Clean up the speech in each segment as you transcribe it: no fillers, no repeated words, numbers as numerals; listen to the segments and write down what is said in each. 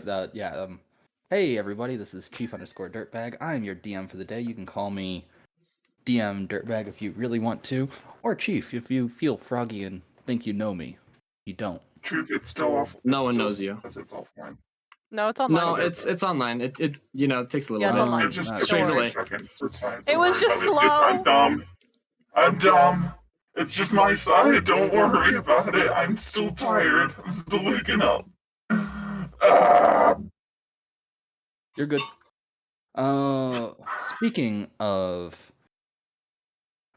Yeah. Hey everybody, this is Chief_Dirtbag. I am your DM for the day. You can call me DM Dirtbag if you really want to, or Chief if you feel froggy and think you know me. You don't. Truth, it's still off. No one knows you. It's offline. No, it's online. No, it's online. It takes a little Yeah, it's while. online. It just Not took straight me away. 2 seconds. It's fine. It was just slow. I'm dumb. I'm dumb. It's just my side. Don't worry about it. I'm still tired. I'm still waking up. You're good. Speaking of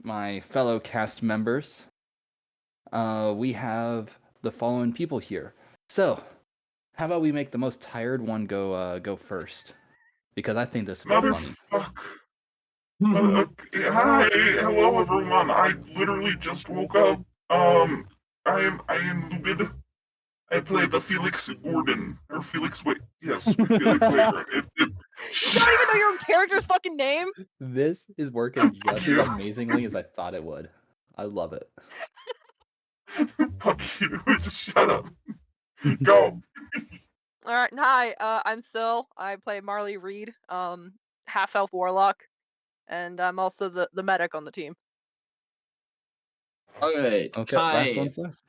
my fellow cast members, we have the following people here. So, how about we make the most tired one go first? Because I think this will be funny. Hi, hello everyone. I literally just woke up. I am Lubid. I play the Felix Gordon or Felix. Wait, yes, Felix Waver. You don't even know your own character's fucking name. This is working just as amazingly as I thought it would. I love it. Fuck you! Just shut up. Go. All right, hi. I'm Syl. I play Marley Reed, half elf warlock, and I'm also the medic on the team. Alright. Okay, Hi. last one's last.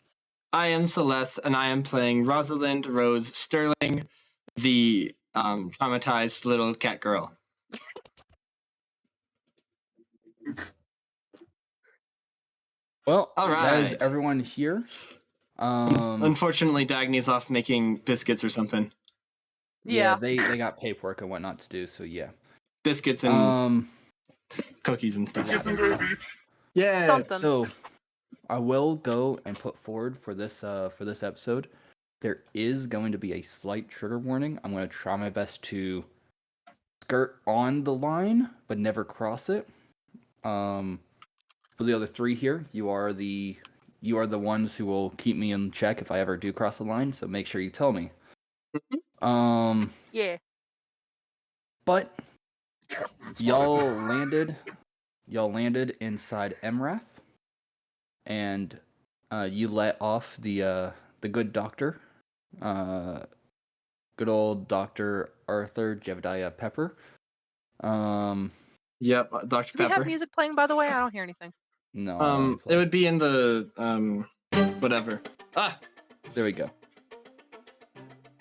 I am Celeste, and I am playing Rosalind Rose Sterling, the traumatized little cat girl. Well, All that is right. everyone here. Unfortunately, Dagny's off making biscuits or something. Yeah. They got paperwork and whatnot to do, so yeah. Biscuits and cookies and stuff. Get some gravy. Yeah. Something. So I will go and put forward for this episode. There is going to be a slight trigger warning. I'm going to try my best to skirt on the line, but never cross it. For the other three here, you are the ones who will keep me in check if I ever do cross the line. So make sure you tell me. Yeah. But That's y'all fine. landed inside Emrath, and you let off the good doctor, good old Dr. Arthur Jebediah Pepper. Yep, Dr. Do we Pepper. have music playing, by the way? I don't hear anything. No. It would be in the whatever. Ah, There we go.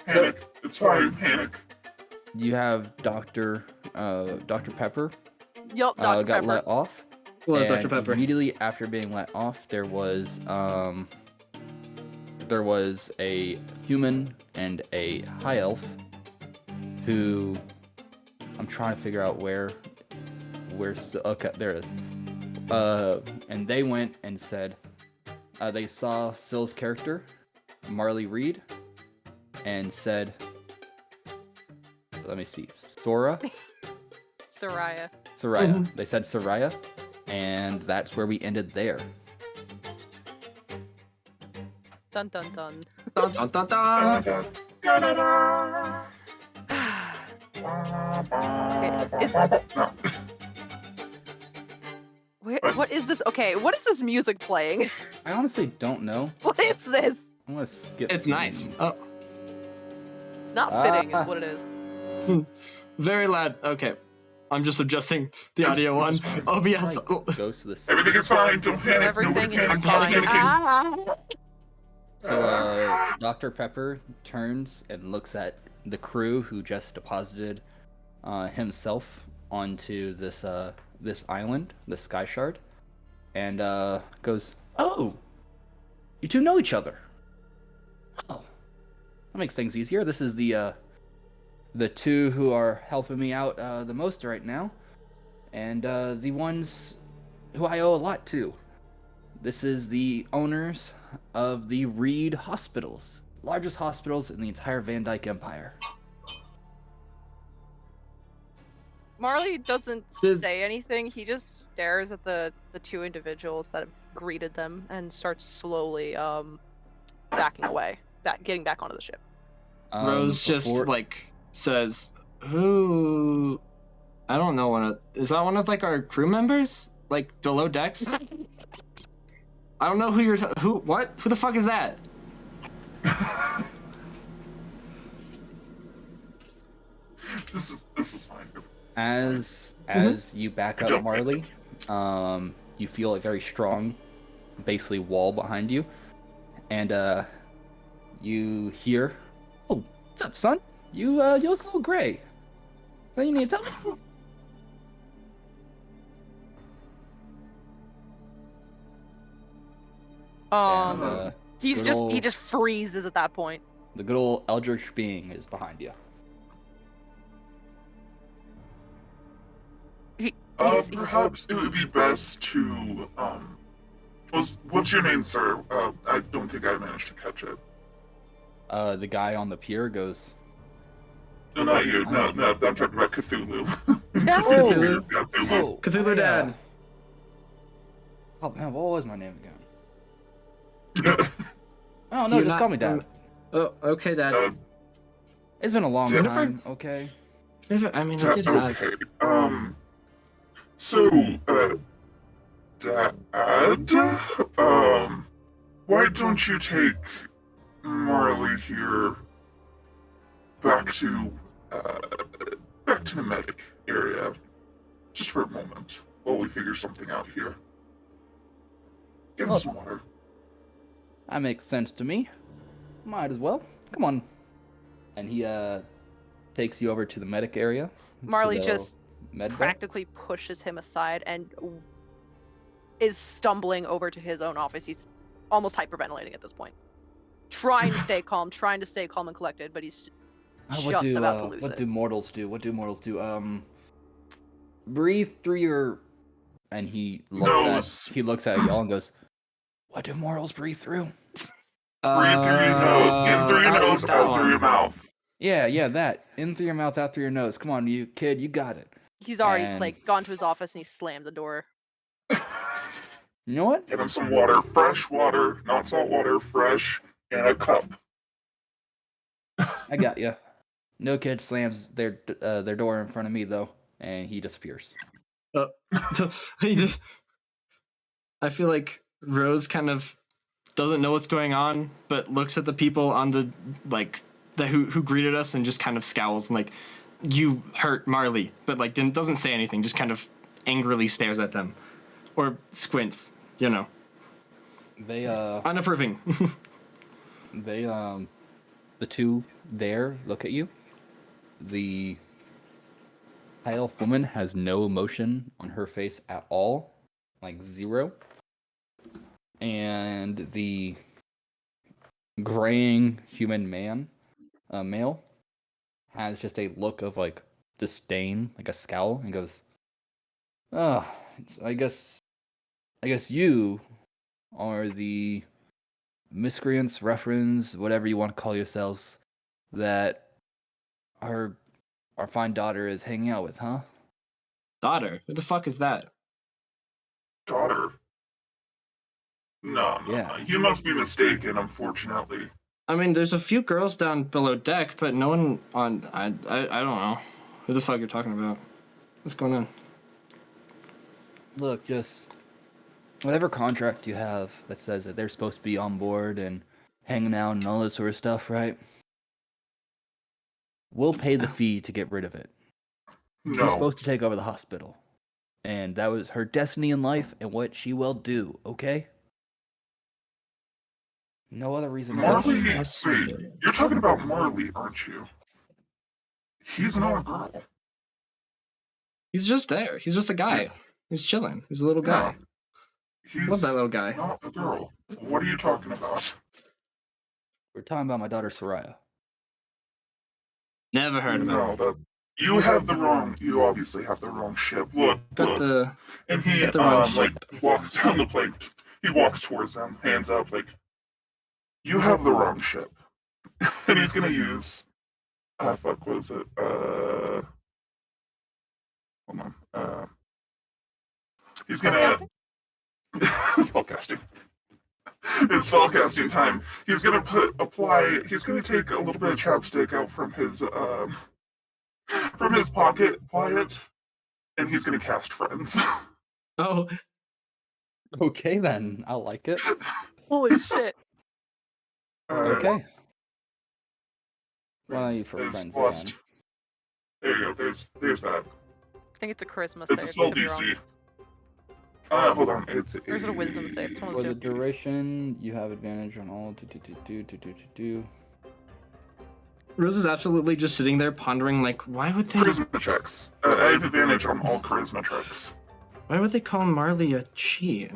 Panic. It's fine. Panic. You have Dr. Pepper. Yup, Dr. Got Pepper. let off. well, And Dr. Pepper. immediately after being let off, there was a human and a high elf who I'm trying to figure out where. Okay, there it is. And they went and said they saw Syl's character, Marley Reed, and said, let me see, Soraya. Soraya. Mhm. They said Soraya, and that's where we ended there. Dun dun dun. Dun, dun, dun, dun. What is this? Okay, what is this music playing? I honestly don't know. What is this? I'm gonna skip. It's nice. Oh, It's not fitting, is what it is. very loud. Okay, I'm just adjusting the audio one. OBS. Goes to the Everything is fine. Don't panic. Everything Nobody is panic. fine. So Dr. Pepper turns and looks at the crew who just deposited himself onto this island, the Sky Shard, and goes, "Oh, you two know each other. Oh, that makes things easier. This is the two who are helping me out the most right now, and the ones who I owe a lot to. This is the owners of the Reed Hospitals, largest hospitals in the entire Van Dyke Empire." Marley doesn't say anything. He just stares at the two individuals that have greeted them and starts slowly backing away, getting back onto the ship. Rose just says, "Who? I don't know. Is that one of our crew members? Like below decks? I don't know who you're. Who? What? Who the fuck is that?" This is fine. As you back I up don't Marley, you feel a very strong, basically wall behind you, and you hear, "Oh, what's up, son? You look a little gray. What you need to tell me?" And he good just freezes at that point. the good old eldritch being is behind you. Perhaps it would be best to what's your name, sir? I don't think I managed to catch it. The guy on the pier goes, No, not you. No, I'm talking about Cthulhu. Cthulhu. "Oh, Cthulhu Dad. Oh man, what was my name again?" Oh Do no, you just not call me Dad. Oh, okay, Dad. It's been a long Jennifer? time. Okay. I mean, I did have. Okay. So, Dad, why don't you take Marley here back to the medic area, just for a moment, while we figure something out here. Give him some water. That makes sense to me. Might as well. Come on. And he takes you over to the medic area. Marley just med bay. practically pushes him aside and is stumbling over to his own office. He's almost hyperventilating at this point. Trying to stay calm and collected, but he's just about to lose it. What do mortals do? What do mortals do? Breathe through your... And he looks at y'all and goes, "What do mortals breathe through?" Breathe through your nose. In through your nose, out through your mouth. Yeah, that. In through your mouth, out through your nose. Come on, you kid, you got it. He's already gone to his office and he slammed the door. You know what? Give him some water, fresh water, not salt water, fresh, in a cup. I got you. No kid slams their door in front of me though, and he disappears. He just. I feel like Rose kind of doesn't know what's going on, but looks at the people on the who greeted us and just kind of scowls and like, "You hurt Marley," but like doesn't say anything, just kind of angrily stares at them, or squints, you know. They unapproving. They the two there look at you. The high elf woman has no emotion on her face at all, like zero. And the graying human male, has just a look of like disdain, like a scowl, and goes, "Oh, I guess you are the miscreants, reference, whatever you want to call yourselves, that our fine daughter is hanging out with, huh?" Daughter? Who the fuck is that? Daughter? No. You must be mistaken, unfortunately. I mean, there's a few girls down below deck, but no one on... I don't know. Who the fuck you're talking about? What's going on? Look, just... whatever contract you have that says that they're supposed to be on board and hanging out and all that sort of stuff, right? We'll pay the fee to get rid of it. No. She's supposed to take over the hospital. And that was her destiny in life and what she will do, okay? No other reason. Marley, wait, you're talking about Marley, aren't you? He's not a girl. He's just there. He's just a guy. Yeah. He's chilling. He's a little guy. Love that little guy. Not a girl. What are you talking about? We're talking about my daughter Soraya. Never heard of her. You obviously have the wrong ship. Look. And he walks down the plate. He walks towards them, hands up, like, you have the wrong ship. And he's gonna use what was it? Hold on. He's gonna spellcasting. It's spellcasting time. He's gonna he's gonna take a little bit of chapstick out from his pocket, apply it, and he's gonna cast Friends. Oh. Okay then, I like it. Holy shit. Okay. Why are you for Friends again? There you go. There's that. I think it's a charisma It's save. a spell could be wrong. DC. Hold on. It's Or is it a wisdom save? It's one of For the the two. duration, you have advantage on all. Rose is absolutely just sitting there pondering, like, why would they? Charisma checks. I have advantage on all charisma checks. Why would they call Marley a she?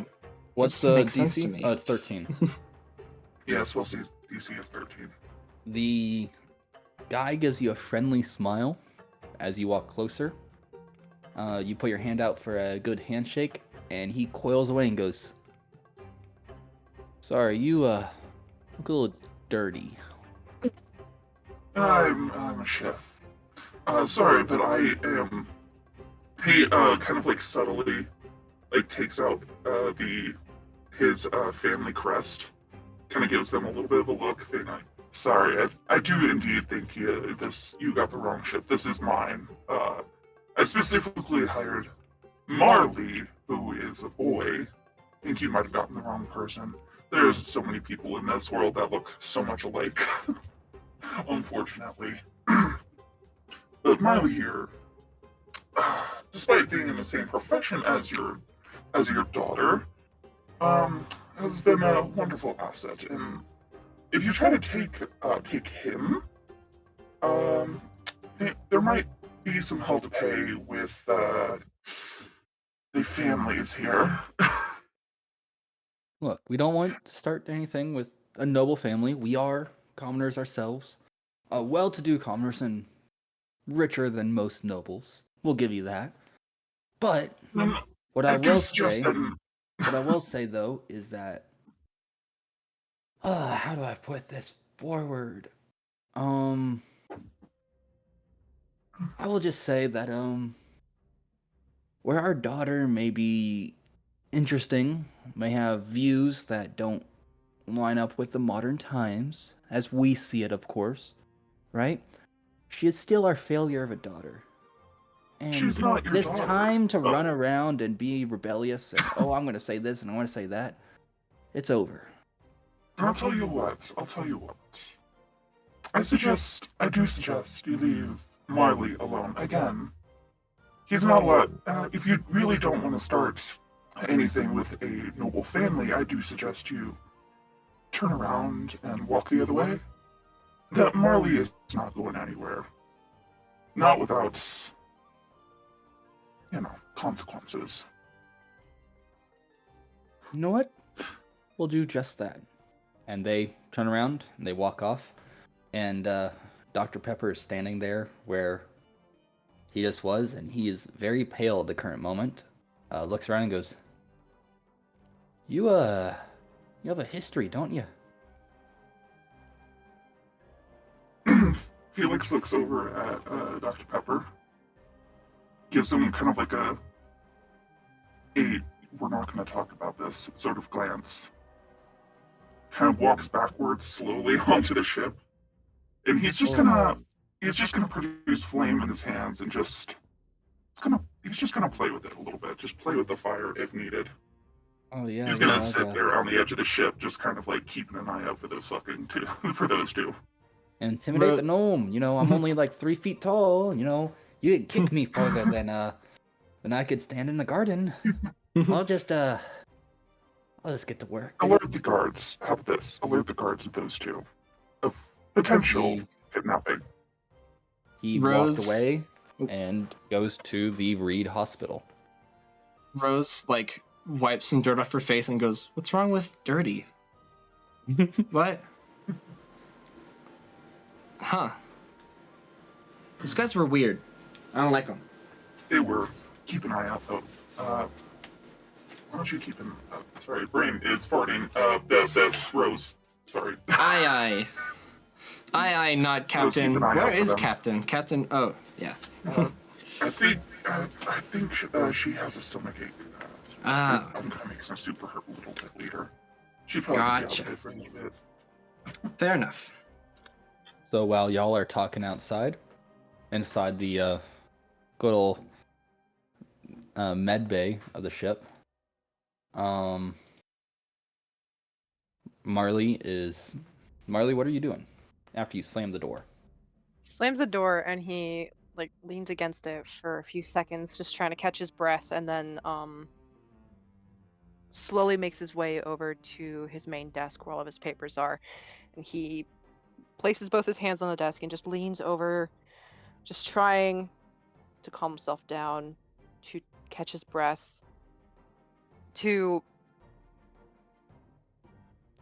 What's doesn't the make sense to DC? me. Oh, it's 13. Yeah, spell DC is 13. The guy gives you a friendly smile as you walk closer. You put your hand out for a good handshake, and he coils away and goes, "Sorry, you look a little dirty." I'm a chef. Sorry, but I am. He kind of like subtly like takes out his family crest, kind of gives them a little bit of a look. Thing like, sorry, I do indeed think you got the wrong ship. This is mine. I specifically hired Marley, who is a boy. I think you might have gotten the wrong person. There's so many people in this world that look so much alike. Unfortunately. But Marley here, despite being in the same profession as your daughter, has been a wonderful asset. And if you try to take him, there might be some hell to pay with the families here. Look, we don't want to start anything with a noble family. We are commoners ourselves. Well-to-do commoners and richer than most nobles. We'll give you that. But what I will say though is that how do I put this forward? I will just say that where our daughter may be interesting, may have views that don't line up with the modern times, as we see it, of course, right? She is still our failure of a daughter. And she's not your this daughter. time to run around and be rebellious and, oh, I'm going to say this and I want to say that, it's over. I'll tell you what. I do suggest you leave Marley alone again. He's not allowed. If you really don't want to start anything with a noble family, I do suggest you turn around and walk the other way. That Marley is not going anywhere. Not without, consequences. You know what? We'll do just that. And they turn around and they walk off. And Dr. Pepper is standing there where he just was, and he is very pale at the current moment. Looks around and goes, You have a history, don't you? Felix looks over at Dr. Pepper, gives him kind of like a we're not going to talk about this sort of glance. Kind of walks backwards slowly onto the ship, and he's just gonna produce flame in his hands and he's just gonna play with it a little bit. Just play with the fire if needed. Oh yeah. He's gonna sit there on the edge of the ship, just kind of like keeping an eye out for those two. Intimidate the gnome. I'm only like 3 feet tall. You could kick me farther than I could stand in the garden. I'll just get to work. Alert the guards. How about this? Alert the guards of those two of potential kidnapping. He walked away and goes to the Reed Hospital. Rose wipes some dirt off her face and goes, "What's wrong with dirty?" What? Huh. These guys were weird. I don't like them. They were. Keep an eye out, though. Why don't you keep an... sorry, brain is farting. The Rose. Sorry. Aye, not Captain. Where is Captain? Captain... Oh, yeah. I think she has a stomachache. I'm gonna make some soup for her a little bit later. She probably be out for a little bit. Fair enough. So while y'all are talking outside, inside the good old med bay of the ship, Marley, what are you doing after you slam the door? Slams the door and he like leans against it for a few seconds, just trying to catch his breath, and then slowly makes his way over to his main desk where all of his papers are, and he places both his hands on the desk and just leans over, just trying to calm himself down, to catch his breath, to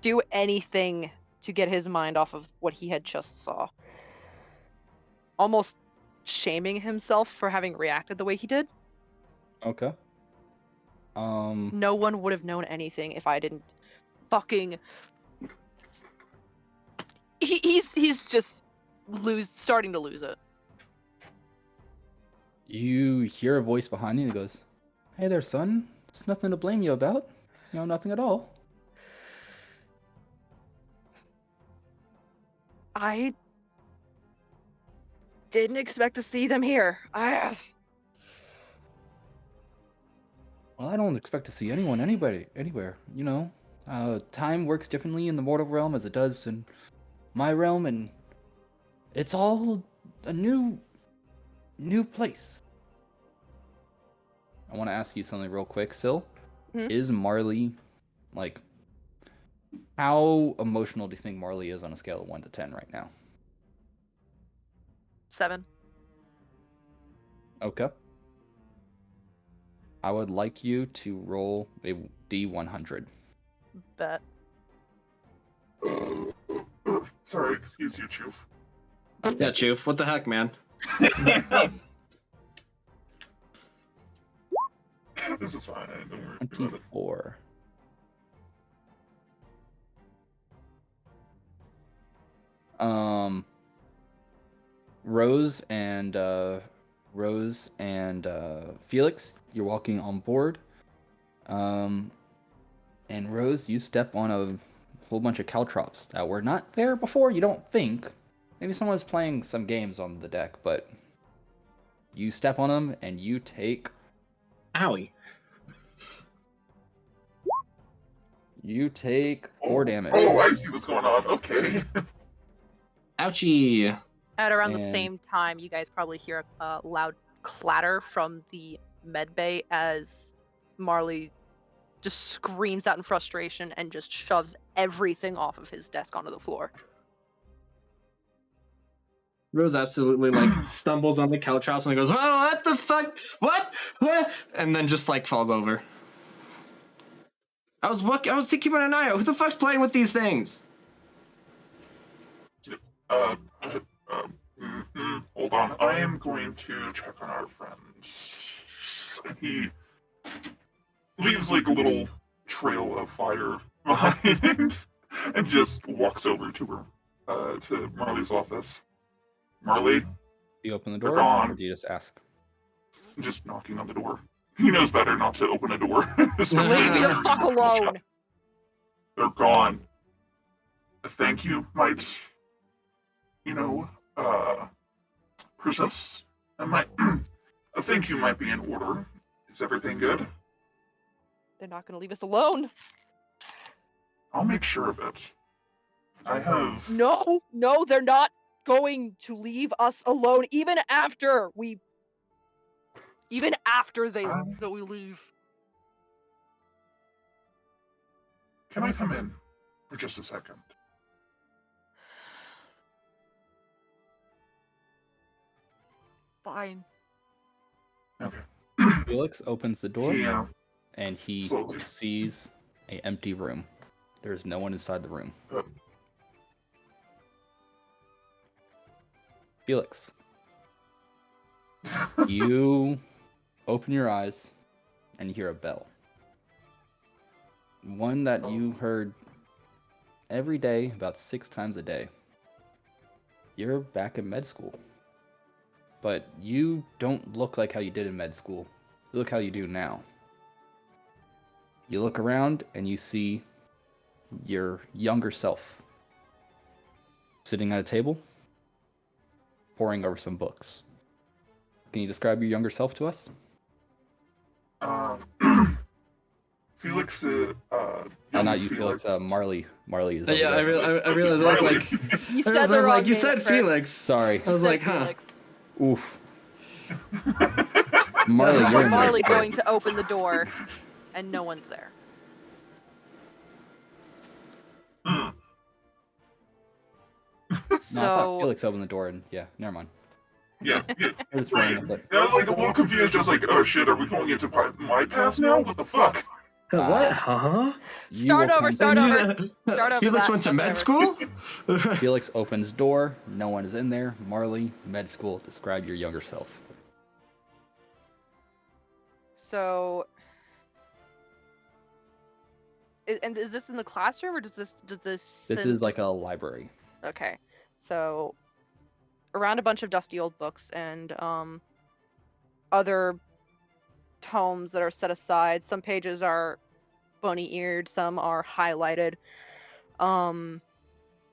do anything to get his mind off of what he had just saw. Almost shaming himself for having reacted the way he did. Okay. No one would have known anything if I didn't fucking... He's just starting to lose it. You hear a voice behind you that goes, "Hey there, son. There's nothing to blame you about. You know, nothing at all." I didn't expect to see them here. Well, I don't expect to see anyone, anywhere. You know, time works differently in the mortal realm as it does in my realm, and it's all a new place. I want to ask you something real quick, Syl. Is Marley, like, how emotional do you think Marley is on a scale of 1 to 10 right now? 7. Okay. I would like you to roll a D100. Bet. Sorry, excuse you, Choof. Yeah, Choof, what the heck, man? This is fine. Don't worry about it. 24. Rose and Felix, you're walking on board. And Rose, you step on a whole bunch of caltrops that were not there before, you don't think. Maybe someone was playing some games on the deck, but you step on them and you take... Owie. You take 4 damage. Oh, I see what's going on. Okay. Ouchie. At around the same time, you guys probably hear a loud clatter from the med bay as Marley just screams out in frustration and just shoves everything off of his desk onto the floor. Rose absolutely stumbles on the caltrops and goes, "Oh, what the fuck? What?" And then just falls over. I was keeping an eye out. Who the fuck's playing with these things? Hold on. I am going to check on our friend. He leaves a little trail of fire behind and just walks over to her, to Marley's office. Marley? You open the door, or do you just ask? I'm just knocking on the door. He knows better not to open a door. Leave me the fuck alone! They're gone. A thank you might, process. A thank you might be in order. Is everything good? They're not going to leave us alone. I'll make sure of it. I have... No, they're not going to leave us alone, even after we leave. Can I come in for just a second? Fine. Okay. Felix opens the door, Yeah. and he Slowly. sees an empty room. There's no one inside the room. Felix, you open your eyes and you hear a bell. One that you heard every day, about 6 times a day. You're back in med school. But you don't look like how you did in med school. You look how you do now. You look around and you see your younger self sitting at a table, poring over some books. Can you describe your younger self to us? Felix, not you, Felix. Marley. Marley is. Yeah, I realized. I was like, You said you said Felix. Sorry. I was like, huh. Oof. Marley, you're in Marley med school. going to open the door, and no one's there. No, I thought So Felix opened the door, and yeah, never mind. Yeah, We're just right. rolling with it. I was like a little confused, just like, oh shit, are we going into my past now? What the fuck? What? Huh? Start over. Felix went to med school? Felix opens door. No one is in there. Marley, med school. Describe your younger self. So, and is this in the classroom, or does this? This is like a library. Okay, so around a bunch of dusty old books and other tomes that are set aside. Some pages are bony-eared, some are highlighted.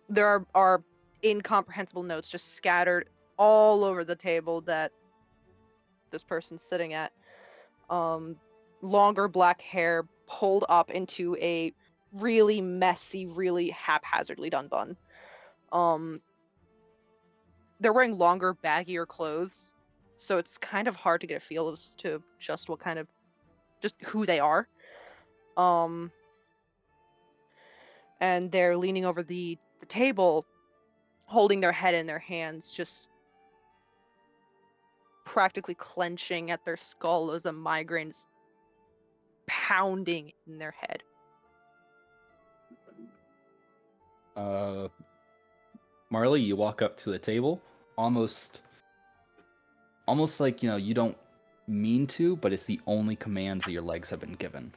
There are incomprehensible notes just scattered all over the table that this person's sitting at. Longer black hair pulled up into a really messy, really haphazardly done bun. They're wearing longer, baggier clothes, so it's kind of hard to get a feel as to just who they are. And they're leaning over the table, holding their head in their hands, just practically clenching at their skull as a migraine is pounding in their head. Marley, you walk up to the table, almost like, you don't mean to, but it's the only commands that your legs have been given.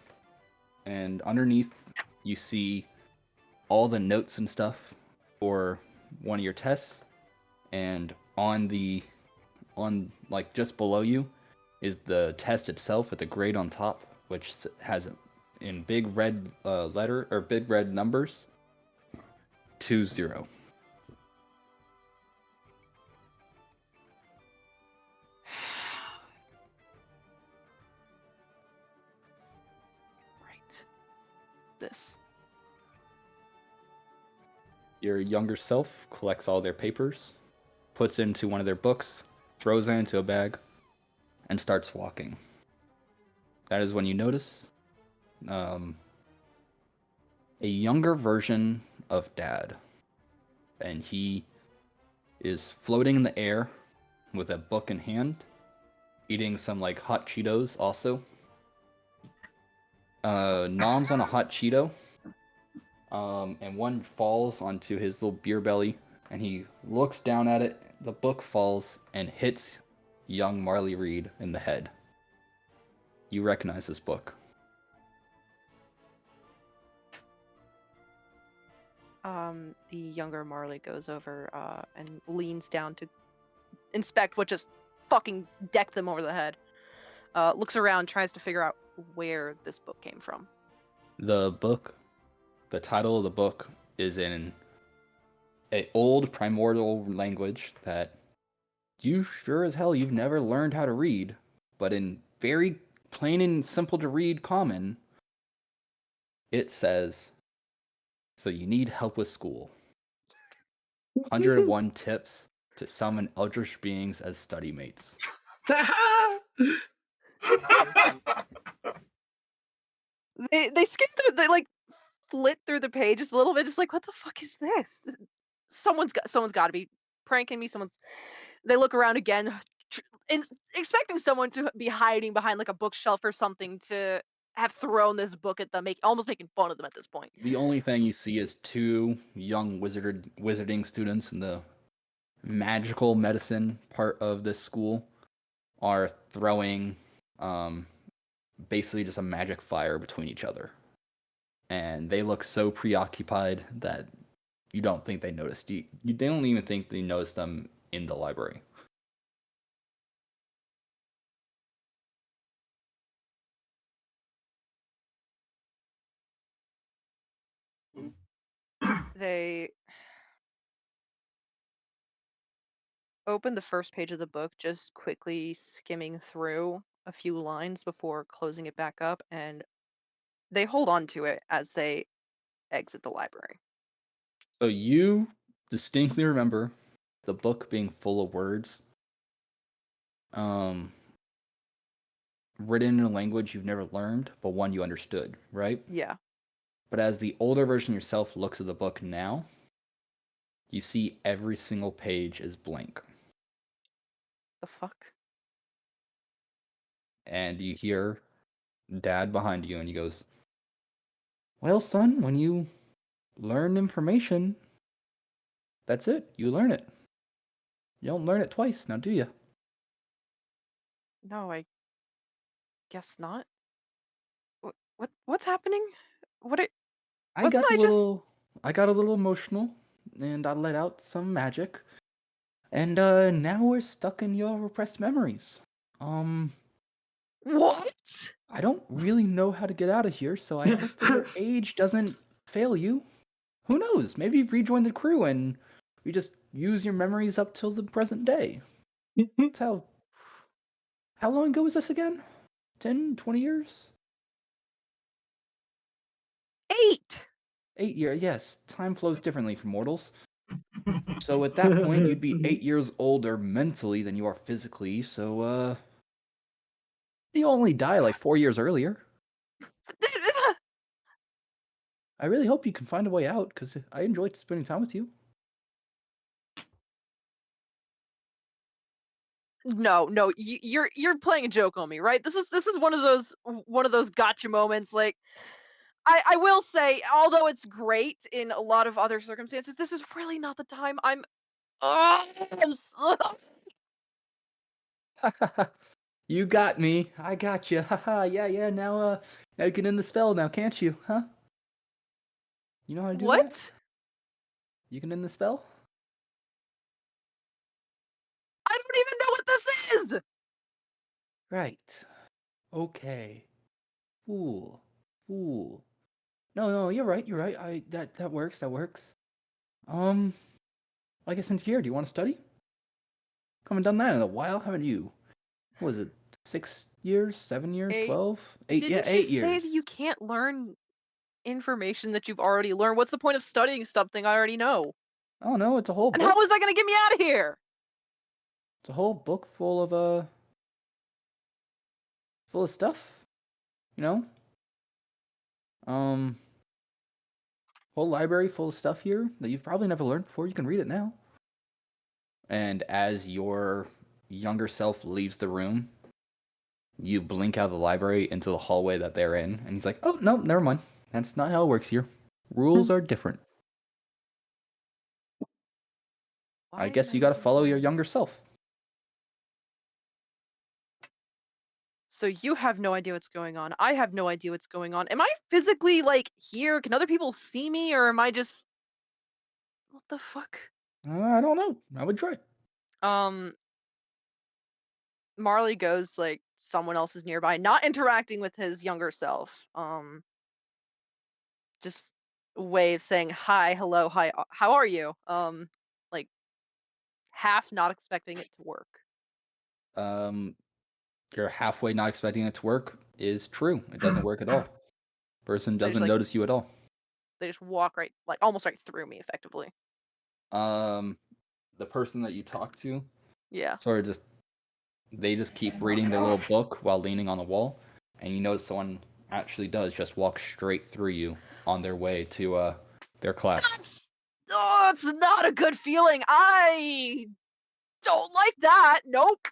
And underneath, you see all the notes and stuff for one of your tests, and on like just below you is the test itself with the grade on top, which has in big red letter or big red numbers 20. Right. This. Your younger self collects all their papers, puts into one of their books, throws it into a bag, and starts walking. That is when you notice a younger version of Dad. And he is floating in the air with a book in hand, eating some like hot Cheetos also. Nom's on a hot Cheeto, and one falls onto his little beer belly, and he looks down at it. The book falls and hits young Marley Reed in the head. You recognize this book. The younger Marley goes over and leans down to inspect what just fucking decked them over the head. Looks around, tries to figure out where this book came from. The title of the book is in an old primordial language that you sure as hell you've never learned how to read, but in very plain and simple to read common, it says, so you need help with school. 101 tips to summon eldritch beings as study mates. They skim through, they like flit through the pages a little bit, just like, what the fuck is this? Someone's got to be pranking me. They look around again, expecting someone to be hiding behind like a bookshelf or something to have thrown this book at them, almost making fun of them at this point. The only thing you see is two young wizarding students in the magical medicine part of this school are throwing basically just a magic fire between each other. And they look so preoccupied that you don't think they noticed. You don't even think they noticed them in the library. They open the first page of the book, just quickly skimming through a few lines before closing it back up, and they hold on to it as they exit the library. So you distinctly remember the book being full of words, written in a language you've never learned, but one you understood, right? Yeah. But as the older version yourself looks at the book now, you see every single page is blank. The fuck? And you hear Dad behind you, and he goes, "Well, son, when you learn information, that's it. You learn it. You don't learn it twice, now do you?" No, I guess not. What's happening? What it I wasn't got a I just little I got a little emotional, and I let out some magic. And now we're stuck in your repressed memories. Um what? I don't really know how to get out of here, so I hope that your age doesn't fail you. Who knows? Maybe you've rejoined the crew and we just use your memories up till the present day. That's how long ago was this again? 10, 20 years? 8. 8 years, yes. Time flows differently for mortals. So at that point, you'd be 8 years older mentally than you are physically, so, you only die like 4 years earlier. I really hope you can find a way out, because I enjoyed spending time with you. No, you're playing a joke on me, right? This is one of those gotcha moments. Like, I will say, although it's great in a lot of other circumstances, this is really not the time. I'm so... You got me. I got you. Haha. Yeah. Now you can end the spell now, can't you? Huh? You know how to do that? What? You can end the spell? I don't even know what this is. Right. Okay. Fool. Fool. No, you're right. That works. Um, I guess since here, do you want to study? Haven't done that in a while, haven't you? What was it? 6 years? 7 years? 8. 12? 8? Yeah, Didn't you 8 years. say that you can't learn information that you've already learned? What's the point of studying something I already know? I don't know. It's a whole And book. how is that going to get me out of here? It's a whole book full of stuff. You know. Um, whole library full of stuff here that you've probably never learned before. You can read it now. And as your younger self leaves the room, you blink out of the library into the hallway that they're in, and he's like, "Oh no, never mind. That's not how it works here. Rules are different. Why I am guess I you gotta even follow your doing younger this? self." So you have no idea what's going on. I have no idea what's going on. Am I physically like here? Can other people see me, or am I just what the fuck? I don't know. I would try. Um, Marley goes like someone else is nearby, not interacting with his younger self. Just waves saying hi, hello, hi, how are you? Like half not expecting it to work. Um, you're halfway not expecting it to work is true. It doesn't work at all. Person So doesn't notice you at all. they just walk right, like almost right through me, effectively. Um, the person that you talk to Yeah. sort of they just keep reading their little book while leaning on the wall, and you notice someone actually does just walk straight through you on their way to their class. It's not a good feeling. I don't like that. Nope.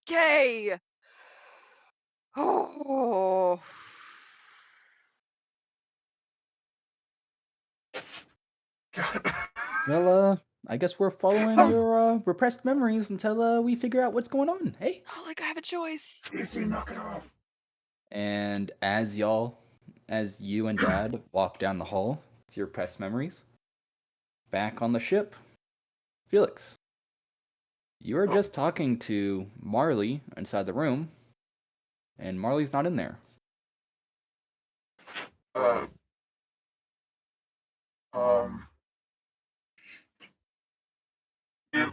Okay. Oh. Well, I guess we're following your repressed memories until we figure out what's going on. Hey. Not like I have a choice. Easy, knock it off. And as you and Dad walk down the hall to your repressed memories, back on the ship, Felix, you were just talking to Marley inside the room, and Marley's not in there. Uh, um, and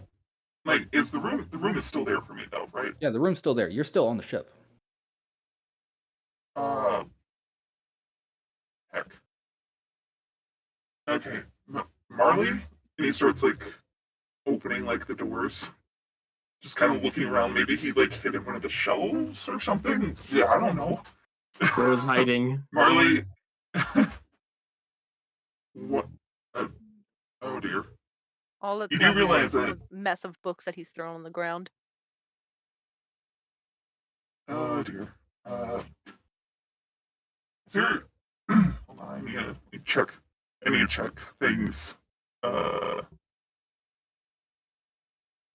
like, is the room is still there for me though, right? Yeah, the room's still there. You're still on the ship. Uh, heck. Okay, Marley, and he starts like opening like the doors. just kind of looking around. Maybe he like hid in one of the shelves or something. Yeah, I don't know. Where's hiding? Marley. What? Oh dear. All that's You do left now realize is that. a mess of books that he's thrown on the ground. Oh dear. Is there? Hold on, I need to check. I need to check things.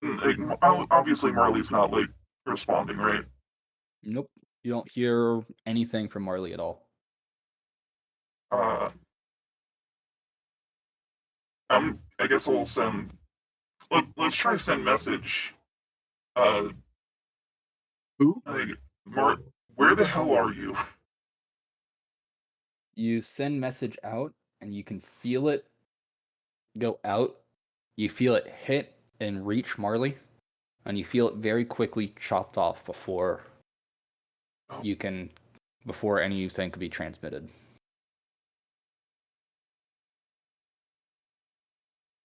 Like, obviously Marley's not like responding, right? Nope. You don't hear anything from Marley at all. I guess we'll send. Let's try to send message. Who? Like, where the hell are you? You send message out, and you can feel it go out. You feel it hit and reach Marley, and you feel it very quickly chopped off before before anything could be transmitted.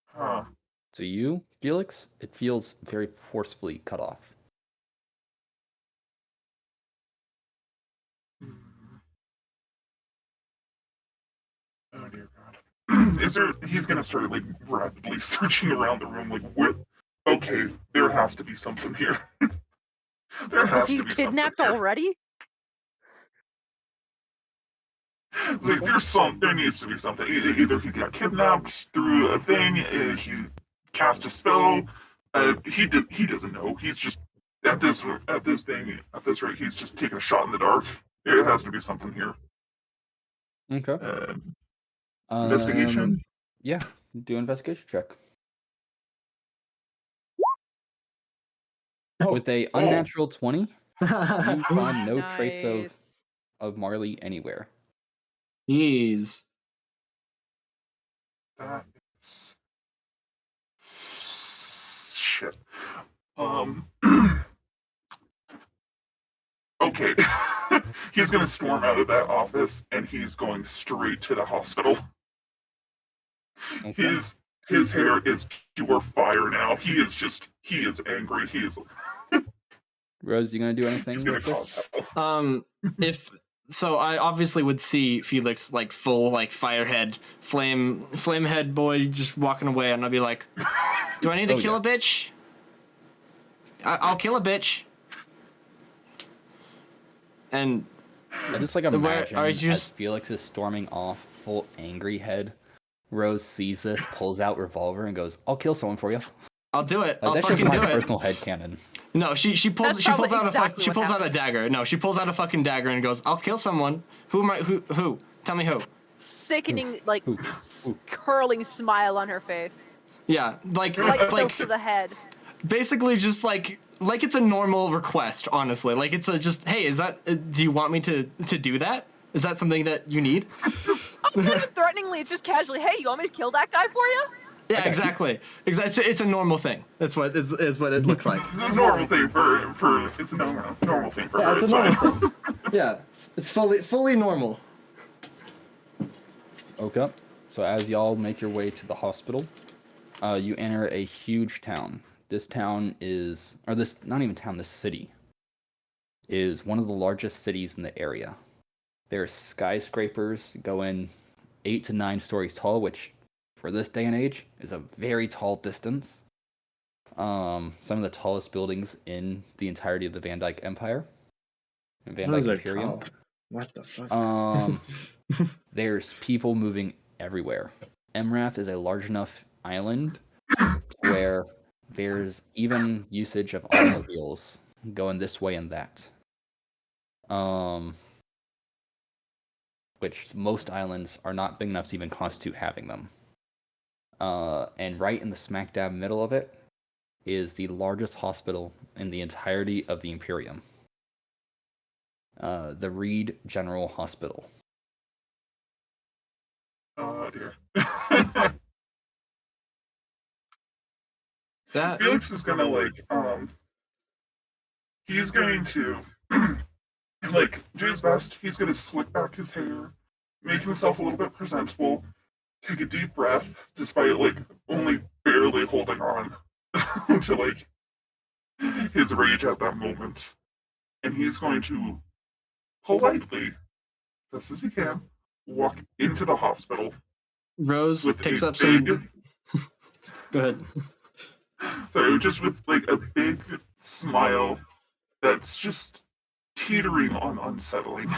Huh. To you, Felix, it feels very forcefully cut off. Oh dear God. Is there? He's gonna start like rapidly searching around the room. Like, what? Okay, there has to be something here. There has Was he to be kidnapped something here. already? Like, there needs to be something. Either he got kidnapped through a thing, he cast a spell. He doesn't know. He's just at this rate, he's just taking a shot in the dark. There has to be something here. Okay. Investigation. Yeah, do an investigation check. With a unnatural 20, you find no trace of Marley anywhere. Jeez. That is shit. Okay. He's gonna storm out of that office and he's going straight to the hospital. Okay. His hair is pure fire now. He is angry. Rose, you gonna do anything He's gonna with cause this? hell. So I obviously would see Felix like full like firehead flame head boy just walking away, and I'd be like, "Do I need to kill a bitch? I'll kill a bitch." And I just like imagine as Felix is storming off, full angry head. Rose sees this, pulls out revolver, and goes, "I'll kill someone for you. I'll do it. Like, I'll fucking do it." Personal headcanon. No, she pulls out a dagger. No, she pulls out a fucking dagger and goes, "I'll kill someone. Who? Tell me who." Sickening, like curling smile on her face. Yeah, like tilt to the head. Basically, just like it's a normal request. Honestly, like it's a just, hey, is that? Do you want me to do that? Is that something that you need? Not even threateningly. It's just casually. Hey, you want me to kill that guy for you? Yeah, exactly. It's a normal thing. That's what is what it looks like. It's a normal thing for it's a normal thing for her. It's a normal thing. Yeah, it's fully normal. Okay. So as y'all make your way to the hospital, you enter a huge town. This town is, or this, not even town, this city is one of the largest cities in the area. There are skyscrapers going 8 to 9 stories tall, which for this day and age is a very tall distance. Some of the tallest buildings in the entirety of the Van Dyke Empire. Van Dyke Imperium. What the fuck? There's people moving everywhere. Emrath is a large enough island where there's even usage of automobiles going this way and that. Which most islands are not big enough to even constitute having them. And right in the smack dab middle of it is the largest hospital in the entirety of the Imperium. The Reed General Hospital. Oh dear. Felix is gonna he's going to like do his best. He's gonna slick back his hair, make himself a little bit presentable, take a deep breath, despite like only barely holding on to like his rage at that moment. And he's going to politely, best as he can, walk into the hospital. Rose with picks a up big, some. Go ahead. Sorry, just with like a big smile that's just teetering on unsettling.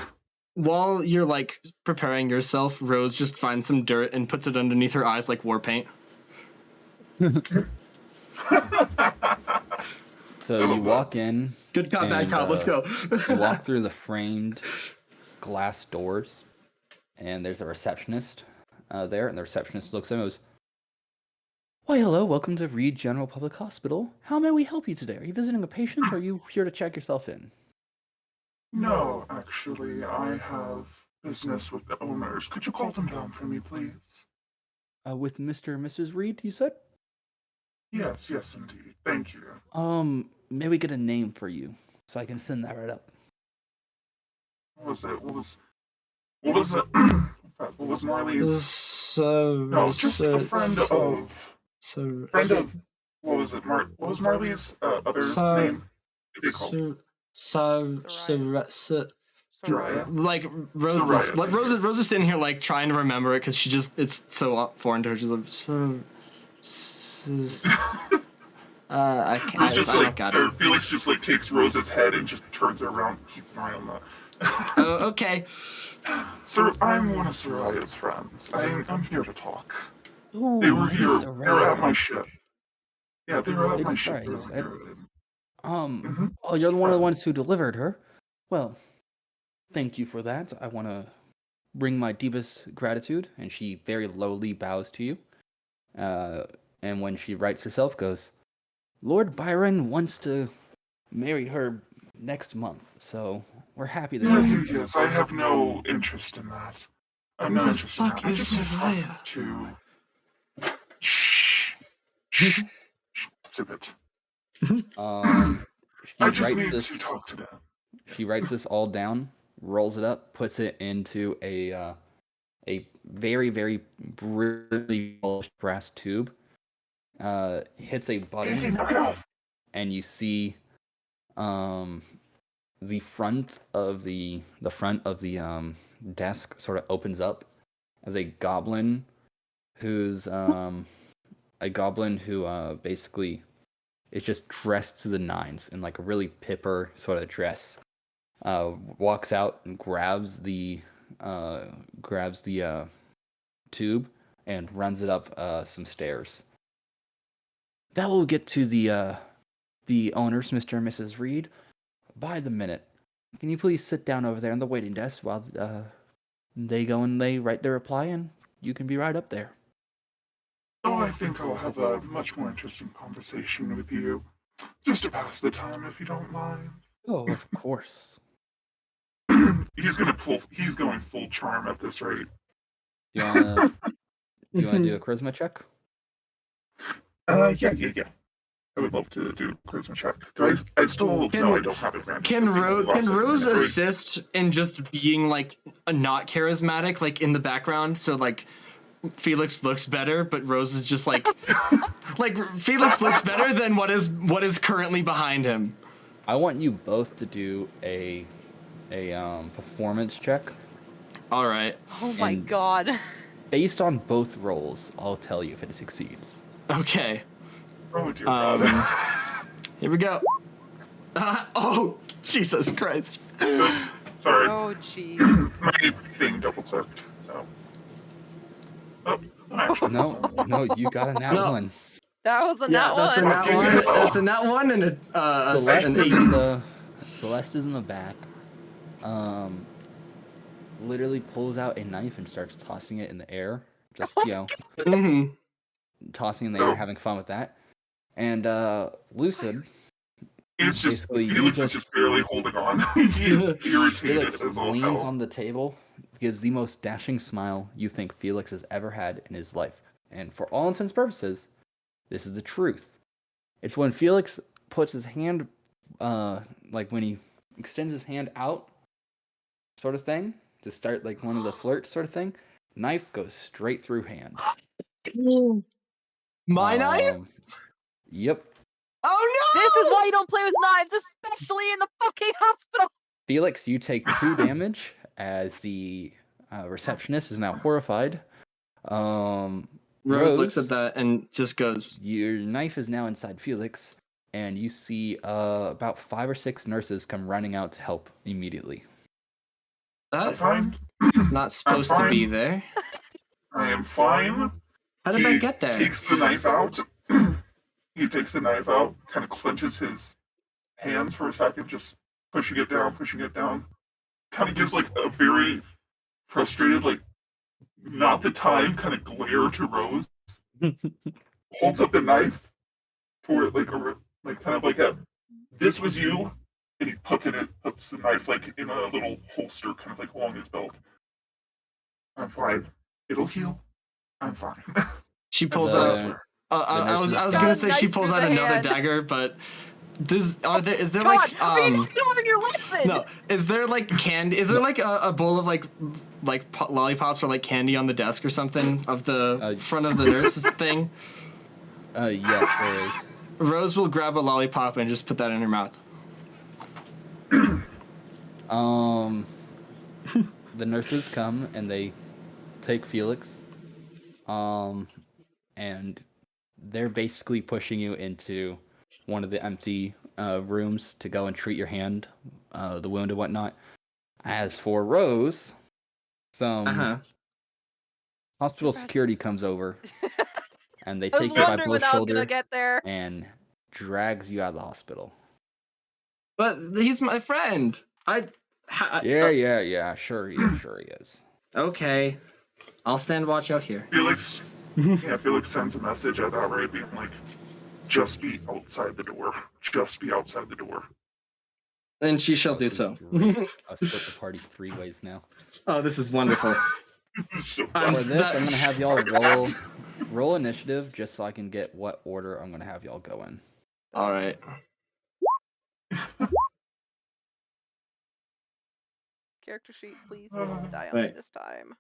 While you're like preparing yourself, Rose just finds some dirt and puts it underneath her eyes like war paint. So you walk in. Good cop, bad cop. Let's go. You walk through the framed glass doors, and there's a receptionist there, and the receptionist looks at him and goes, "Why, hello, welcome to Reed General Public Hospital. How may we help you today? Are you visiting a patient, or are you here to check yourself in?" No, actually, I have business with the owners. Could you call them down for me, please? With Mr. and Mrs. Reed, you said? Yes, indeed. Thank you. May we get a name for you, so I can send that right up? What was it? What was it? What was Marley's? No, just a friend of. What was it? What was Marley's other name? What they called? Soraya. Like Rose is sitting here like trying to remember it because she just it's so foreign to her. She's like, I can't. It's just I don't got it. Felix just like takes Rose's head and just turns her around. Keep an eye on that. Oh, okay. Sir, I'm one of Soraya's friends. I'm here to talk. Ooh, They were here. Mr. They were at Ray. my ship. Yeah, they were at my It's ship. right, you said. Mhm. Oh, you're one of the ones who delivered her. Well, thank you for that. I want to bring my deepest gratitude. And she very lowly bows to you. And when she writes herself, goes, "Lord Byron wants to marry her next month, so we're happy that." Yes, I have no interest in that. I'm no interest in that. Fuck is Soraya? Shh. Zip it. I just need to talk to them. She writes this all down, rolls it up, puts it into a very, very brilliantly polished brass tube, hits a button, and you see the front of the desk sort of opens up as a goblin who basically is just dressed to the nines in like a really pipper sort of dress. Walks out and grabs the tube and runs it up some stairs. That will get to the owners, Mr. and Mrs. Reed, by the minute. Can you please sit down over there on the waiting desk while they go and they write their reply, and you can be right up there. Oh, I think I'll have a much more interesting conversation with you. Just to pass the time, if you don't mind. Oh, of course. He's going full charm at this rate. Do you wanna do a charisma check? Yeah. I would love to do a charisma check. I still no, I don't have advantage. Can Rose assist in just being like not charismatic, like in the background, so like Felix looks better, but Rose is just like like Felix looks better than what is currently behind him. I want you both to do a performance check. All right. Oh my god. Based on both rolls, I'll tell you if it succeeds. Okay. Oh dear God. Here we go. Oh, Jesus Christ. Sorry. Oh jeez. My thing double clicked. So. Oh, actually, No, you got a nat one. That was a Yeah, nat that's one. a nat one. That's a nat one and an 8. Celeste is in the back. Literally pulls out a knife and starts tossing it in the air. Just, tossing in the air, having fun with that. And Lucid. It's just Felix is just barely holding on. He is irritated Felix as all leans hell. on the table, gives the most dashing smile you think Felix has ever had in his life. And for all intents and purposes, this is the truth. It's when Felix puts his hand, like when he extends his hand out, sort of thing, to start like one of the flirts sort of thing, knife goes straight through hand. My knife? Yep. Oh This is why you don't play with knives, especially in the fucking hospital. Felix, you take 2 damage as the receptionist is now horrified. Rose looks Rose, at that and just goes, your knife is now inside Felix, and you see about 5 or 6 nurses come running out to help immediately. I'm fine. It's not supposed to be there. I am fine. How did that get there? He takes the knife out. He takes the knife out, kind of clenches his hands for a second, just pushing it down. Kind of gives like a very frustrated, like, not the time kind of glare to Rose. Holds up the knife for like kind of like a, this was you, and he puts the knife like in a little holster, kind of like along his belt. I'm fine. It'll heal. I'm fine. She pulls out. I was gonna say she pulls out another dagger, but is there God, like ignoring your lesson. No, is there like candy? Is there like a bowl of like lollipops or like candy on the desk or something of the front of the nurse's thing? Yes, there is. Rose will grab a lollipop and just put that in her mouth. The nurses come and they take Felix, and they're basically pushing you into one of the empty rooms to go and treat your hand, the wound and whatnot. As for Rose, some hospital security comes over, and they take you by both shoulders and drags you out of the hospital. But he's my friend. Yeah. Sure he is. Okay, I'll stand watch out here. Felix sends a message at that rate, being like, just be outside the door. Just be outside the door. And she shall do so. I'll split the party 3 ways now. Oh, this is wonderful. I'm gonna have y'all roll initiative just so I can get what order I'm gonna have y'all go in. All right. Character sheet, please. Die on me this time.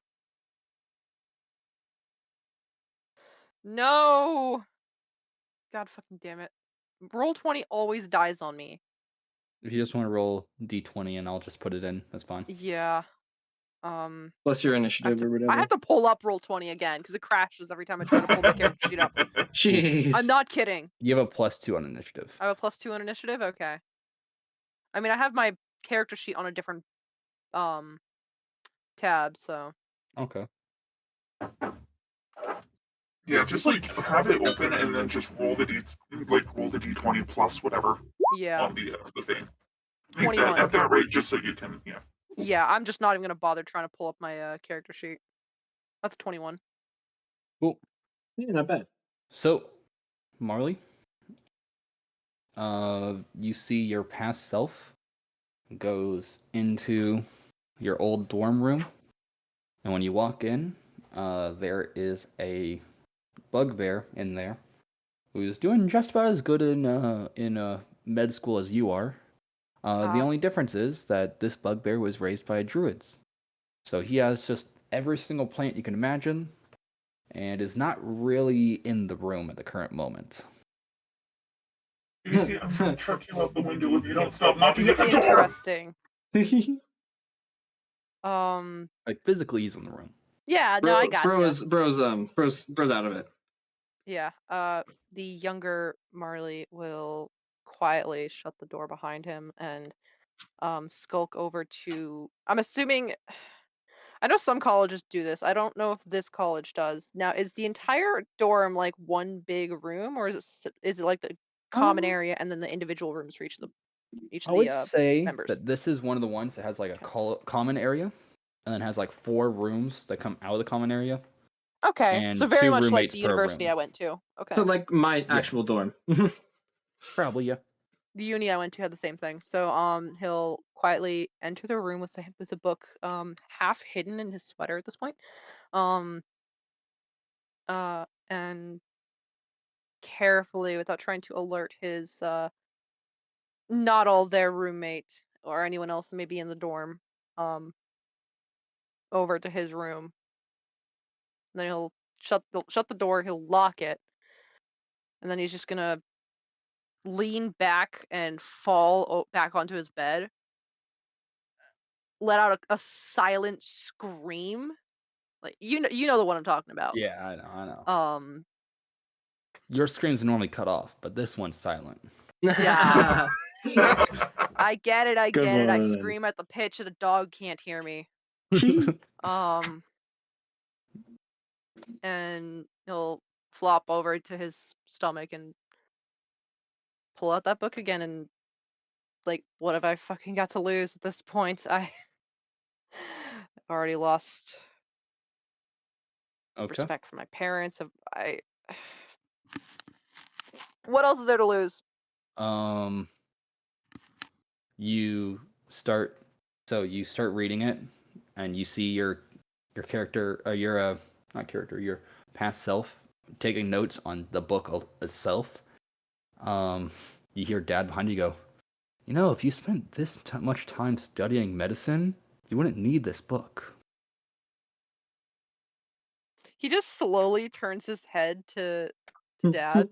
No. God fucking damn it. Roll 20 always dies on me. If you just want to roll d20 and I'll just put it in, that's fine. Yeah. Plus your initiative or whatever. I have to pull up roll 20 again because it crashes every time I try to pull my character sheet up. Jeez. I'm not kidding. You have a +2 on initiative. I have a +2 on initiative? Okay. I mean, I have my character sheet on a different tab, so. Okay. Yeah, just like have it open and then just roll the d20 plus whatever. Yeah. On the thing. 21. At that rate, just so you can, yeah. Yeah, I'm just not even gonna bother trying to pull up my character sheet. That's 21. Cool. Yeah, not bad. So, Marley, you see your past self goes into your old dorm room, and when you walk in, there is a bugbear in there who's doing just about as good in med school as you are. The only difference is that this bugbear was raised by druids, so he has just every single plant you can imagine, and is not really in the room at the current moment. Easy, I'm gonna chuck you out the window if you don't stop knocking at the door. Interesting. Like physically, he's in the room. Yeah, no, I got you. Bro's out of it. Yeah. The younger Marley will quietly shut the door behind him and skulk over to. I'm assuming. I know some colleges do this. I don't know if this college does. Now, is the entire dorm like one big room, or is it like the common area and then the individual rooms for each of the I would say members? that this is one of the ones that has like a common area, and then has like 4 rooms that come out of the common area. Okay, and so very 2 much like roommates the per university room. I went to. Okay. So like my actual dorm. Probably, yeah. The uni I went to had the same thing. So he'll quietly enter the room with a book half hidden in his sweater at this point. And carefully, without trying to alert his not all their roommate or anyone else that may be in the dorm, over to his room. And then he'll shut the door, he'll lock it, and then he's just gonna lean back and fall back onto his bed, let out a silent scream. Like you know the one I'm talking about. Yeah, I know. Um, Your screams are normally cut off, but this one's silent. Yeah. I get it. I Good get it. I one. scream at the pitch and the dog can't hear me. And he'll flop over to his stomach and pull out that book again and like, what have I fucking got to lose at this point? I've already lost Okay. respect for my parents. What else is there to lose? You start reading it, and you see your character, your not character, your past self taking notes on the book itself. You hear Dad behind you go, you know, if you spent this much time studying medicine, you wouldn't need this book. He just slowly turns his head to Dad.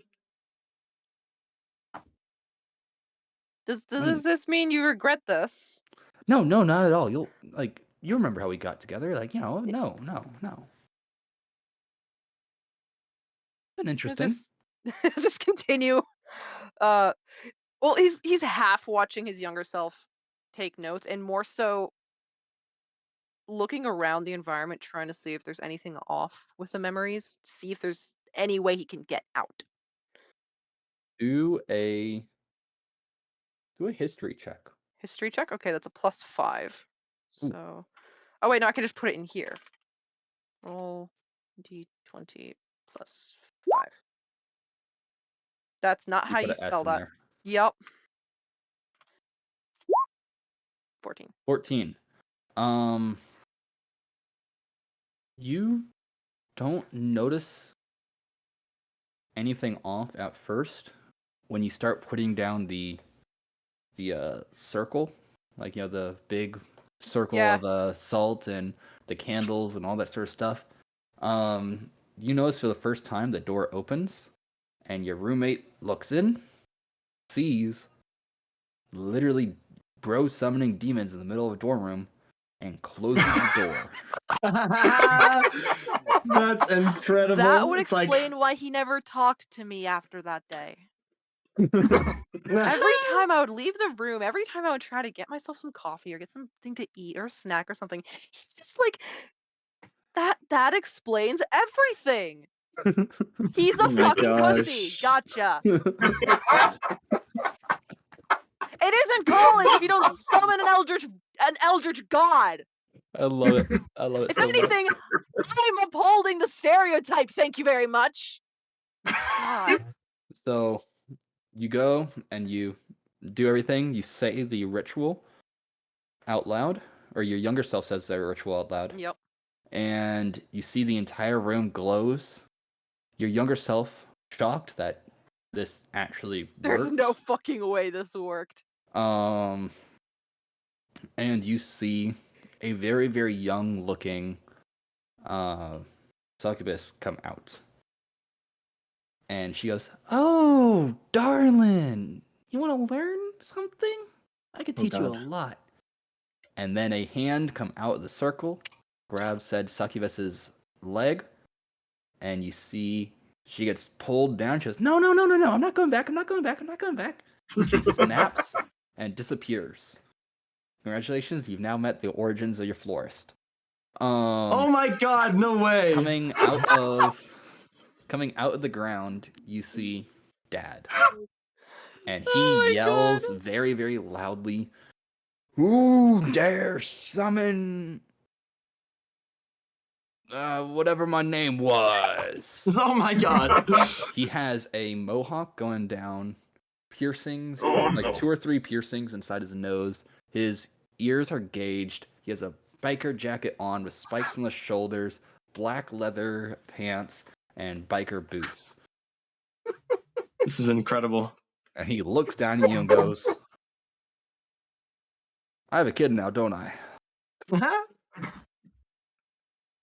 Does this mean you regret this? No, not at all. You remember how we got together? Like, no. Been interesting. Just continue. Well, he's half watching his younger self take notes, and more so looking around the environment, trying to see if there's anything off with the memories, see if there's any way he can get out. Do a history check. History check? Okay, that's a +5. Ooh. So, oh wait, no, I can just put it in here. Roll d20 +5. That's not how put you an S spell in that. there. Yep. 14. 14. You don't notice anything off at first when you start putting down the circle, like, you know, the big circle of salt and the candles and all that sort of stuff. You notice for the first time the door opens and your roommate looks in, sees literally bro summoning demons in the middle of a dorm room, and closes the door. That's incredible. That would explain why he never talked to me after that day. Every time I would leave the room, every time I would try to get myself some coffee or get something to eat or a snack or something, he just like that explains everything. He's a fucking pussy. Gotcha. It isn't college if you don't summon an eldritch god. I love it. If so anything, much. I'm upholding the stereotype. Thank you very much. God. So you go and you do everything. You say the ritual out loud, or your younger self says the ritual out loud. Yep. And you see the entire room glows. Your younger self shocked that this actually worked. There's no fucking way this worked. And you see a very, very young looking succubus come out. And she goes, "Oh, darling, you want to learn something? I could teach you a lot." And then a hand come out of the circle, grabs said succubus's leg, and you see she gets pulled down. She goes, No, I'm not going back. She snaps and disappears. Congratulations, you've now met the origins of your florist. Oh my god, no way! Coming out of the ground, you see Dad. And he yells very, very loudly, "Who dares summon whatever my name was?" Oh my god. He has a mohawk going down, piercings, like 2 or 3 piercings inside his nose. His ears are gauged. He has a biker jacket on with spikes on the shoulders, black leather pants, and biker boots. This is incredible. And he looks down at you and goes, "I have a kid now, don't I?"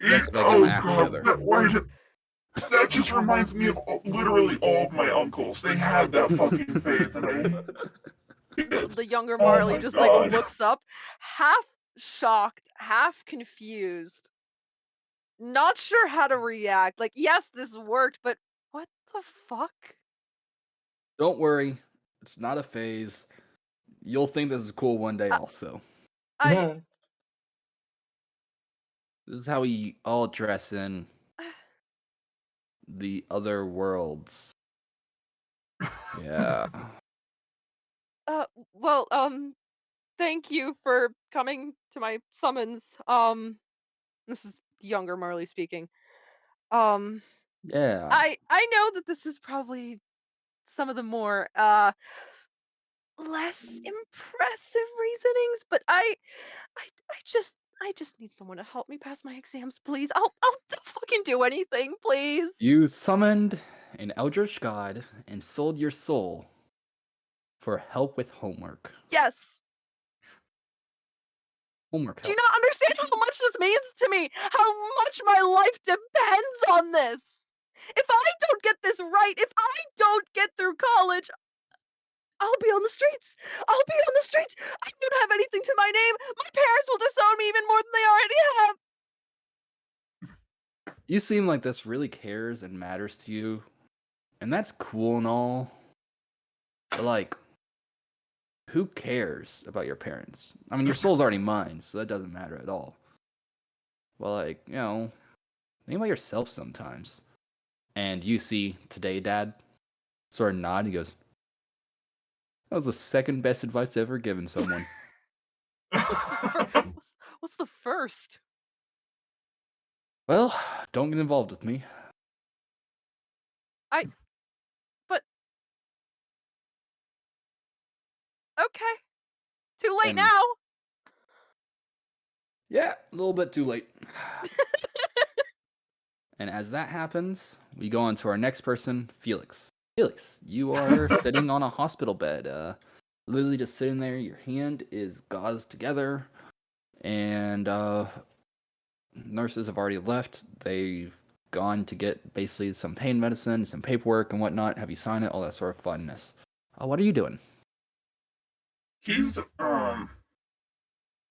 Yes, if I get my act together. That just reminds me of literally all of my uncles. They had that fucking phase, and The younger oh Marley my just like god. looks up, half shocked, half confused, not sure how to react. Like, yes, this worked, but what the fuck? Don't worry, it's not a phase. You'll think this is cool one day, I, also. I This is how we all dress in the other worlds. Yeah. well, thank you for coming to my summons. This is younger Marley speaking. Yeah. I know that this is probably some of the more less impressive reasonings, but I just need someone to help me pass my exams, please. I'll fucking do anything, please. You summoned an eldritch god and sold your soul for help with homework. Yes. Homework Do you help. not understand how much this means to me? How much my life depends on this? If I don't get this right, if I don't get through college, I'll be on the streets. I'll be on the streets. I don't have anything to my name. My parents will disown me even more than they already have. You seem like this really cares and matters to you, and that's cool and all. But like, who cares about your parents? I mean, your soul's already mine, so that doesn't matter at all. But like, think about yourself sometimes. And you see today, Dad, sort of nod. He goes, "That was the second best advice ever given someone." What's the first? Well, don't get involved with me. But okay. Too late And now. yeah, a little bit too late. And as that happens, we go on to our next person, Felix. Felix, you are sitting on a hospital bed, literally just sitting there. Your hand is gauzed together, and nurses have already left. They've gone to get basically some pain medicine, some paperwork, and whatnot. Have you signed it? All that sort of funness. What are you doing? He's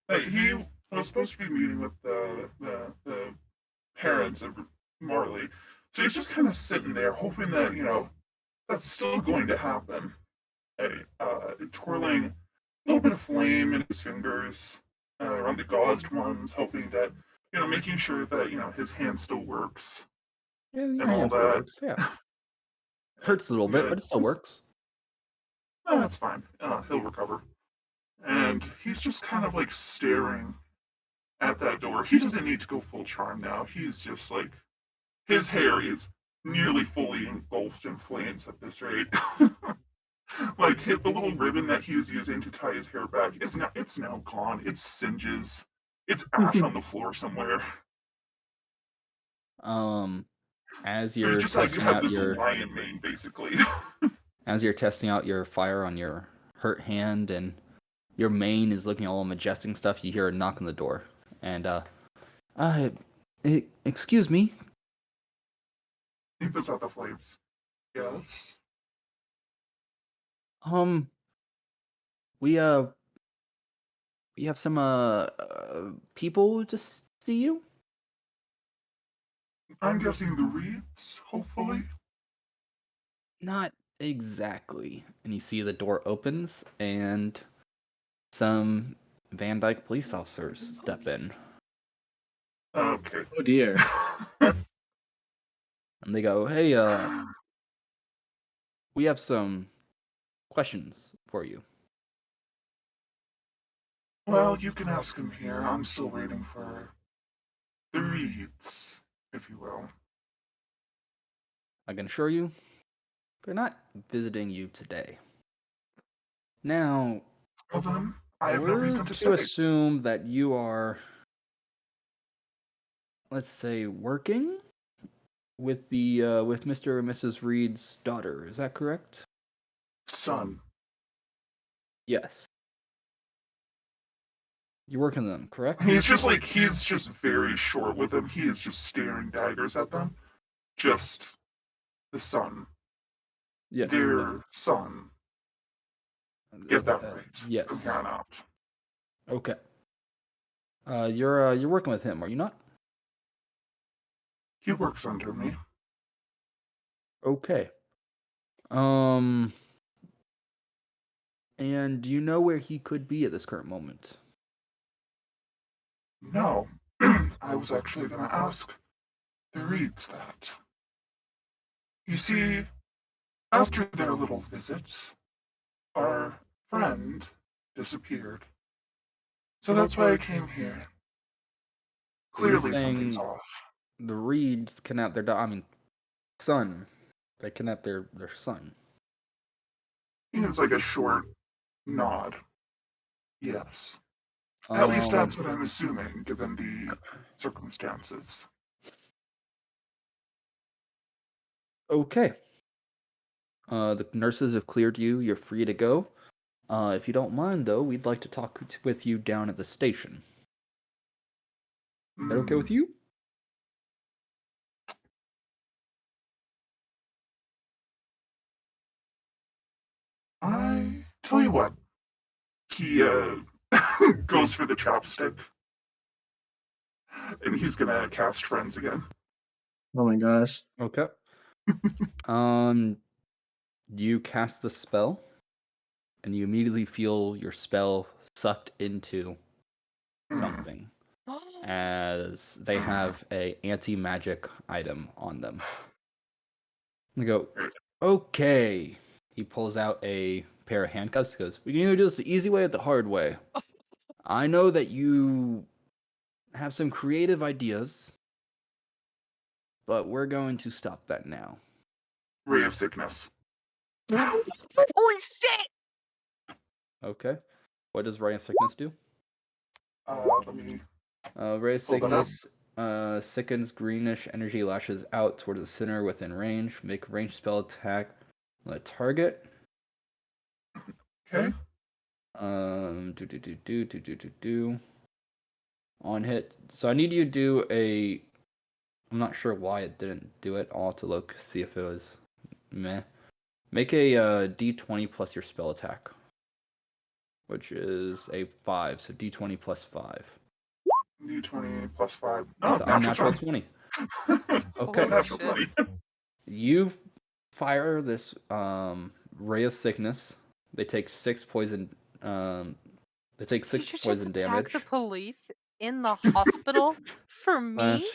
he was supposed to be meeting with the parents of Marley, so he's just kind of sitting there, hoping that that's still going to happen. Twirling a little bit of flame in his fingers around the gauzed ones, hoping that making sure that his hand still works Yeah, your and all hand still that. works. Yeah, hurts a little bit, but it still works. Oh, that's fine. He'll recover. And he's just kind of like staring at that door. He doesn't need to go full charm now. He's just like his hair is nearly fully engulfed in flames at this rate. Like the little ribbon that he was using to tie his hair back is now gone. It singes. It's ash on the floor somewhere. As So you you're just like you testing have out this your lion mane basically. as you're testing out your fire on your hurt hand and your mane is looking all majestic and stuff, you hear a knock on the door. And uh excuse me. He puts out the flames. Yes. Um we we have some people to see you. I'm guessing the Reeds, hopefully. Not exactly. And you see the door opens and some Van Dyke police officers step in. Okay. Oh dear. And they go, "Hey, we have some questions for you." Well, you can ask him here. I'm still waiting for the Reeds, if you will. I can assure you, they're not visiting you today. Now, Well then, I have no we're reason to to stay. assume that you are, let's say, working with the with Mr. and Mrs. Reed's daughter. Is that correct? Son. Yes. You're working with them, correct? He's just very short with them. He is just staring daggers at them. just the son. Yes. Their son. Get that right. Yes. From here on out. Okay. You're working with him, are you not? He works under me. Okay. And do you know where he could be at this current moment? No. I was actually going to ask the Reeds that. You see, after their little visit, our friend disappeared. So that's why I came here. Clearly something's off. The Reeds kidnapped their son. They kidnapped their son. It's like a short nod. Yes. At least that's what I'm assuming, given the circumstances. Okay. The nurses have cleared you. You're free to go. If you don't mind, though, we'd like to talk with you down at the station. Is that okay with you? I tell you what. He goes for the chopstick. And he's gonna cast Friends again. Oh my gosh. Okay. You cast the spell, and you immediately feel your spell sucked into something, as they have a anti-magic item on them. They go, okay. He pulls out a pair of handcuffs. He goes, we can either do this the easy way or the hard way. I know that you have some creative ideas, but we're going to stop that now. Ray of Sickness. Holy shit! Okay. What does Ray of Sickness do? Let me... Ray of Sickness sickens greenish energy, lashes out toward the center within range. Make a ranged spell attack on a target. Okay. On hit. So I need you to do a... I'm not sure why it didn't do it. I'll have to look, see if it was meh. Make a d20 plus your spell attack, which is a 5, so d20 plus 5. d20 plus 5. That's a natural 20. Okay. Natural 20. You fire this ray of sickness. They take 6 poison. They take 6 Did you poison just damage. attack the police in the hospital for me?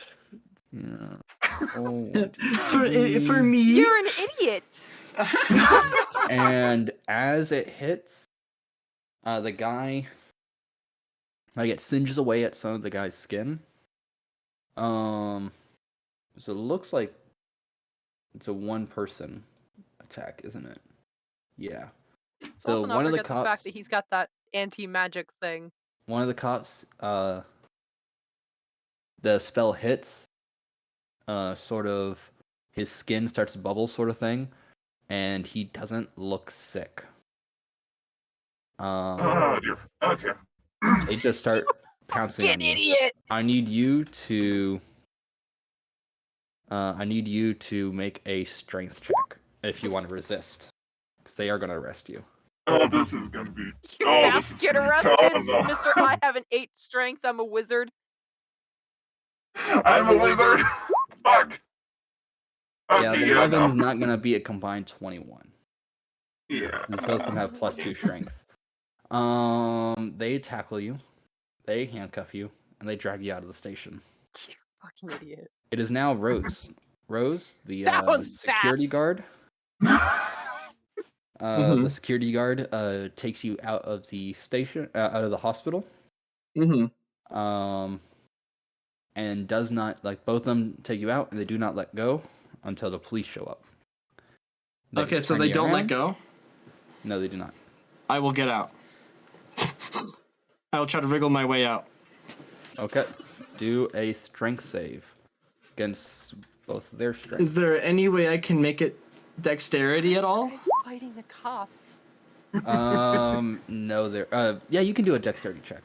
Yeah. Oh, for me? You're an idiot. And as it hits, the guy, like, it singes away at some of the guy's skin. So it looks like it's a one-person attack, isn't it? Yeah. Let's So also not one of the forget cops, the fact that he's got that anti-magic thing. one of the cops, the spell hits, sort of, his skin starts to bubble, sort of thing, and he doesn't look sick. Oh dear. Okay. They just start pouncing on you. Idiot! I need you to make a strength check if you want to resist, because they are going to arrest you. Oh, this is gonna be... You this is get gonna be arrested, tough. Mr. I have an 8 strength, I'm a wizard. I'm a wizard! Fuck! Okay, Yeah, the 11's not going to be a combined 21. Yeah. Both of them have +2 strength. They tackle you, they handcuff you, and they drag you out of the station. You fucking idiot. It is now Rose. Rose, the That was security fast. guard. The security guard takes you out of the station, out of the hospital. And does not, like, both of them take you out, and they do not let go until the police show up. Okay, so they don't let go? No, they do not. I will get out. I will try to wriggle my way out. Okay. Do a strength save against both their strengths. Is there any way I can make it dexterity at all? He's fighting the cops. No, there. Yeah, you can do a dexterity check.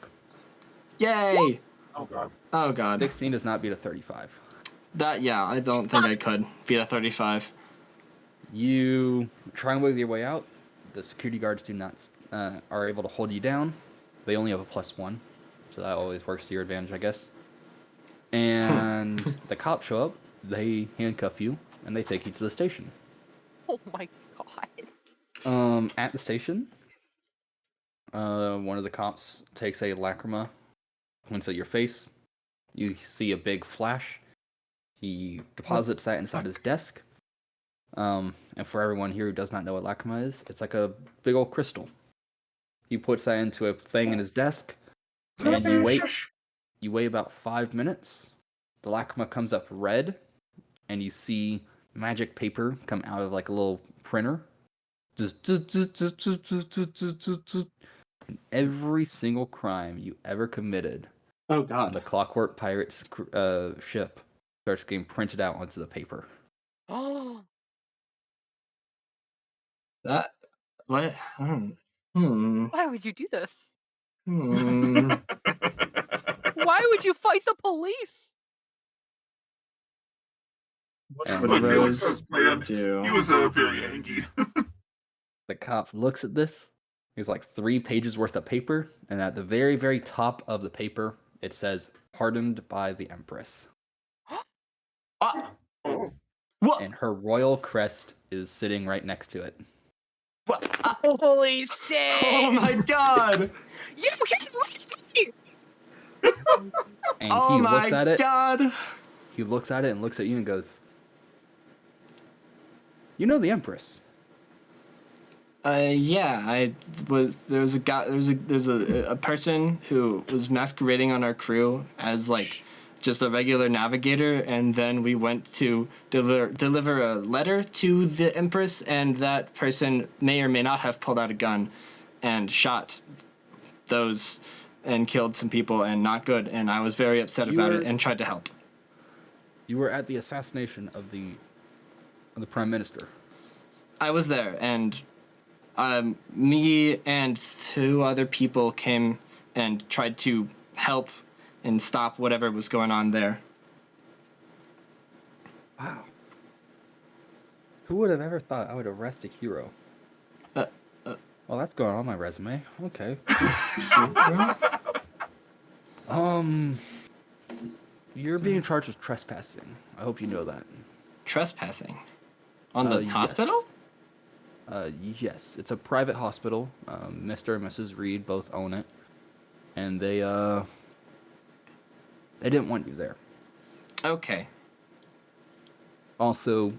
Yay! Oh god. Oh god. 16 does not beat a 35. I don't think I could via 35. You try and wiggle your way out. The security guards are able to hold you down. They only have a +1, so that always works to your advantage, I guess. And the cops show up. They handcuff you and they take you to the station. Oh my god. At the station, one of the cops takes a lacrima, points at your face. You see a big flash. He deposits that inside his desk. And for everyone here who does not know what lacrima is, it's like a big old crystal. He puts that into a thing in his desk, and you wait. You wait about 5 minutes. The lacrima comes up red, and you see magic paper come out of like a little printer. And every single crime you ever committed on the Clockwork Pirates ship starts getting printed out onto the paper. Oh. That what? Why would you do this? Hmm. Why would you fight the police? And What did Rose do? He was very angry. The cop looks at this. There's like 3 pages worth of paper, and at the very, very top of the paper, it says, "Pardoned by the Empress." What? And her royal crest is sitting right next to it. What? Holy shit! Oh my god! You can't arrest me! And Oh he my looks at it. god! He looks at it and looks at you and goes, "You know the Empress." Yeah, there's a person who was masquerading on our crew as like just a regular navigator, and then we went to deliver a letter to the Empress, and that person may or may not have pulled out a gun and shot those and killed some people, and not good, and I was very upset about it and tried to help. You were at the assassination of the Prime Minister. I was there, and me and 2 other people came and tried to help and stop whatever was going on there. Wow. Who would have ever thought I would arrest a hero? Well, that's going on my resume. Okay. You're being charged with trespassing. I hope you know that. Trespassing? On the hospital? Yes. It's a private hospital. Mr. and Mrs. Reed both own it. And they didn't want you there. Okay. Also,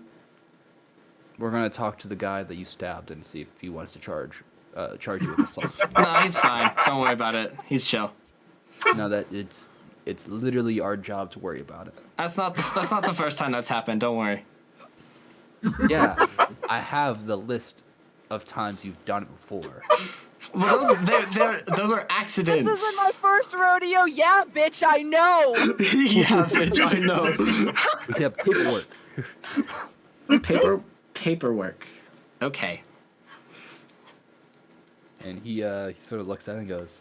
we're going to talk to the guy that you stabbed and see if he wants to charge you with assault. No, he's fine. Don't worry about it. He's chill. No, that it's literally our job to worry about it. That's not the first time that's happened. Don't worry. Yeah, I have the list of times you've done it before. Well, those are accidents. This isn't my first rodeo. Yeah, bitch, I know. Yeah, bitch, I know. We have paperwork. Paperwork. Okay. And he sort of looks at it and goes,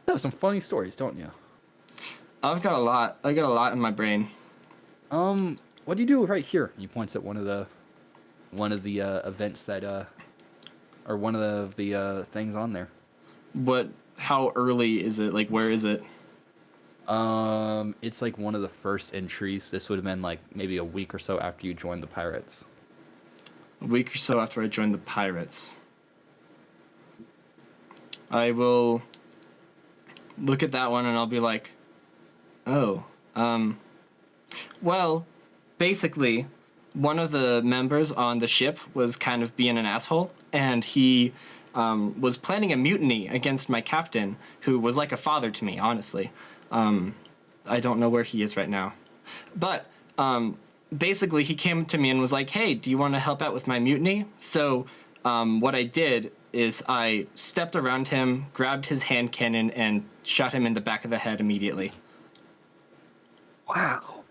"You have some funny stories, don't you?" I've got a lot. I got a lot in my brain. What do you do right here? He points at one of the events that or one of the things on there. What? How early is it? Like, where is it? It's like one of the first entries. This would have been like maybe a week or so after you joined the Pirates. A week or so after I joined the Pirates. I will look at that one and I'll be like, oh, well, basically, one of the members on the ship was kind of being an asshole, and he was planning a mutiny against my captain, who was like a father to me, honestly. I don't know where he is right now. But basically, he came to me and was like, hey, do you want to help out with my mutiny? So what I did is I stepped around him, grabbed his hand cannon, and shot him in the back of the head immediately. Wow.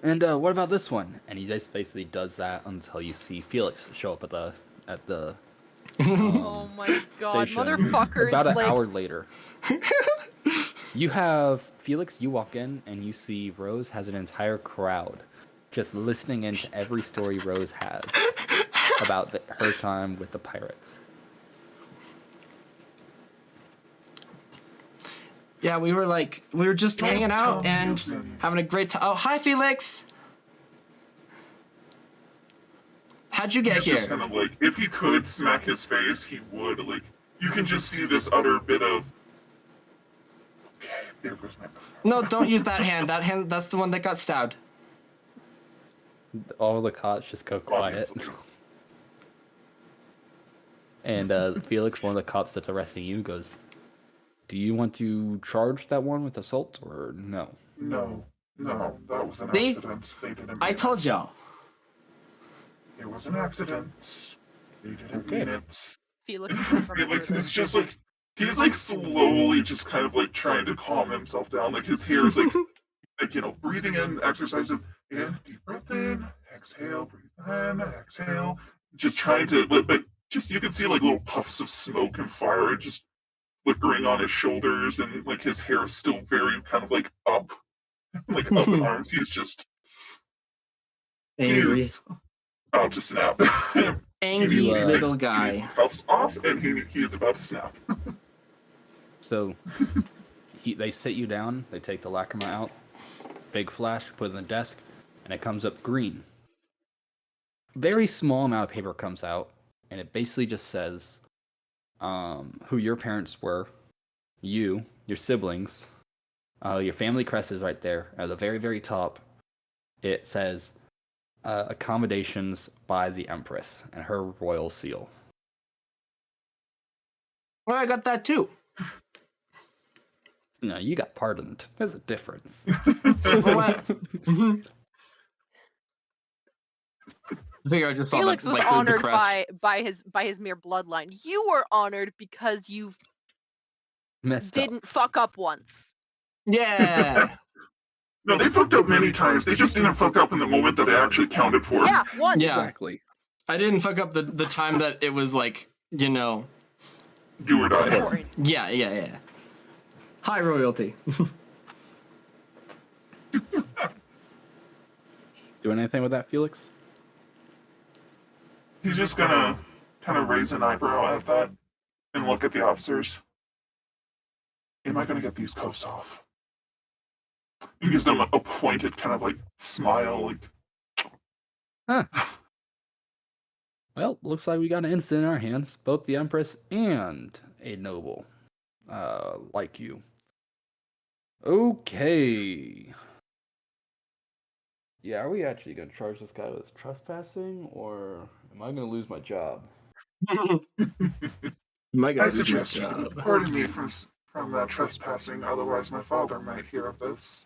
And what about this one? And he just basically does that until you see Felix show up at the Oh my god, station. motherfuckers! About an hour later, you have Felix, you walk in and you see Rose has an entire crowd just listening into every story Rose has about her time with the pirates. Yeah, we were just hanging out and having a great time. Oh, hi, Felix. How'd you get here? Just kind of like, if he could smack his face, he would. Like, you can just see this utter bit of. Okay, there goes my. No, don't use that hand. That hand, that's the one that got stabbed. All the cops just go quiet. And Felix, one of the cops that's arresting you, goes, "Do you want to charge that one with assault or no?" No, that was an accident. They didn't. I told y'all. It was an accident. They didn't mean it. Felix is just like, he's like slowly just kind of like trying to calm himself down. Like his hair is like, breathing in, exercising, in, deep breath in, exhale, breathe in, exhale. Just trying to, but just, you can see like little puffs of smoke and fire just flickering on his shoulders, and like his hair is still very kind of like up, like up in arms. He's just angry. He's about to snap. Angry little guy. Cuffs off, and he is about to snap. So they sit you down. They take the lacrima out. Big flash, put it in the desk, and it comes up green. Very small amount of paper comes out, and it basically just says who your parents were, you, your siblings, your family crest is right there. At the very, very top, it says accommodations by the Empress and her royal seal. Well, I got that too. No, you got pardoned. There's a difference. I think I just Felix that, was like, honored the by his mere bloodline. You were honored because you didn't fuck up once. Yeah. No, they fucked up many times. They just didn't fuck up in the moment that it actually counted for. Yeah, once. Yeah. Exactly. I didn't fuck up the time that it was like, do or die. Yeah. High royalty. Doing anything with that, Felix? He's just gonna kind of raise an eyebrow at that and look at the officers. Am I gonna get these cuffs off? He gives them a pointed kind of like smile, like. Huh. Well, looks like we got an instant in our hands. Both the Empress and a noble, like you. Okay. Yeah, are we actually gonna charge this guy with trespassing, or am I gonna lose my job? I suggest you pardon me from trespassing, otherwise my father might hear of this.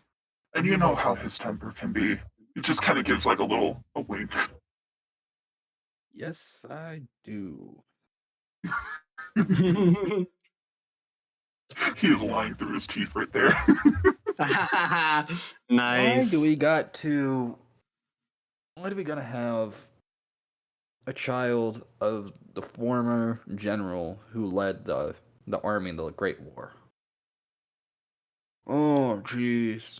And you know how his temper can be. It just kind of gives like a wink. Yes, I do. He's lying through his teeth right there. Nice. Why do we gotta have a child of the former general who led the army in the Great War? Oh, jeez.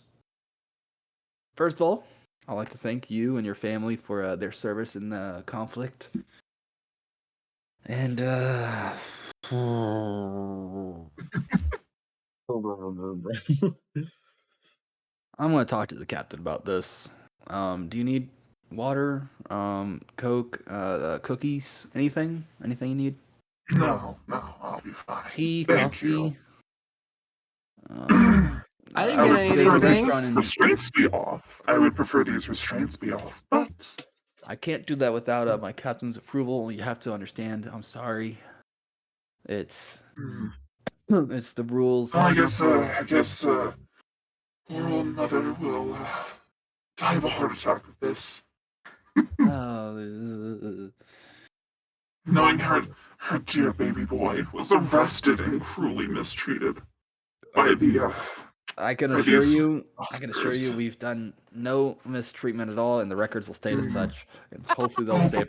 First of all, I'd like to thank you and your family for their service in the conflict. And, I'm going to talk to the captain about this. Do you need water, Coke, cookies, anything? Anything you need? No, I'll be fine. Tea, Thank coffee? you. I didn't get any of these things. Restraints be off. I would prefer these restraints be off, but I can't do that without my captain's approval. You have to understand. I'm sorry. It's the rules. I guess poor old mother will die of a heart attack with this. Knowing her dear baby boy was arrested and cruelly mistreated by the I can assure you we've done no mistreatment at all, and the records will state as such. And hopefully they'll say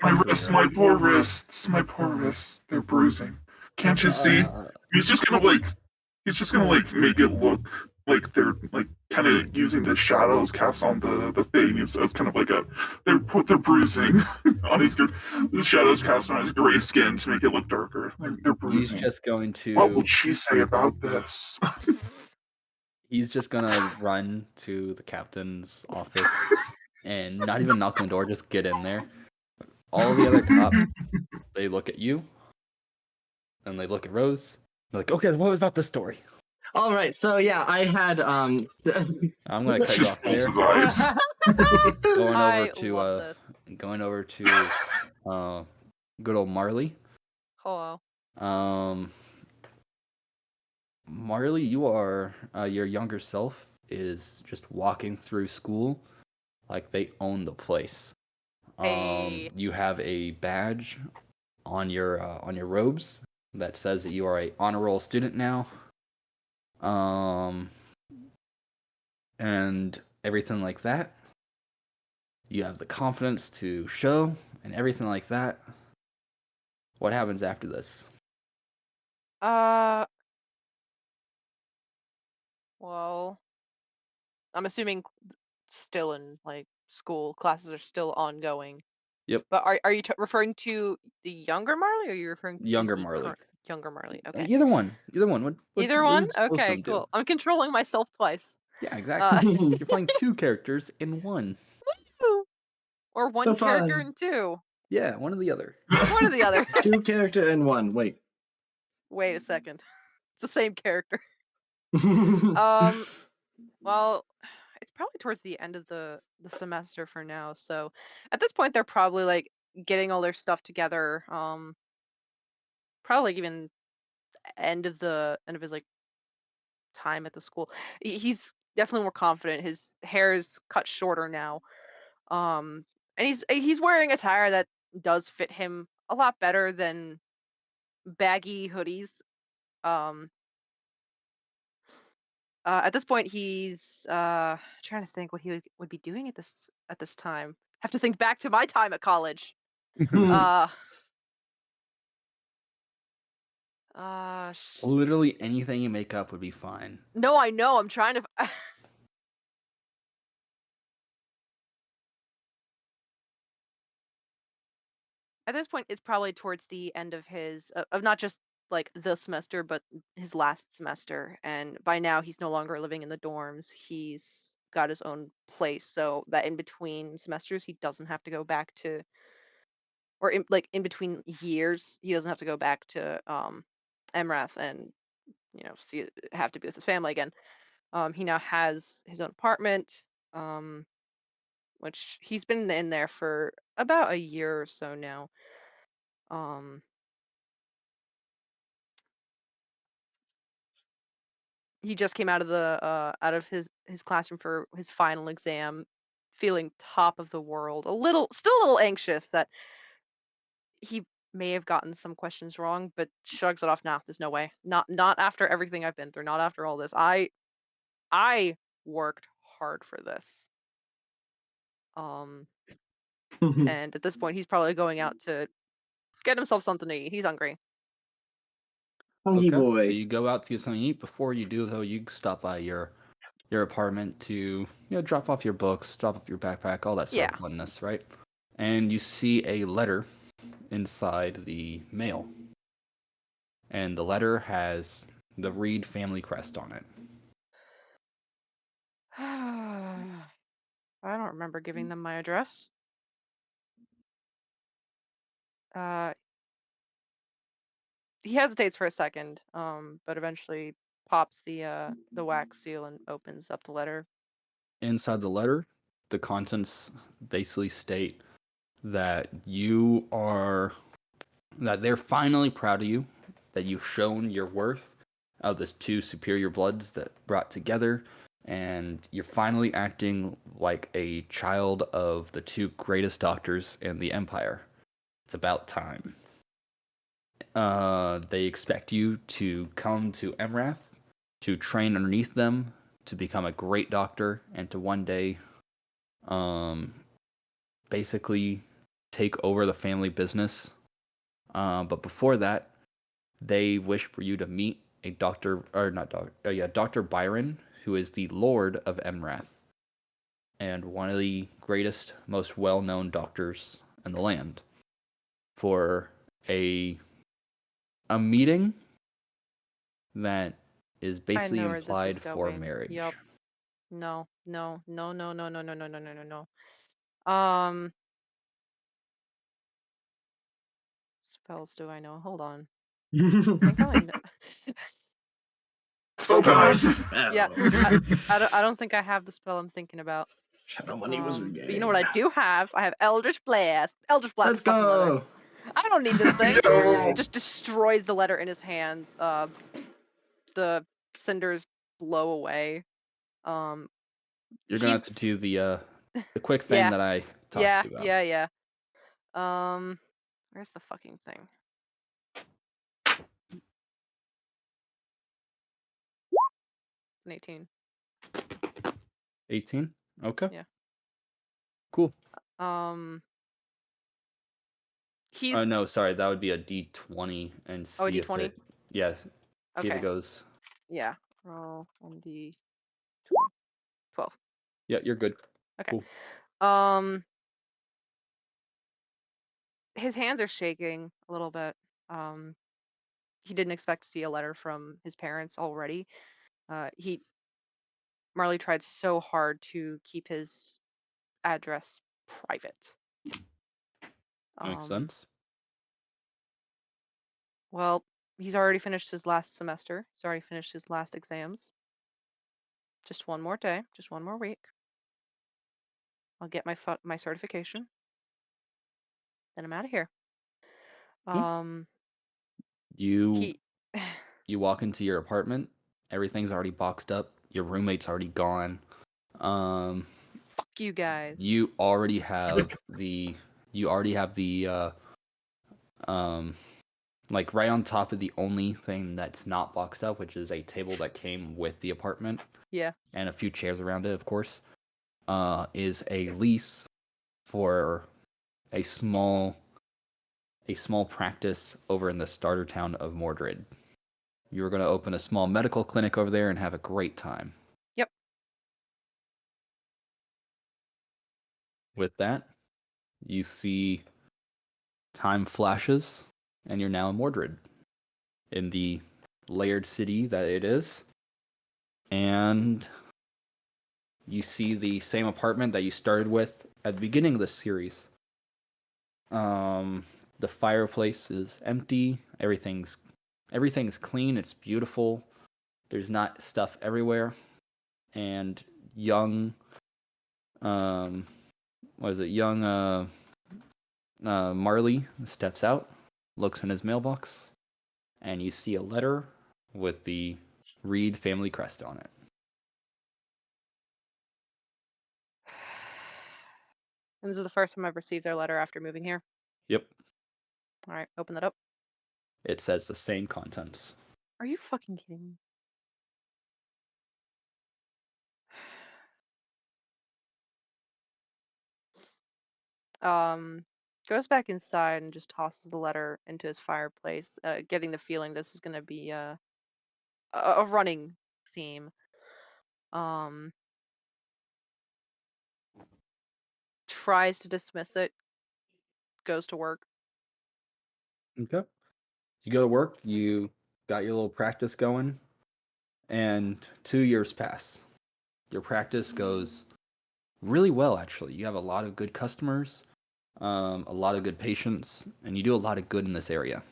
my poor wrists, they're bruising. Can't you see? He's just gonna make it look like they're like kind of using the shadows cast on the thing as kind of like they're bruising on his the shadows cast on his gray skin to make it look darker. They're bruising. He's just going to. What would she say about this? He's just gonna run to the captain's office and not even knock on the door, just get in there. All the other cops, they look at you, and they look at Rose. They're like, okay, what was about this story? All right, so yeah, I had I'm gonna cut you off there. Going over to good old Marley. Hello. Marley, you are your younger self is just walking through school like they own the place. Hey. You have a badge on your robes that says that you are a honor roll student now. And everything like that. You have the confidence to show and everything like that. What happens after this? Well, I'm assuming still in like school classes are still ongoing. Yep. But are you referring to the younger Marley, or are you referring to younger the Marley? Younger Marley. Okay. Either one. Either one. What Either one. Okay. Do? Cool. I'm controlling myself twice. Yeah, exactly. You're playing two characters in one. Or one character in two. Yeah, one or the other. One or the other. Two character in one. Wait a second. It's the same character. Well, it's probably towards the end of the semester for now. So at this point, they're probably like getting all their stuff together. Probably even end of his like time at the school. He's definitely more confident. His hair is cut shorter now. And he's wearing attire that does fit him a lot better than baggy hoodies. At this point, he's trying to think what he would be doing at this time. Have to think back to my time at college. Literally anything you make up would be fine. No, I know. I'm trying to. At this point, it's probably towards the end of his of not just like the semester, but his last semester. And by now, he's no longer living in the dorms. He's got his own place, so that in between semesters, he doesn't have to go back to, or in between years, he doesn't have to go back to Emrath and have to be with his family again. He now has his own apartment, which he's been in there for about a year or so now. He just came out of his classroom for his final exam, feeling top of the world. Still a little anxious that he may have gotten some questions wrong, but shrugs it off. Nah, there's no way. Not after everything I've been through. Not after all this. I worked hard for this. And at this point, he's probably going out to get himself something to eat. He's hungry. Hungry boy. So you go out to get something to eat. Before you do, though, you stop by your apartment to drop off your books, drop off your backpack, all that sort of funness, right? And you see a letter inside the mail, and the letter has the Reed family crest on it. I don't remember giving them my address. He hesitates for a second, but eventually pops the wax seal and opens up the letter. Inside the letter, the contents basically state that that they're finally proud of you, that you've shown your worth of this two superior bloods that brought together, and you're finally acting like a child of the two greatest doctors in the Empire. It's about time. They expect you to come to Emrath, to train underneath them, to become a great doctor, and to one day, basically take over the family business. But before that, they wish for you to meet Dr. Byron, who is the Lord of Emrath and one of the greatest, most well-known doctors in the land, for a meeting that is basically implied for marriage. Yep. No. Um, spells do I know? Hold on. I think I know. Spell time. Yeah, I don't think I have the spell I'm thinking about. Shadow Money Wizard Game. But you know what I do have? I have Eldritch Blast. Eldritch Blast. Let's go. I don't need this thing. Yo. Just destroys the letter in his hands. The cinders blow away. You're gonna have to do the quick thing Yeah. that I talked to you about. Yeah. Where's the fucking thing? It's an 18. 18? Okay. Yeah. Cool. He's. Oh no, sorry, that would be a D20 and see a D20? if it. Yeah. See if Okay. it goes. Yeah. Roll 1D20. 12. Yeah, you're good. Okay. Cool. His hands are shaking a little bit. He didn't expect to see a letter from his parents already. Marley tried so hard to keep his address private. Makes sense. Well, he's already finished his last semester. He's already finished his last exams. Just one more day. Just one more week. I'll get my certification. Then I'm out of here. You walk into your apartment. Everything's already boxed up. Your roommate's already gone. Fuck you guys. You already have the like right on top of the only thing that's not boxed up, which is a table that came with the apartment. Yeah. And a few chairs around it, of course. Is a lease for a small practice over in the starter town of Mordred. You were going to open a small medical clinic over there and have a great time. Yep. With that, you see time flashes, and you're now in Mordred, in the layered city that it is. And you see the same apartment that you started with at the beginning of this series. The fireplace is empty. Everything's clean. It's beautiful. There's not stuff everywhere. And young, Marley steps out, looks in his mailbox, and you see a letter with the Reed family crest on it. And this is the first time I've received their letter after moving here. Yep. All right, open that up. It says the same contents. Are you fucking kidding me? Goes back inside and just tosses the letter into his fireplace, getting the feeling this is gonna be a running theme. Tries to dismiss it, goes to work. Okay. You go to work, you got your little practice going, and 2 years pass. Your practice goes really well, actually. You have a lot of good customers, a lot of good patients, and you do a lot of good in this area.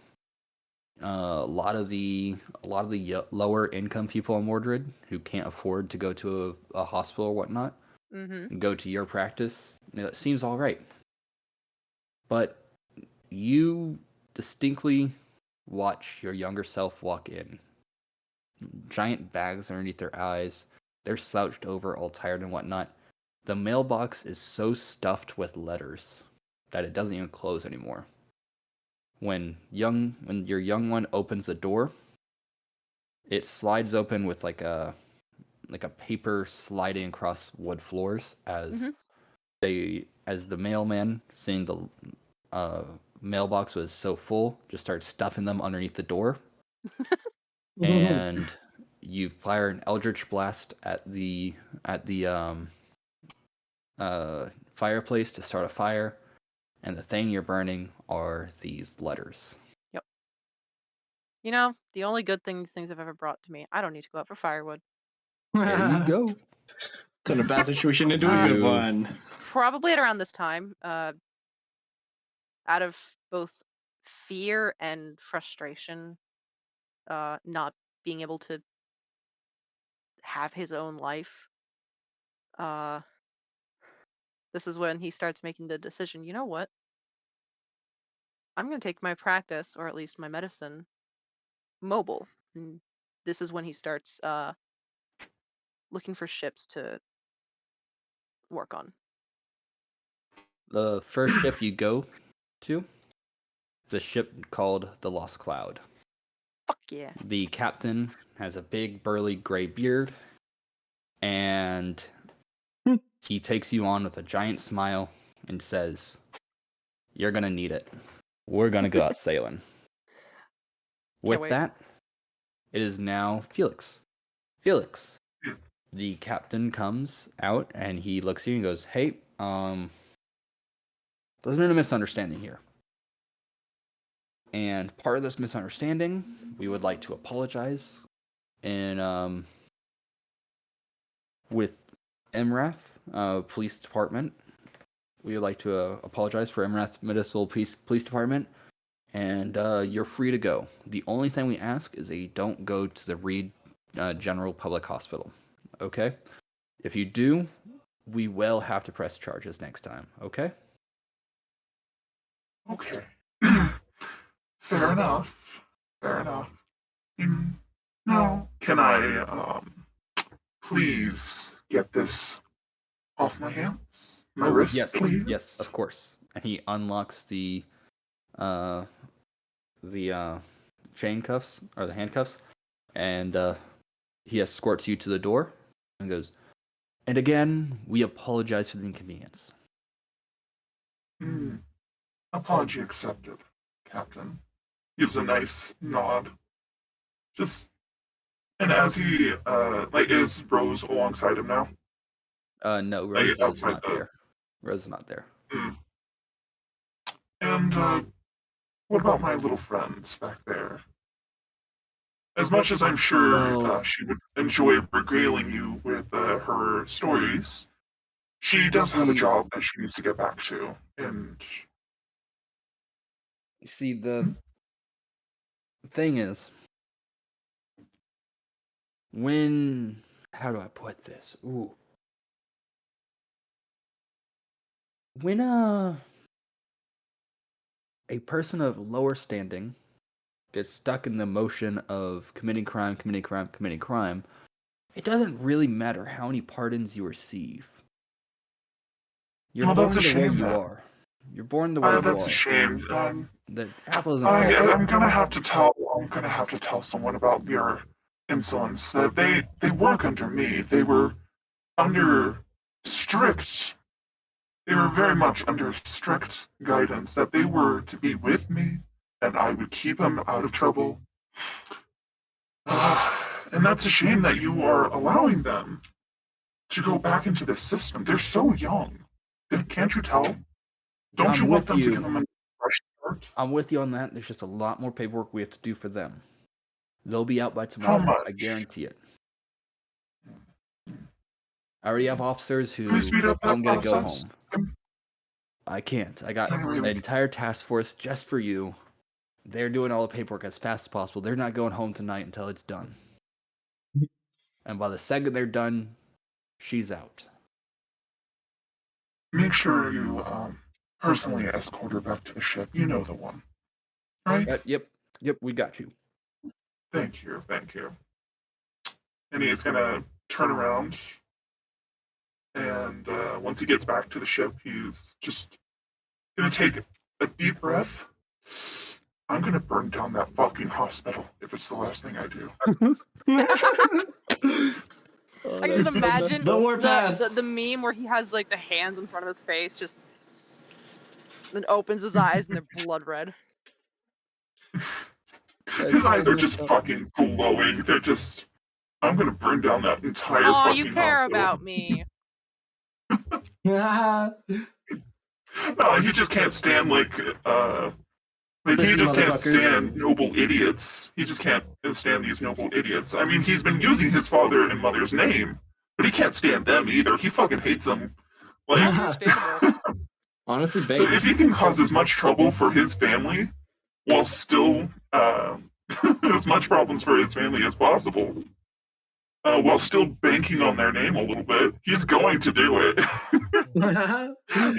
A lot of the lower income people in Mordred who can't afford to go to a hospital or whatnot go to your practice. It seems all right. But you distinctly watch your younger self walk in. Giant bags underneath their eyes. They're slouched over, all tired and whatnot. The mailbox is so stuffed with letters that it doesn't even close anymore. When your young one opens the door, it slides open with like a paper sliding across wood floors as the mailman, seeing the mailbox was so full, just started stuffing them underneath the door. And you fire an eldritch blast at the fireplace to start a fire, and the thing you're burning are these letters. Yep. You know, the only good things have ever brought to me. I don't need to go out for firewood. There you go. Turn a bad situation into a good one. Probably at around this time, out of both fear and frustration, not being able to have his own life, this is when he starts making the decision, you know what? I'm going to take my practice, or at least my medicine, mobile. And this is when he starts looking for ships to work on. The first ship you go to is a ship called the Lost Cloud. Fuck yeah. The captain has a big, burly, gray beard, and he takes you on with a giant smile and says, "You're gonna need it. We're gonna go out sailing." With wait. that, it is now Felix. Felix, the captain comes out and he looks at you and goes, "Hey, there's been a misunderstanding here. And part of this misunderstanding, we would like to apologize in with Emrath Police Department. We would like to apologize for Emrath Municipal Police Department, and you're free to go. The only thing we ask is that you don't go to the Reed General Public Hospital. Okay? If you do, we will have to press charges next time. Okay? Okay. Fair enough. Fair enough. Now, can I, please get this off my hands? My wrist, yes, please? yes, of course. And he unlocks the chain cuffs, or the handcuffs, and he escorts you to the door and goes, "And again, we apologize for the inconvenience." Apology accepted, Captain. Gives a nice nod. And as he, is Rose alongside him now? No, Rose is not there. Rose is not there. And, what about my little friends back there? As much as I'm sure she would enjoy regaling you with her stories, she does have a job that she needs to get back to, and... You see, the thing is, how do I put this? When a person of lower standing gets stuck in the motion of committing crime, it doesn't really matter how many pardons you receive. You're born the way you are. You're born the way you are. That's a shame. The apple isn't I'm gonna have to tell someone about your insolence. They work under me. They were under strict. They were very much under strict guidance that they were to be with me, and I would keep them out of trouble. And that's a shame that you are allowing them to go back into this system. They're so young. Can't you tell? Don't you want them to give them a fresh start? I'm with you on that. There's just a lot more paperwork we have to do for them. They'll be out by tomorrow. How much? I guarantee it. I already have officers who don't get to go home. I can't. I got an entire task force just for you. They're doing all the paperwork as fast as possible. They're not going home tonight until it's done. And by the second they're done, she's out. Make sure you personally escort her back to the ship. You know the one, right? Yep, we got you. Thank you. And he's gonna turn around, and once he gets back to the ship, he's just gonna take a deep breath. I'm gonna burn down that fucking hospital if it's the last thing I do. I can just imagine the meme where he has like the hands in front of his face, just then opens his eyes and they're blood red. His eyes are just fucking glowing. They're just I'm gonna burn down that entire Oh, fucking you care hospital. about me. No, he just can't stand he just can't stand noble idiots. He just can't stand these noble idiots. I mean, he's been using his father and mother's name, but he can't stand them either. He fucking hates them. Like, Understandable. Honestly, so if he can cause as much trouble for his family while still as much problems for his family as possible, while still banking on their name a little bit, he's going to do it.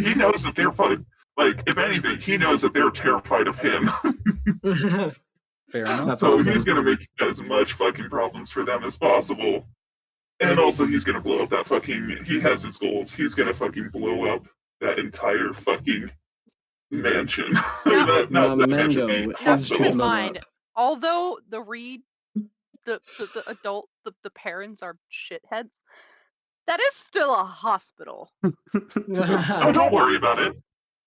He knows that they're fucking, like, if anything, he knows that they're terrified of him. Fair enough. That's So awesome. he's gonna make as much fucking problems for them as possible. And also he's gonna blow up that fucking, he has his goals. He's gonna fucking blow up that entire fucking mansion. Now, Mango mansion, is now hospital. keep in blow mind, up. although the adult, the parents are shitheads, that is still a hospital. Oh, don't worry about it.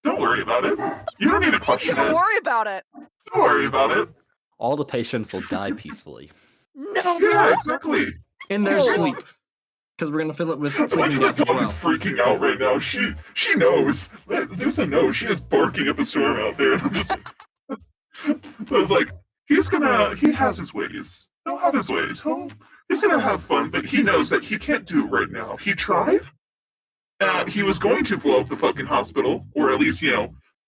Don't worry about it. You don't need to question Don't it. worry about it. Don't worry about it. All the patients will die peacefully. No. Yeah, exactly. In their sleep. Because we're going to fill it with sleeping gas as Dog well. is freaking out right now. She knows. Zusa knows. She is barking up a storm out there. I'm just I was like, he has his ways. He'll have his ways. He's gonna have fun, but he knows that he can't do it right now. He tried. He was going to blow up the fucking hospital, or at least,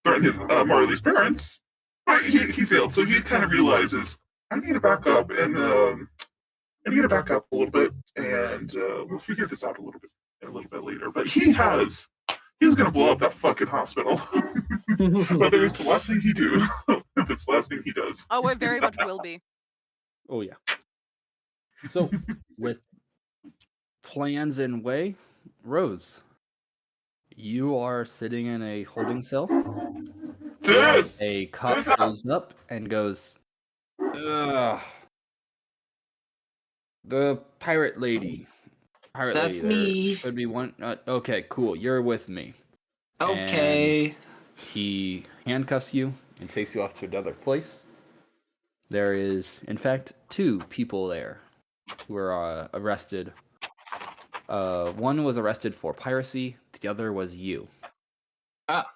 threaten Marley's parents. But he failed, so he kind of realizes, I need to back up, and I need to back up a little bit, and we'll figure this out a little bit later. But he's gonna blow up that fucking hospital. Whether it's the last thing he do, if it's the last thing he does. Oh, it very much will be. Oh yeah. So, with plans in way, Rose, you are sitting in a holding cell. Yes! A cop shows up and goes, "Ugh. The pirate lady. That's me. Should be one. Okay, cool. You're with me." Okay. And he handcuffs you and takes you off to another place. There is, in fact, 2 people there who were arrested. One was arrested for piracy. The other was you. Ah.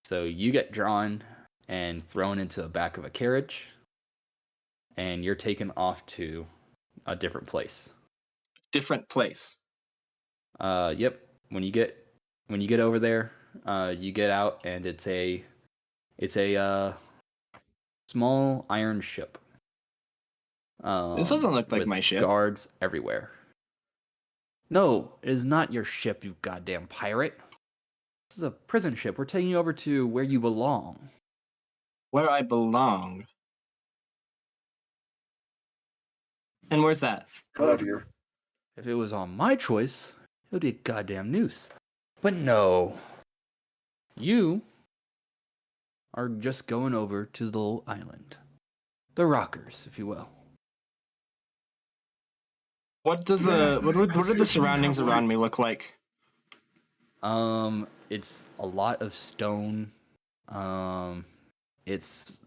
So you get drawn and thrown into the back of a carriage, and you're taken off to a different place. Different place. Yep. When you get over there, you get out, and it's a small iron ship. This doesn't look like with my ship. Guards everywhere. No, it is not your ship, you goddamn pirate. This is a prison ship. We're taking you over to where you belong. Where I belong. And where's that? Oh dear. If it was on my choice, it would be a goddamn noose. But no. You are just going over to the little island. The Rockers, if you will. What does what do the surroundings around me look like? It's a lot of stone. It's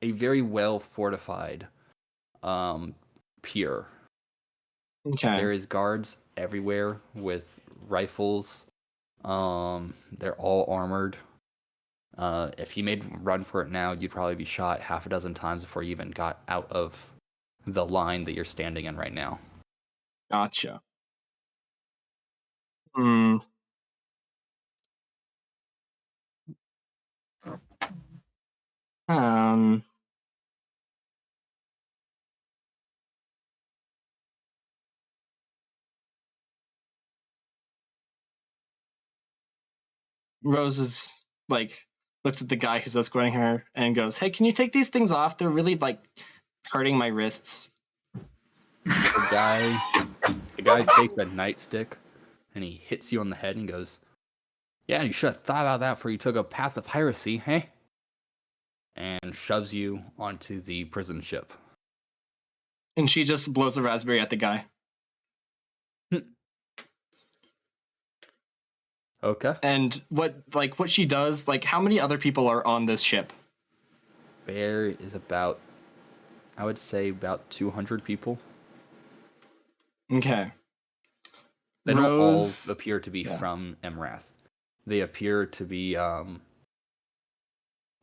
a very well fortified pier. Okay. There is guards everywhere with rifles. They're all armored. If you made a run for it now, you'd probably be shot half a dozen times before you even got out of the line that you're standing in right now. Gotcha. Rose is looks at the guy who's escorting her and goes, "Hey, can you take these things off? They're really hurting my wrists." The guy takes a nightstick and he hits you on the head and goes, "Yeah, you should have thought about that before you took a path of piracy, hey?" And shoves you onto the prison ship. And she just blows a raspberry at the guy. Okay. And what she does, how many other people are on this ship? There is about 200 people. Okay. They don't all Rose appear to be from Emrath. They appear to be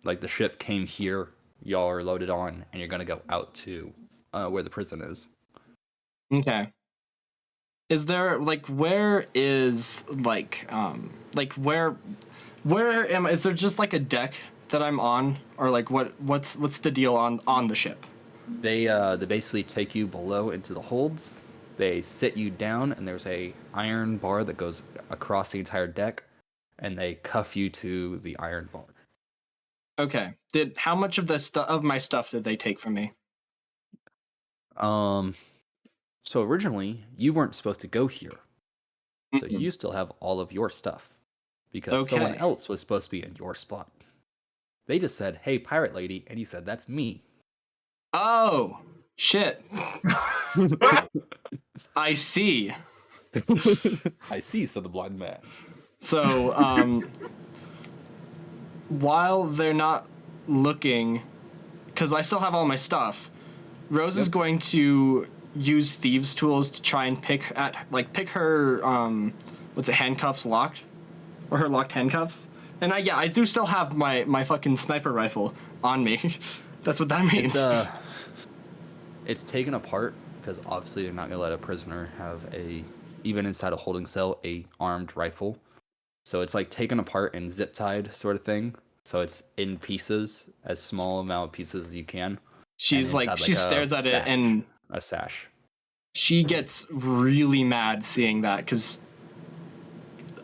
like the ship came here, y'all are loaded on, and you're gonna go out to where the prison is. Okay. Is there where is where am is there just like a deck that I'm on, or like what's the deal on the ship? They basically take you below into the holds. They sit you down, and there's a iron bar that goes across the entire deck, and they cuff you to the iron bar. Okay. How much of of my stuff did they take from me? So originally you weren't supposed to go here, so you still have all of your stuff because someone else was supposed to be in your spot. They just said, "Hey, pirate lady," and you said, "That's me." Oh, shit. I see. I see, said the blind man. So, while they're not looking, because I still have all my stuff, Rose is going to use thieves' tools to try and pick her handcuffs locked, or her locked handcuffs. And I do still have my fucking sniper rifle on me. That's what that means. It's taken apart because obviously they're not gonna let a prisoner have even inside a holding cell, a armed rifle. So it's like taken apart and zip tied sort of thing. So it's in pieces, as small amount of pieces as you can. She's she stares at it and a sash. She gets really mad seeing that because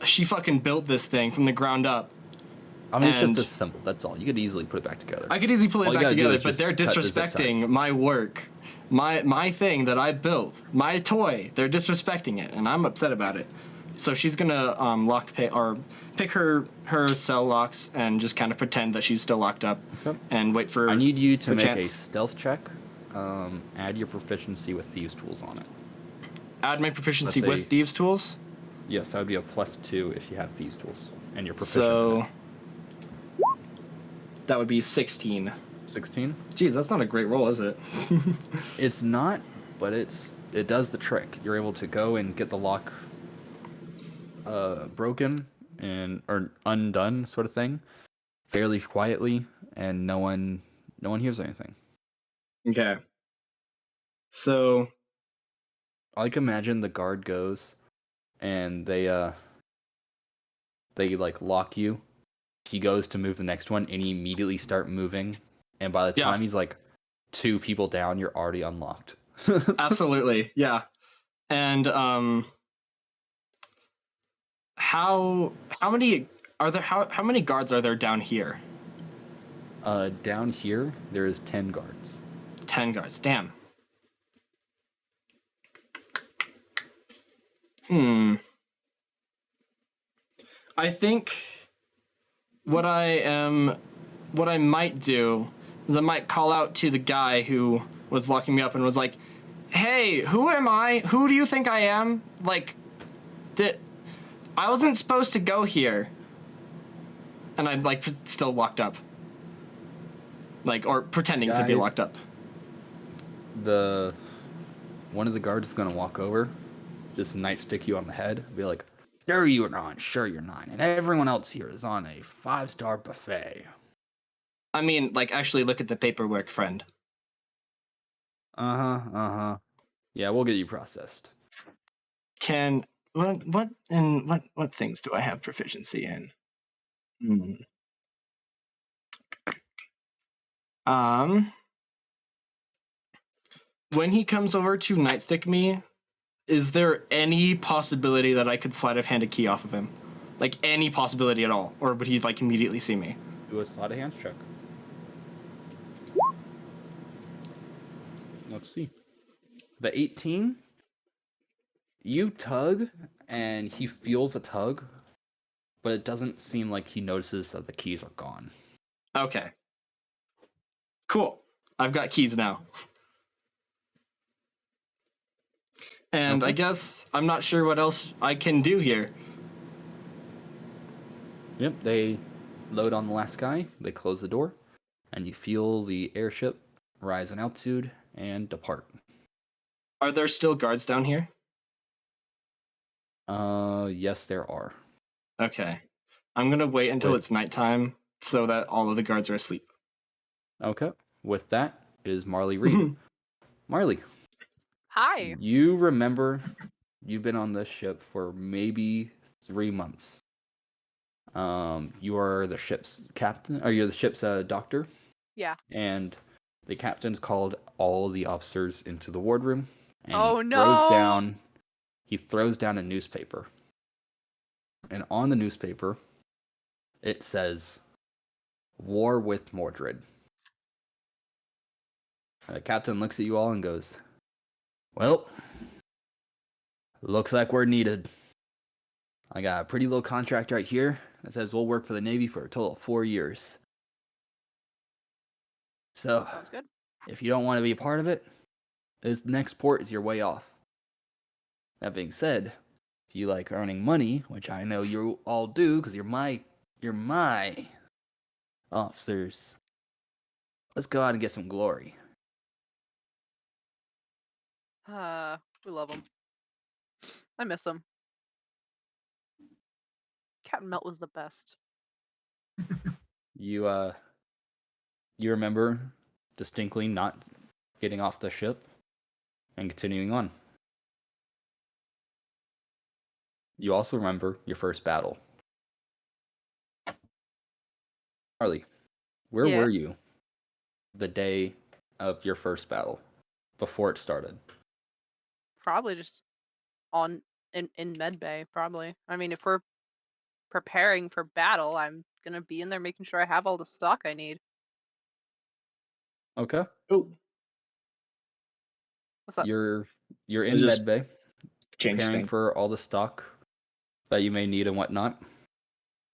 she fucking built this thing from the ground up. I mean, it's just assembled. That's all. You could easily put it back together. I could easily put it back together, but they're disrespecting my work, my thing that I built, my toy. They're disrespecting it, and I'm upset about it. So she's gonna pick her cell locks and just kind of pretend that she's still locked up and wait for. I need you to make chance. a stealth check. Add your proficiency with thieves' tools on it. Add my proficiency with thieves' tools? Yes, that would be a +2 if you have thieves' tools and you're proficient. So that would be 16. 16? Jeez, that's not a great roll, is it? It's not, but it does the trick. You're able to go and get the lock broken or undone, sort of thing, fairly quietly, and no one hears anything. Okay. So I like imagine the guard goes and they like lock you. He goes to move the next one and he immediately start moving, and by the time he's like 2 people down, you're already unlocked. Absolutely. Yeah. And how many are there how many guards are there down here? Down here there is 10 guards. 10 guards. Damn. I think what I might do is I might call out to the guy who was locking me up and was like, "Hey, who am I? Who do you think I am? Like, I wasn't supposed to go here." And I'm still locked up. Or pretending to be locked up. One of the guards is gonna walk over, just nightstick you on the head, be like, "Sure you're not, sure you're not, and everyone else here is on a 5-star buffet." I mean, actually look at the paperwork, friend. Yeah, we'll get you processed. What things do I have proficiency in? When he comes over to nightstick me, is there any possibility that I could sleight of hand a key off of him? Any possibility at all? Or would he immediately see me? Do a sleight of hand check. Let's see. The 18, you tug and he feels a tug, but it doesn't seem like he notices that the keys are gone. Okay. Cool. I've got keys now. And I guess I'm not sure what else I can do here. Yep, they load on the last guy, they close the door, and you feel the airship rise in altitude and depart. Are there still guards down here? Yes, there are. Okay. I'm gonna wait until it's nighttime so that all of the guards are asleep. Okay. With that is Marley Reed. Marley. Hi. You remember you've been on this ship for maybe 3 months. You are the ship's captain, or you're the ship's doctor. Yeah. And the captain's called all the officers into the wardroom, and Oh no! He throws down a newspaper, and on the newspaper, it says, "War with Mordred." The captain looks at you all and goes, "Well, looks like we're needed. I got a pretty low contract right here that says we'll work for the Navy for a total of 4 years. So, Sounds good. if you don't want to be a part of it, this next port is your way off. That being said, if you like earning money, which I know you all do because you're my officers, let's go out and get some glory." We love him. I miss him. Captain Melt was the best. You remember distinctly not getting off the ship and continuing on. You also remember your first battle. Marley, where Yeah. were you the day of your first battle before it started? Probably just in med bay, probably. I mean, if we're preparing for battle, I'm gonna be in there making sure I have all the stock I need. Okay. Oh, What's up? You're I in just medbay, changed preparing thing. for all the stock that you may need and whatnot.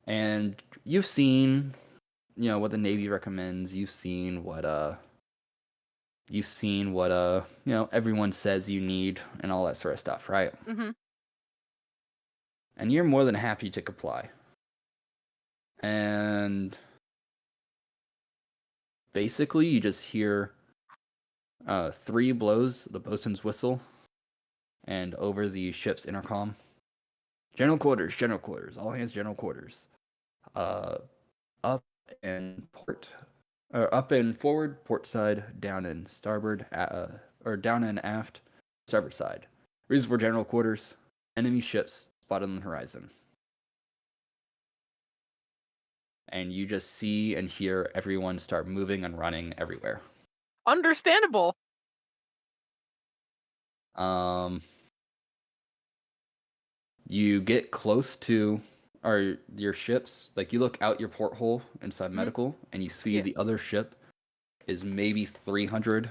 And you've seen, what the Navy recommends. You've seen what everyone says you need and all that sort of stuff, right? Mm-hmm. And you're more than happy to comply. And basically, you just hear 3 blows, the bosun's whistle, and over the ship's intercom, general quarters, all hands general quarters. Up and up and forward, port side, down and starboard, or down and aft, starboard side. Reason for general quarters, enemy ships spotted on the horizon. And you just see and hear everyone start moving and running everywhere. Understandable. You get close to your ships, like you look out your porthole inside medical, and you see the other ship is maybe 300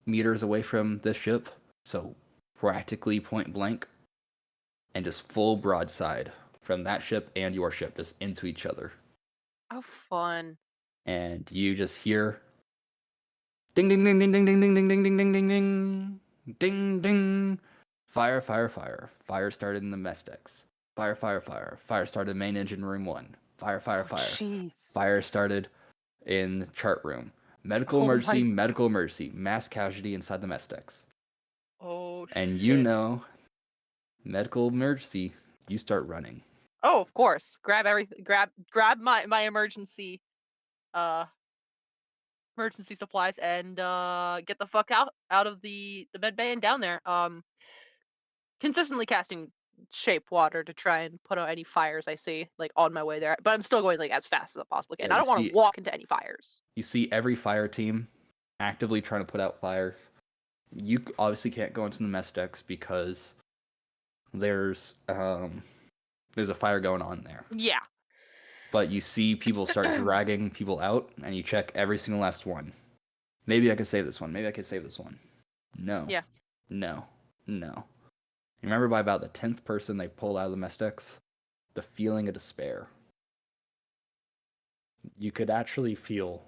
meters away from this ship, so practically point blank, and just full broadside from that ship and your ship just into each other. Oh, fun. And you just hear ding ding ding ding ding ding ding ding ding ding ding ding ding ding ding. Fire, fire, fire. Fire started in the mess decks. Fire, fire, fire. Fire started main engine room 1. Fire, fire, fire. Jeez. Fire started in chart room. Medical Oh emergency, my- medical emergency. Mass casualty inside the mess decks. Oh And shit. medical emergency, you start running. Oh, of course. Grab everything. Grab my emergency supplies and get the fuck out of the med bay and down there. Consistently casting shape water to try and put out any fires I see like on my way there. But I'm still going like as fast as I possibly can. Yeah, I don't want to walk into any fires. You see every fire team actively trying to put out fires. You obviously can't go into the mess decks because there's a fire going on there. Yeah. But you see people start dragging people out, and you check every single last one. Maybe I could save this one. Maybe I could save this one. No. Yeah. No. You remember by about the 10th person they pull out of the mess decks? The feeling of despair. You could actually feel...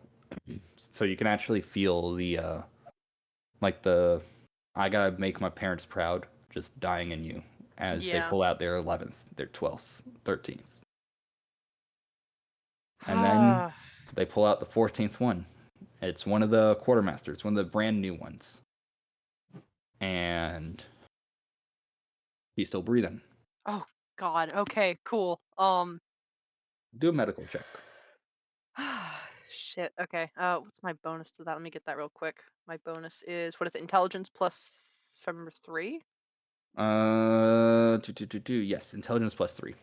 So you can actually feel the... I gotta make my parents proud just dying in you as they pull out their 11th, their 12th, 13th. And then they pull out the 14th one. It's one of the quartermasters, one of the brand new ones. And he's still breathing. Oh God. Okay. Cool. Do a medical check. Shit. Okay. What's my bonus to that? Let me get that real quick. My bonus is what is it? Intelligence plus from 3. Yes, intelligence +3.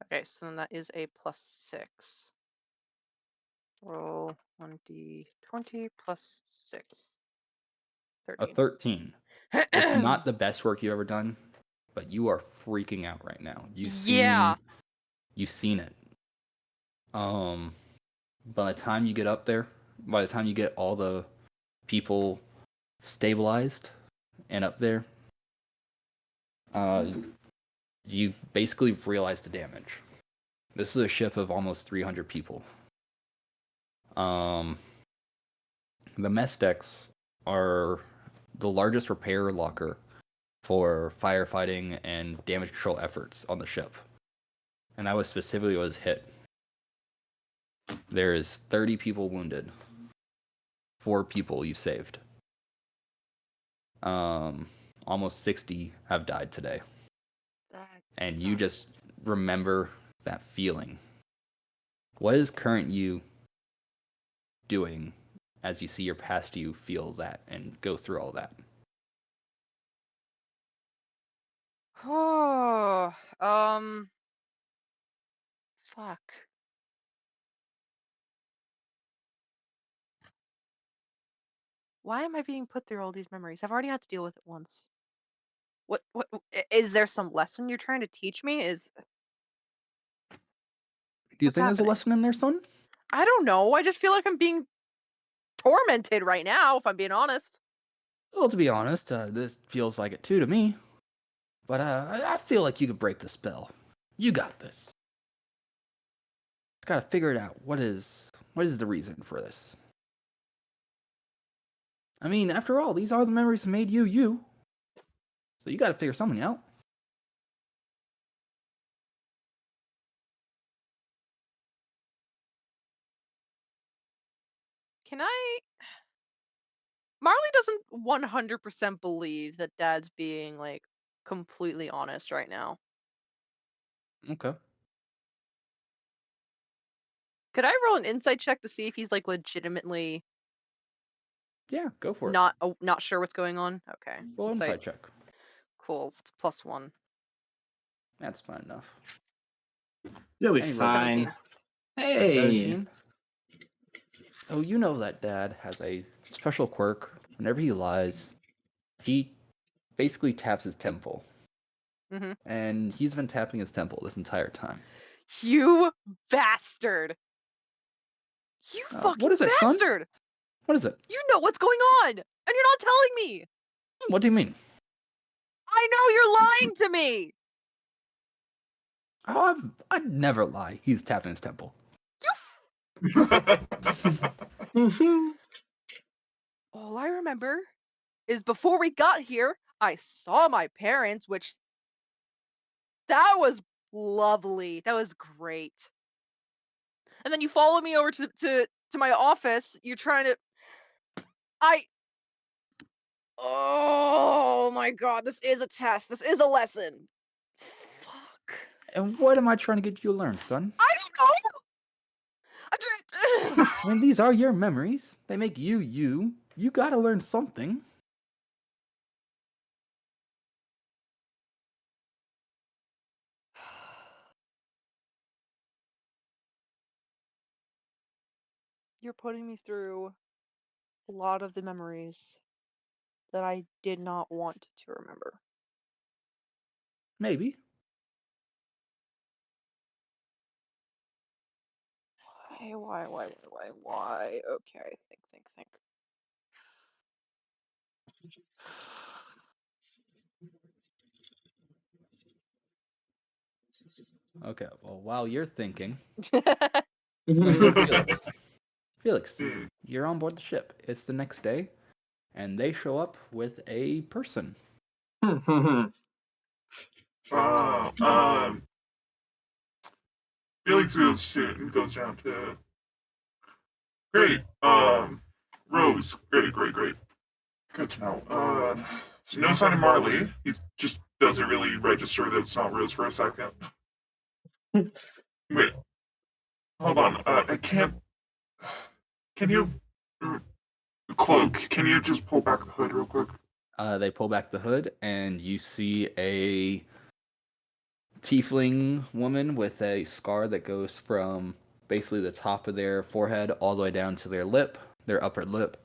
Okay, so then that is a +6. Roll 1d20 plus 6. A 13. 13. It's not the best work you've ever done, but you are freaking out right now. Yeah. You've seen it. By the time you get up there, by the time you get all the people stabilized and up there, you basically realize the damage. This is a ship of almost 300 people. The mess decks are the largest repair locker for firefighting and damage control efforts on the ship. And that was specifically what was hit. There is 30 people wounded. 4 people you saved. Almost 60 have died today. And you just remember that feeling. What is current you doing as you see your past you feel that and go through all that? Oh, fuck. Why am I being put through all these memories? I've already had to deal with it once. What is there some lesson you're trying to teach me? Do you What's think there's a happening? lesson in there, son? I don't know. I just feel like I'm being tormented right now, if I'm being honest. Well, to be honest, this feels like it too to me. But I feel like you could break the spell. You got this. Gotta figure it out. What is the reason for this? I mean, after all, these are the memories that made you you. So you gotta figure something out. Can I? Marley doesn't 100% believe that Dad's being like completely honest right now. Okay. Could I roll an insight check to see if he's like legitimately Yeah, go for it. not sure what's going on? Okay. Roll insight check. Cool. It's +1. That's fine enough. You'll be Anyway, fine. 17. Hey. 17. Oh, you know that Dad has a special quirk. Whenever he lies, he basically taps his temple. Mm-hmm. And he's been tapping his temple this entire time. You bastard! You fucking what is it, bastard! son? What is it? You know what's going on, and you're not telling me. What do you mean? I know you're lying to me. Oh, I'd never lie. He's tapping his temple. All I remember is before we got here, I saw my parents, which that was lovely. That was great. And then you follow me over to my office. You're trying to Oh my god, this is a test. This is a lesson. Fuck. And what am I trying to get you to learn, son? I don't know. I just I mean, these are your memories. They make you you. You gotta learn something. You're putting me through a lot of the memories that I did not want to remember. Maybe. Why? Okay, think. Okay, well, while you're thinking, I'm gonna go to Felix. Felix, you're on board the ship. It's the next day, and they show up with a person. Felix goes shit and goes down to great. Rose, great. Good to know. So no sign of Marley. He's just doesn't really register that it's not Rose for a second. Wait, hold on. I can't. Can you, Cloak? Can you just pull back the hood real quick? They pull back the hood, and you see a tiefling woman with a scar that goes from basically the top of their forehead all the way down to their lip, their upper lip.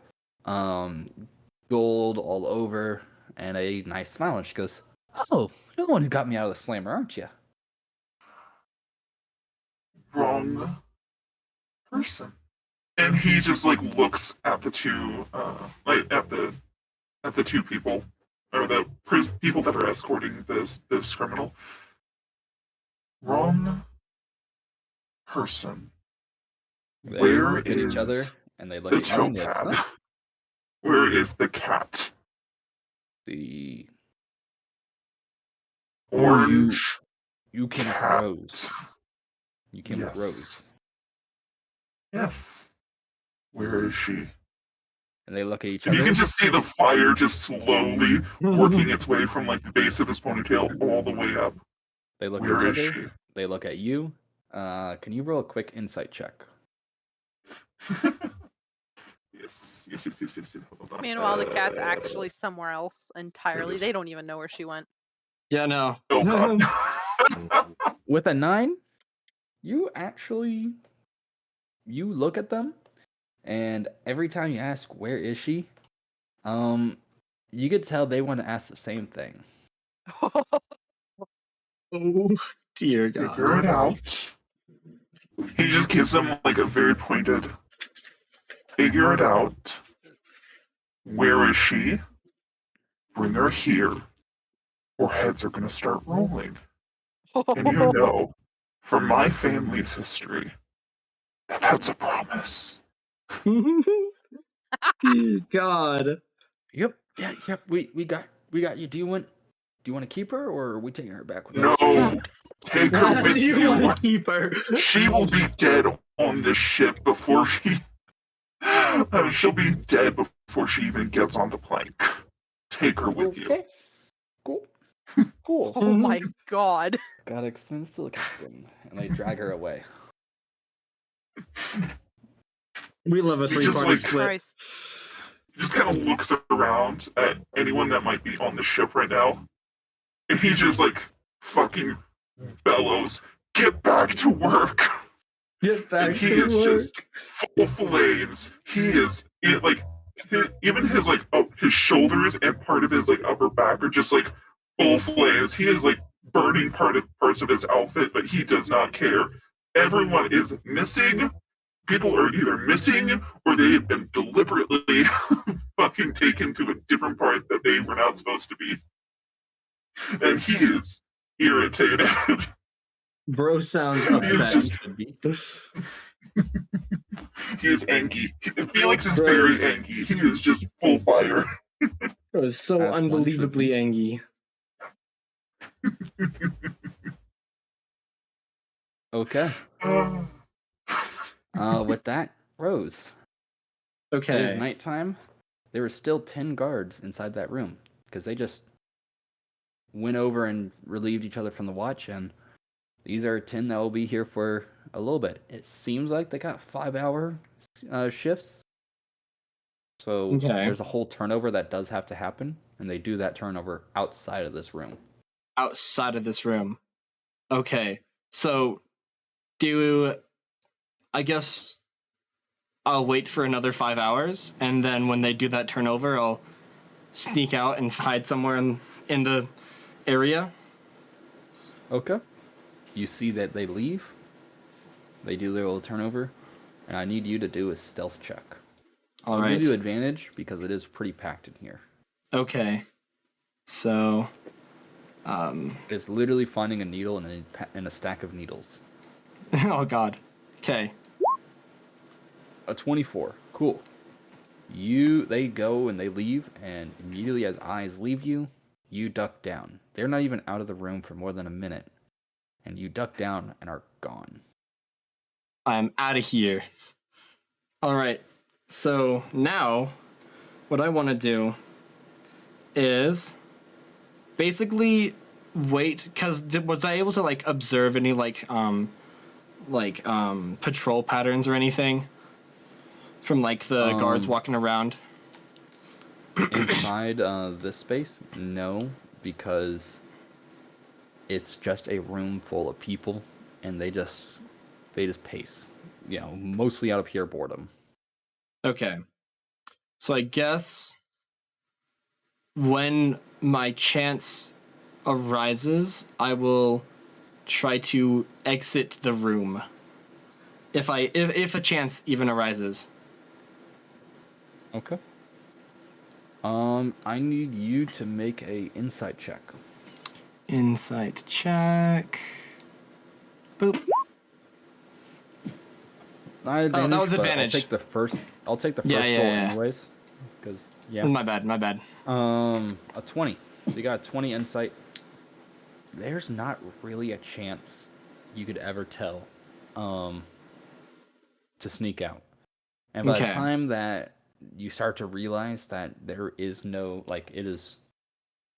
Gold all over, and a nice smile. And she goes, "Oh, you're the one who got me out of the slammer, aren't you?" Wrong person. And he just like looks at the two, like at the two people, or the people that are escorting this criminal. Wrong person. They Where look at is each other, and they look the at you, and they're towpad? like, "Huh?" Where is the cat? The Orange you came with cat. Rose. You came with Rose. Yes. Where is she? And they look at each And other. you can just see the fire just slowly working its way from like the base of his ponytail all the way up. They look Where at each is other. she? They look at you. Can you roll a quick insight check? Yes. Hold on. Meanwhile, the cat's actually somewhere else entirely. They don't even know where she went. Yeah, no. Oh god. With a 9, you look at them, and every time you ask where is she, you could tell they want to ask the same thing. Oh dear God. Figure it out. He just gives them like a very pointed. Figure it out. Where is she? Bring her here, or heads are gonna start rolling. And you know, from my family's history, that's a promise. God. Yep. Yeah. Yep. We got you. Do you want to keep her, or are we taking her back with No, us? take her with Do you you. want to keep her? She will be dead on this ship before she. She'll be dead before she even gets on the plank. Take her with you. Okay. Cool. Cool. Oh my god. Gotta explain this to the captain, and they drag her away. We love a He just, three-party like, split. Christ. He just kind of looks around at anyone that might be on the ship right now, and he just like fucking bellows, "Get back to work!" Get back And he to is work. just full flames. He is like even his like his shoulders and part of his like upper back are just like full flames. He is like burning parts of his outfit, but he does not care. Everyone is missing. People are either missing or they have been deliberately fucking taken to a different part that they were not supposed to be. And he is irritated. Bro sounds He is upset. just he is angry. Felix is Bro very is- angry. He is just full fire. Bro is so That's one unbelievably angry. Okay. With that, Rose. It is Okay. nighttime. There were still 10 guards inside that room because they just went over and relieved each other from the watch, and these are 10 that will be here for a little bit. It seems like they got 5-hour shifts. So Okay. there's a whole turnover that does have to happen, and they do that turnover outside of this room. Outside of this room. Okay. So, I guess I'll wait for another 5 hours, and then when they do that turnover, I'll sneak out and hide somewhere in the area. Okay. You see that they leave. They do their little turnover, and I need you to do a stealth check. All I'll right. give you advantage because it is pretty packed in here. Okay. So, It's literally finding a needle in a stack of needles. oh god. Okay. A 24. Cool. They go and they leave, and immediately as eyes leave you, you duck down. They're not even out of the room for more than a minute, and you duck down and are gone. I'm out of here. All right. So now, what I want to do is basically wait, because was I able to like observe any patrol patterns or anything from like the guards walking around? Inside this space, no, because it's just a room full of people, and they just pace, mostly out of pure boredom. Okay, so I guess when my chance arises, I will try to exit the room. If a chance even arises. Okay. I need you to make a insight check. Insight check. Boop. That was advantage. I'll take the first roll anyways. Because My bad. A 20. So you got a 20 insight. There's not really a chance you could ever tell to sneak out. And by the time that you start to realize that there is no, it is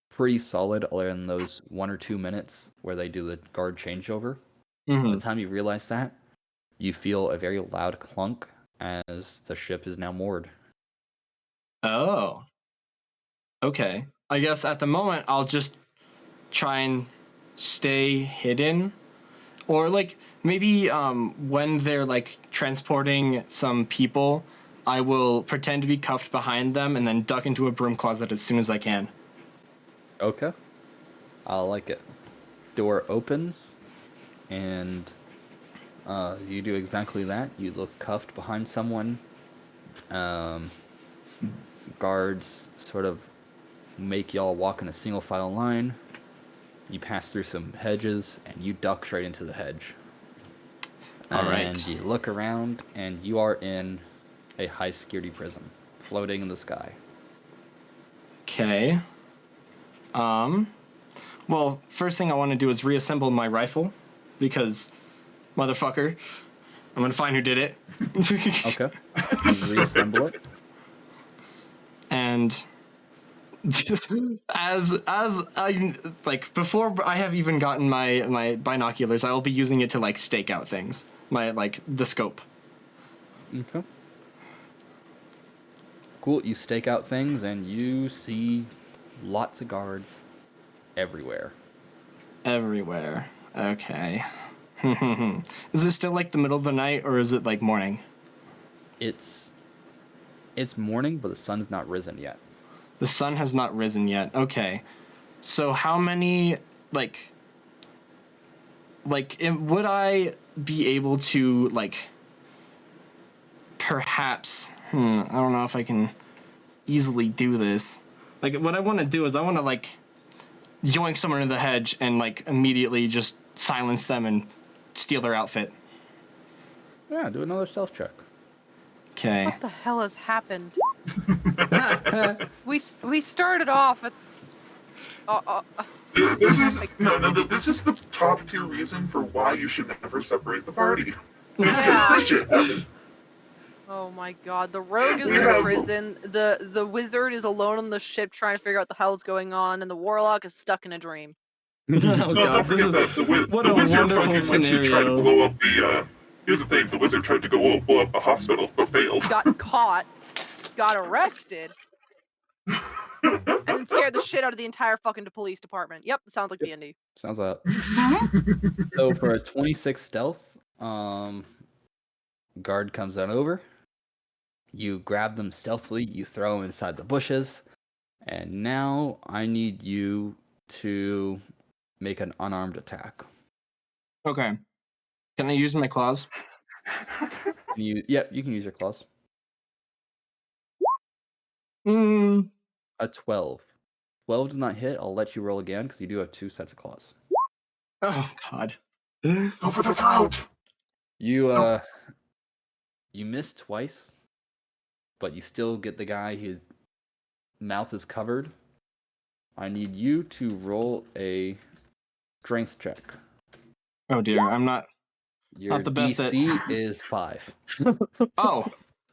pretty solid other than those 1 or 2 minutes where they do the guard changeover. By the time you realize that, you feel a very loud clunk as the ship is now moored. Oh. Okay. I guess at the moment I'll just try and stay hidden. Or maybe when they're transporting some people, I will pretend to be cuffed behind them and then duck into a broom closet as soon as I can. Okay. I like it. Door opens, and you do exactly that. You look cuffed behind someone. Guards sort of make y'all walk in a single file line. You pass through some hedges, and you duck straight into the hedge. And you look around, and you are in a high-security prison, floating in the sky. Okay. Well, first thing I want to do is reassemble my rifle, because, motherfucker, I'm gonna find who did it. Okay. You reassemble it. And as I before I have even gotten my binoculars, I will be using it to stake out things. The scope. Okay. Cool. You stake out things and you see lots of guards everywhere. Everywhere. Okay. Is it still the middle of the night, or is it morning? It's morning, but the sun's not risen yet. The sun has not risen yet. Okay. So how many would I be able to perhaps I don't know if I can easily do this. What I want to do is I want to yoink someone in the hedge and immediately just silence them and steal their outfit. Yeah, do another stealth check. Okay. What the hell has happened? we started off at. This is the top tier reason for why you should never separate the party. Yeah. Shit happens. Oh my god, the rogue is in prison, the wizard is alone on the ship trying to figure out what the hell's going on, and the warlock is stuck in a dream. Oh god, this is what a wonderful scenario. Here's the thing, the wizard tried to blow up the hospital, but failed. Got caught, got arrested, and scared the shit out of the entire fucking police department. Yep, sounds like D&D. Sounds like So for a 26 stealth, guard comes on over. You grab them stealthily, you throw them inside the bushes, and now I need you to make an unarmed attack. Okay. Can I use my claws? Yep, you can use your claws. A 12. 12 does not hit. I'll let you roll again because you do have 2 sets of claws. Oh god. Go for the throat! You miss twice, but you still get the guy whose mouth is covered. I need you to roll a strength check. Oh dear, I'm not the best DC is 5. Oh.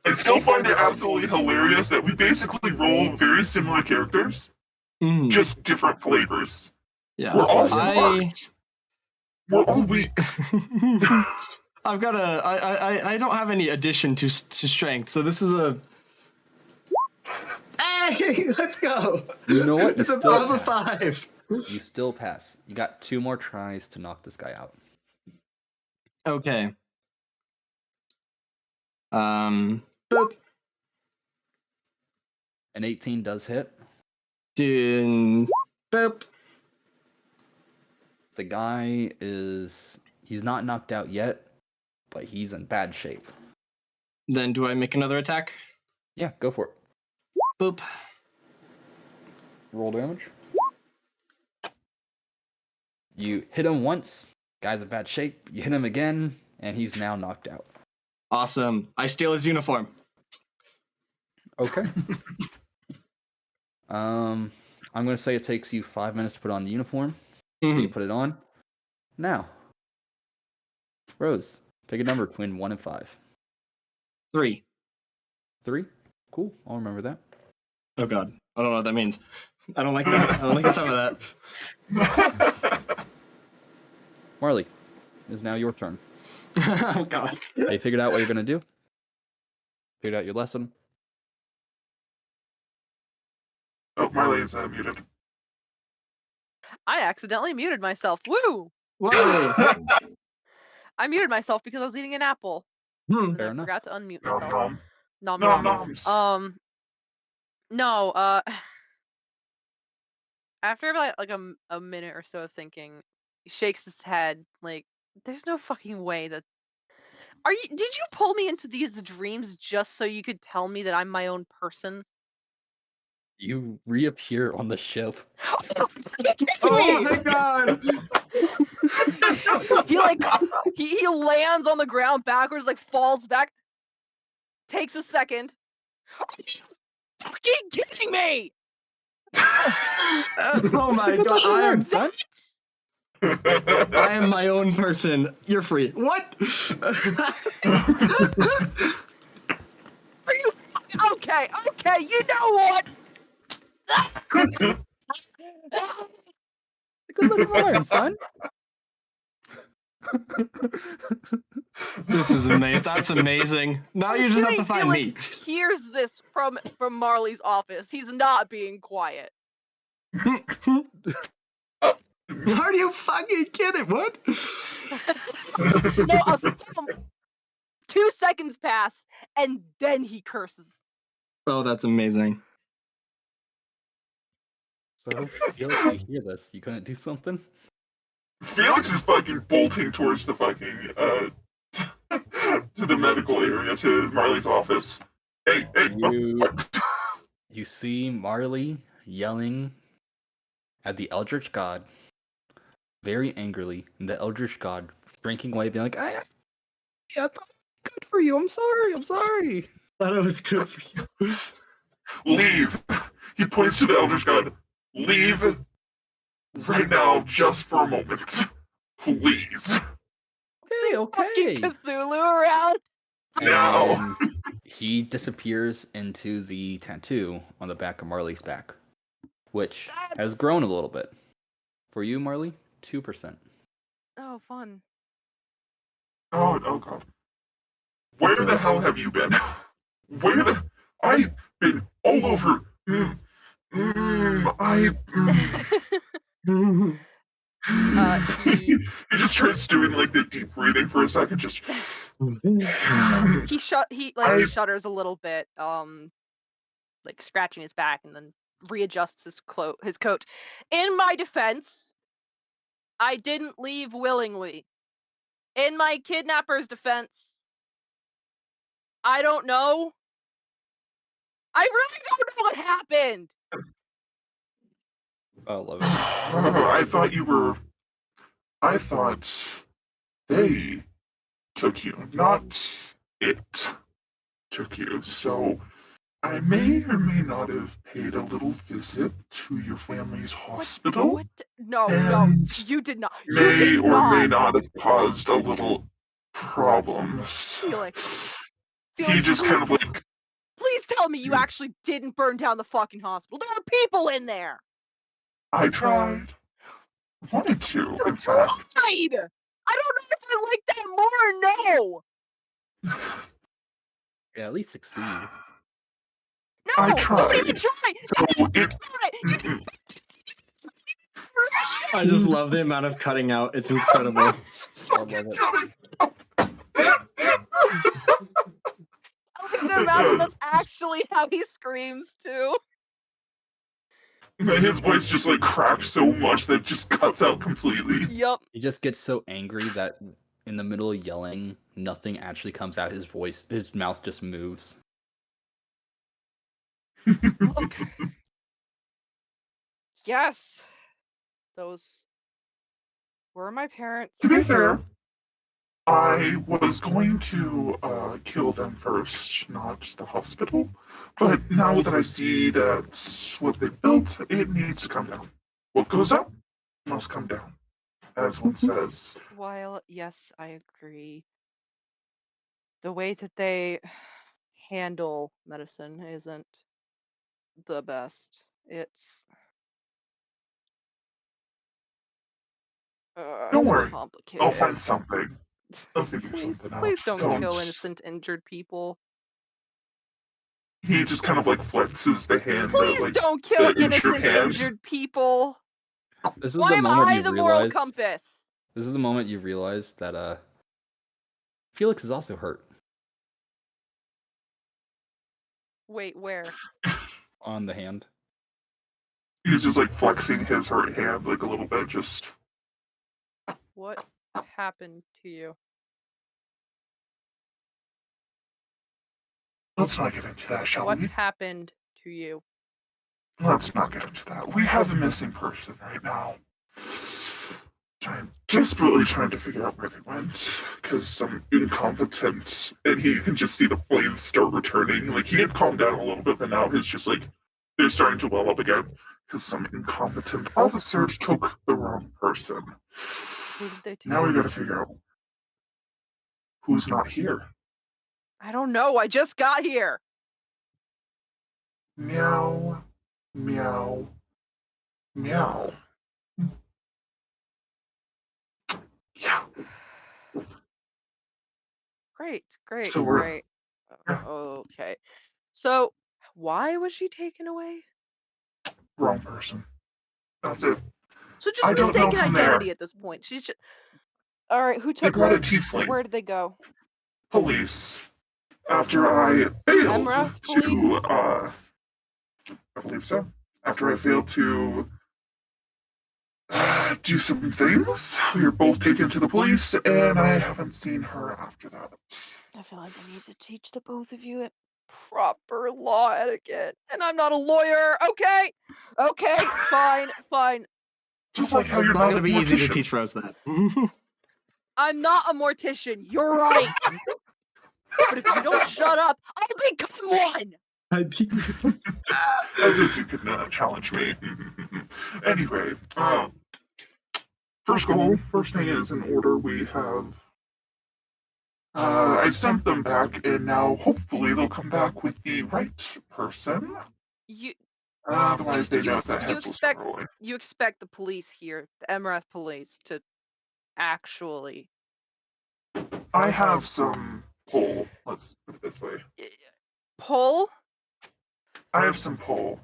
I still find it absolutely hilarious that we basically roll very similar characters, just different flavors. Yeah. We're all smart. We're all weak. I've got I don't have any addition to strength, so this is a. Hey, let's go. You know what? It's above a 5. You still pass. You got 2 more tries to knock this guy out. Okay. Boop. An 18 does hit. Boop. The guy he's not knocked out yet, but he's in bad shape. Then do I make another attack? Yeah, go for it. Boop. Roll damage. You hit him once, guy's in bad shape. You hit him again, and he's now knocked out. Awesome. I steal his uniform. Okay. I'm gonna say it takes you 5 minutes to put on the uniform. So you put it on. Now, Rose, pick a number between 1 and 5. 3. 3? Cool. I'll remember that. Oh god. I don't know what that means. I don't like that. I don't like the sound of that. Marley, it is now your turn. Oh god. Have you figured out what you're gonna do? Figured out your lesson? Oh, Marley is muted. I accidentally muted myself. Woo! Whoa. I muted myself because I was eating an apple. And Fair I enough. forgot to unmute Nom, myself. nom. Nom Nom, nom. noms. No, after like a minute or so of thinking, he shakes his head like, there's no fucking way that did you pull me into these dreams just so you could tell me that I'm my own person? You reappear on the ship. Oh my god. he lands on the ground backwards, like falls back, takes a second. Are you fucking kidding me? Oh my god. I am my own person. You're free. What? Are you okay? You know what? Good lesson learned, son. This is amazing. That's amazing. Now you just have to find me. Here's this from Marley's office. He's not being quiet. Are you fucking kidding? What? No, 2 seconds pass, and then he curses. Oh, that's amazing. So, Felix, you hear this? You couldn't do something? Felix is fucking bolting towards the fucking, to the medical area, to Marley's office. Hey, what? You see Marley yelling at the Eldritch God very angrily, and the Eldritch God shrinking away, being like, yeah, I thought it was good for you. I'm sorry. Thought it was good for you. Leave. He points to the Eldritch God. Leave right now, just for a moment. Please. Okay. Cthulhu around. Now. He disappears into the tattoo on the back of Marley's back, which has grown a little bit. For you, Marley, 2%. Oh, fun. Oh god. Where the hell have you been? I've been all over. He just starts doing like the deep breathing for a second. Just he shudders a little bit, like scratching his back, and then readjusts his coat. In my defense, I didn't leave willingly. In my kidnapper's defense, I don't know. I really don't know what happened. I love it. I thought they took you, not it took you. So I may or may not have paid a little visit to your family's hospital. What? No, you did not. May not have caused a little problems. Felix, he just kind of like. Please tell me you actually didn't burn down the fucking hospital. There were people in there. I tried. wanted to, You in fact. tried! I don't know if I like that more or no! Yeah, at least succeed. No! I Don't tried. even try! So Don't even it. try! You did I just love the amount of cutting out. It's incredible. I love it. I like to imagine that's actually how he screams too. His voice just like cracks so much that it just cuts out completely. Yup. He just gets so angry that in the middle of yelling, nothing actually comes out. His mouth just moves. Look. Yes. Those were my parents. To be fair, I was going to kill them first, not the hospital. But now that I see that what they built, it needs to come down. What goes up must come down, as one says. While, yes, I agree. The way that they handle medicine isn't the best. It's Don't so worry, complicated. I'll find something. I'll figure Please, something out. please don't kill innocent, injured people. He just kind of like flexes the hand. Please like, don't kill the innocent, hand. injured people. This is Why the am moment I you the moral realize. compass? This is the moment you realize that Felix is also hurt Wait, where? on the hand. He's just like flexing his hurt hand like a little bit, just. What happened to you? Let's not get into that, shall What we? happened to you? Let's not get into that. We have a missing person right now. I'm desperately trying to figure out where they went, because some incompetent, and he can just see the flames start returning. Like, he had calmed down a little bit, but now he's just like, they're starting to well up again, because some incompetent officers took the wrong person. Who did they take? Now we gotta figure out who's not here. I don't know. I just got here. Meow, meow, meow. Yeah. Great, great, So we're- great. yeah. Okay. So, why was she taken away? Wrong person. That's it. So I just don't know mistaken from identity there. at this point. She's just. All right. Who They took brought her? a tiefling. Where did they go? Police. After I failed Emra to, police? I believe so. After I failed to do some things, we were both taken to the police, and I haven't seen her after that. I feel like I need to teach the both of you proper law etiquette, and I'm not a lawyer. Okay, okay, fine, fine. Just like how you're It's not not gonna a be easy to mortician. teach Rose that. I'm not a mortician. You're right. But if you don't shut up, I'll become one. As if you could challenge me. Anyway, first goal, first thing is in order we have. I sent them back, and now hopefully they'll come back with the right person. You Otherwise, they know that heads will start rolling. you expect the police here, the Emirath police, to actually. I have some pull. Let's put it this way. Pull? I have some pull.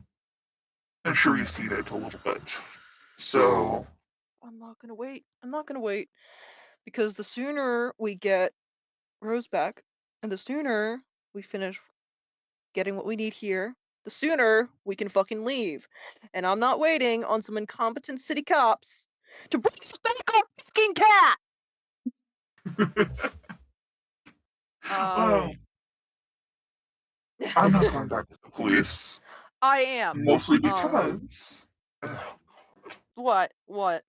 And sure, you see it a little bit. So. I'm not gonna wait. I'm not gonna wait. Because the sooner we get Rose back, and the sooner we finish getting what we need here, the sooner we can fucking leave. And I'm not waiting on some incompetent city cops to bring us back our fucking cat! I'm not going back to the police. I am. Mostly because. What? What?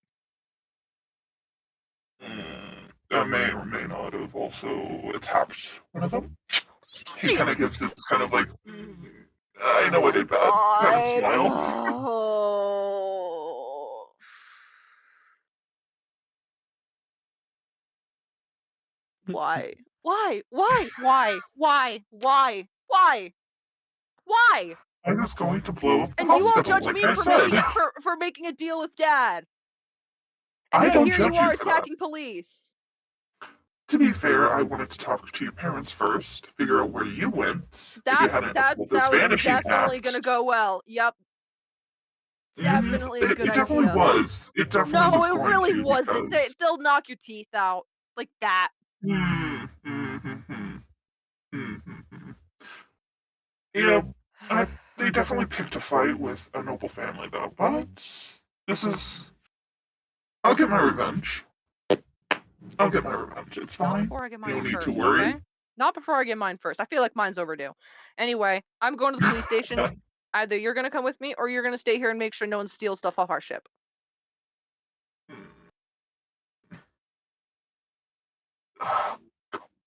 I may or may not have also attacked one of them. He kind of gives this kind of like, I know I did bad, kind of smile. Oh. Why? Why? Why? Why? Why? Why? Why? Why? I was going to blow up the And you all hospital, judge like me I for said. making a deal with Dad. And I yet don't here judge you are for that. attacking police. To be fair, I wanted to talk to your parents first, figure out where you went. If you hadn't pulled this That was vanishing definitely act. gonna go well. Yep. Definitely a good It definitely idea. was. It definitely No, was it going really to wasn't. because... They'll knock your teeth out. Like that. You know, they definitely picked a fight with a noble family, though. But this is... I'll get my revenge. I'll get my revenge. It's fine. Before I get You mine don't need first, to worry. okay? Not before I get mine first. I feel like mine's overdue. Anyway, I'm going to the police station. Either you're gonna come with me, or you're gonna stay here and make sure no one steals stuff off our ship.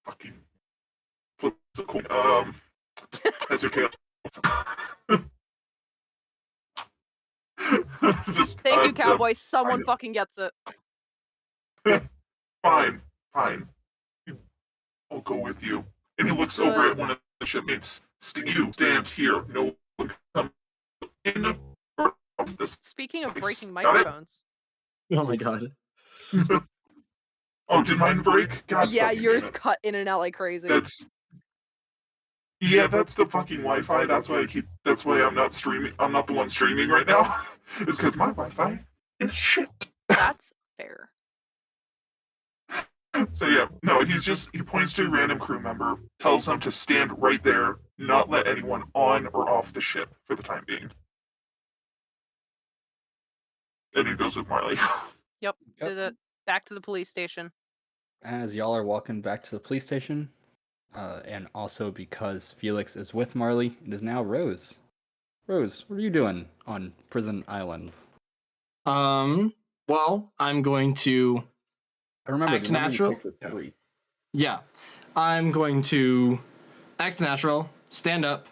Fucking flip the coin. That's okay. Just, Thank you, cowboy. Someone fucking gets it. Fine. I'll go with you. And he looks over at one of the shipmates. You stand here. No one come in or out of this. Speaking of breaking Got it? microphones. Oh my god. Oh, did mine break? God Yeah, fucking yours damn it. cut in and out like crazy. That's the fucking Wi-Fi. That's why I'm not streaming. I'm not the one streaming right now. It's because my Wi-Fi is shit. That's fair. So yeah, no, he points to a random crew member, tells them to stand right there, not let anyone on or off the ship for the time being. And he goes with Marley. Yep. Back to the police station. As y'all are walking back to the police station, and also because Felix is with Marley, it is now Rose. Rose, what are you doing on Prison Island? Well, I'm going to act natural. Yeah. I'm going to act natural, stand up,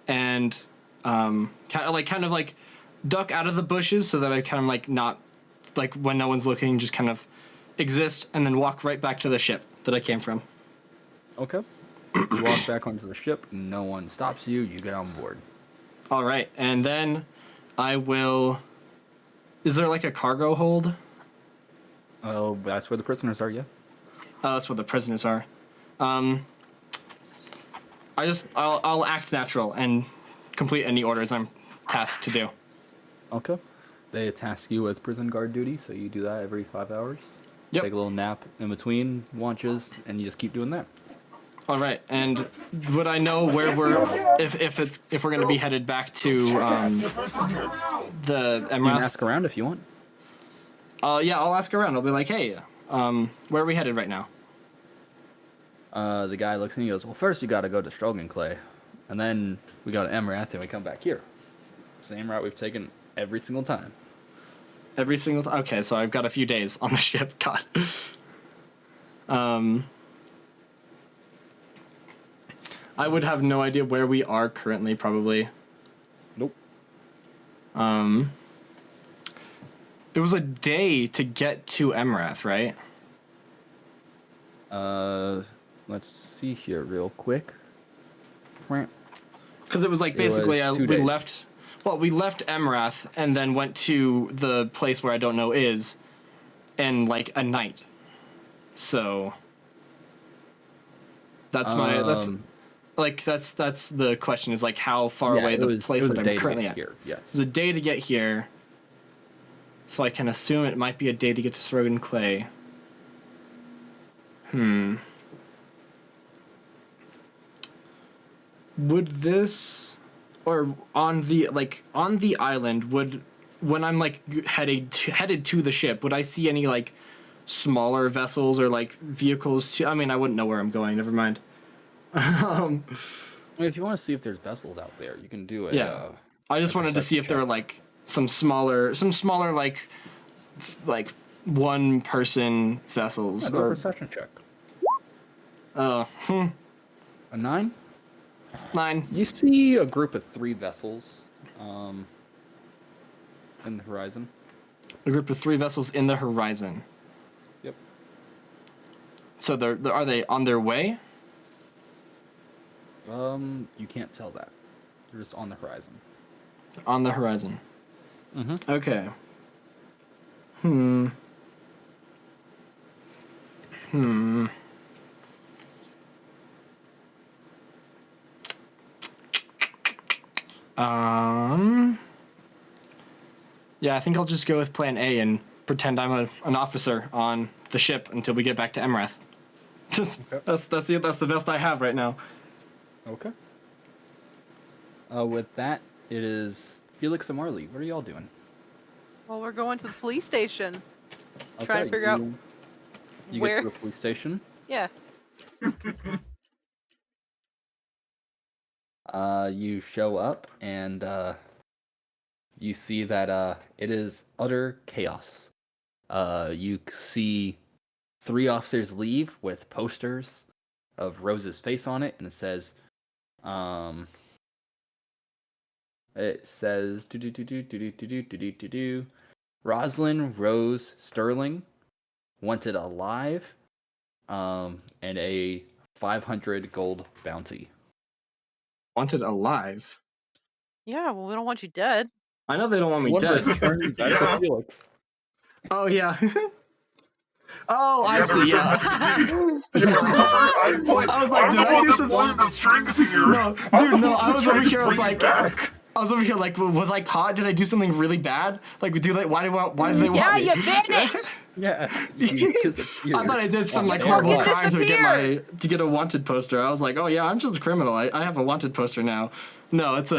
and kind of like duck out of the bushes so that I kind of like not like when no one's looking, just kind of exist, and then walk right back to the ship that I came from. Okay. You walk back onto the ship, no one stops you, you get on board. All right, and then I will... Is there like a cargo hold? Oh, that's where the prisoners are, yeah. Oh, that's where the prisoners are. I'll act natural and complete any orders I'm tasked to do. Okay. They task you with prison guard duty, so you do that every 5 hours. Yep. Take a little nap in between watches, and you just keep doing that. All right, and would I know where we're if we're gonna be headed back to the Emrath? You can ask around if you want. Yeah, I'll ask around. I'll be like, hey, where are we headed right now? The guy looks and he goes, well, first you gotta go to Strogan Clay, and then we go to Emrath, and we come back here. Same route we've taken every single time. Every single time? Okay, so I've got a few days on the ship. God. I would have no idea where we are currently, probably. Nope. It was a day to get to Emrath, right? Let's see here real quick. Because it was like basically we left Emrath and then went to the place where I don't know is in like a night. So that's that's the question, is like how far away the place that I'm currently at. Yes. It was a day to get here. So I can assume it might be a day to get to Strogan Clay. Would this, or on the island, when I'm like headed to the ship, would I see any like smaller vessels or like vehicles? I mean, I wouldn't know where I'm going. Never mind. If you want to see if there's vessels out there, you can do it. Yeah. I just wanted to see if there were like some smaller like one person vessels. Yeah, do a perception check. A 9? 9. You see a group of 3 vessels in the horizon. A group of 3 vessels in the horizon. Yep. So are they on their way? You can't tell that. They're just on the horizon. On the horizon. Mm-hmm. Okay. Yeah, I think I'll just go with plan A and pretend I'm an officer on the ship until we get back to Emrath. Okay. That's the best I have right now. Okay. With that, it is Felix and Marley. What are y'all doing? Well, we're going to the police station. Okay, Trying to figure out you where. get to the police station. Yeah. You show up and you see that it is utter chaos. You see 3 officers leave with posters of Rose's face on it, and it says Rosalind Rose Sterling, wanted alive, and a 500 gold bounty. Wanted alive? Yeah, well, we don't want you dead. I know they don't want me dead. Yeah. Felix. Oh, yeah. Oh, I see, yeah. I was like, did I do something? The strings here. No, dude, no, I was over here, I was over here like, was I caught? Did I do something really bad? Like, why do they want me? Yeah, you vanished! Yeah. I thought I did some like horrible crime to get a wanted poster. I was like, oh yeah, I'm just a criminal. I have a wanted poster now. No, it's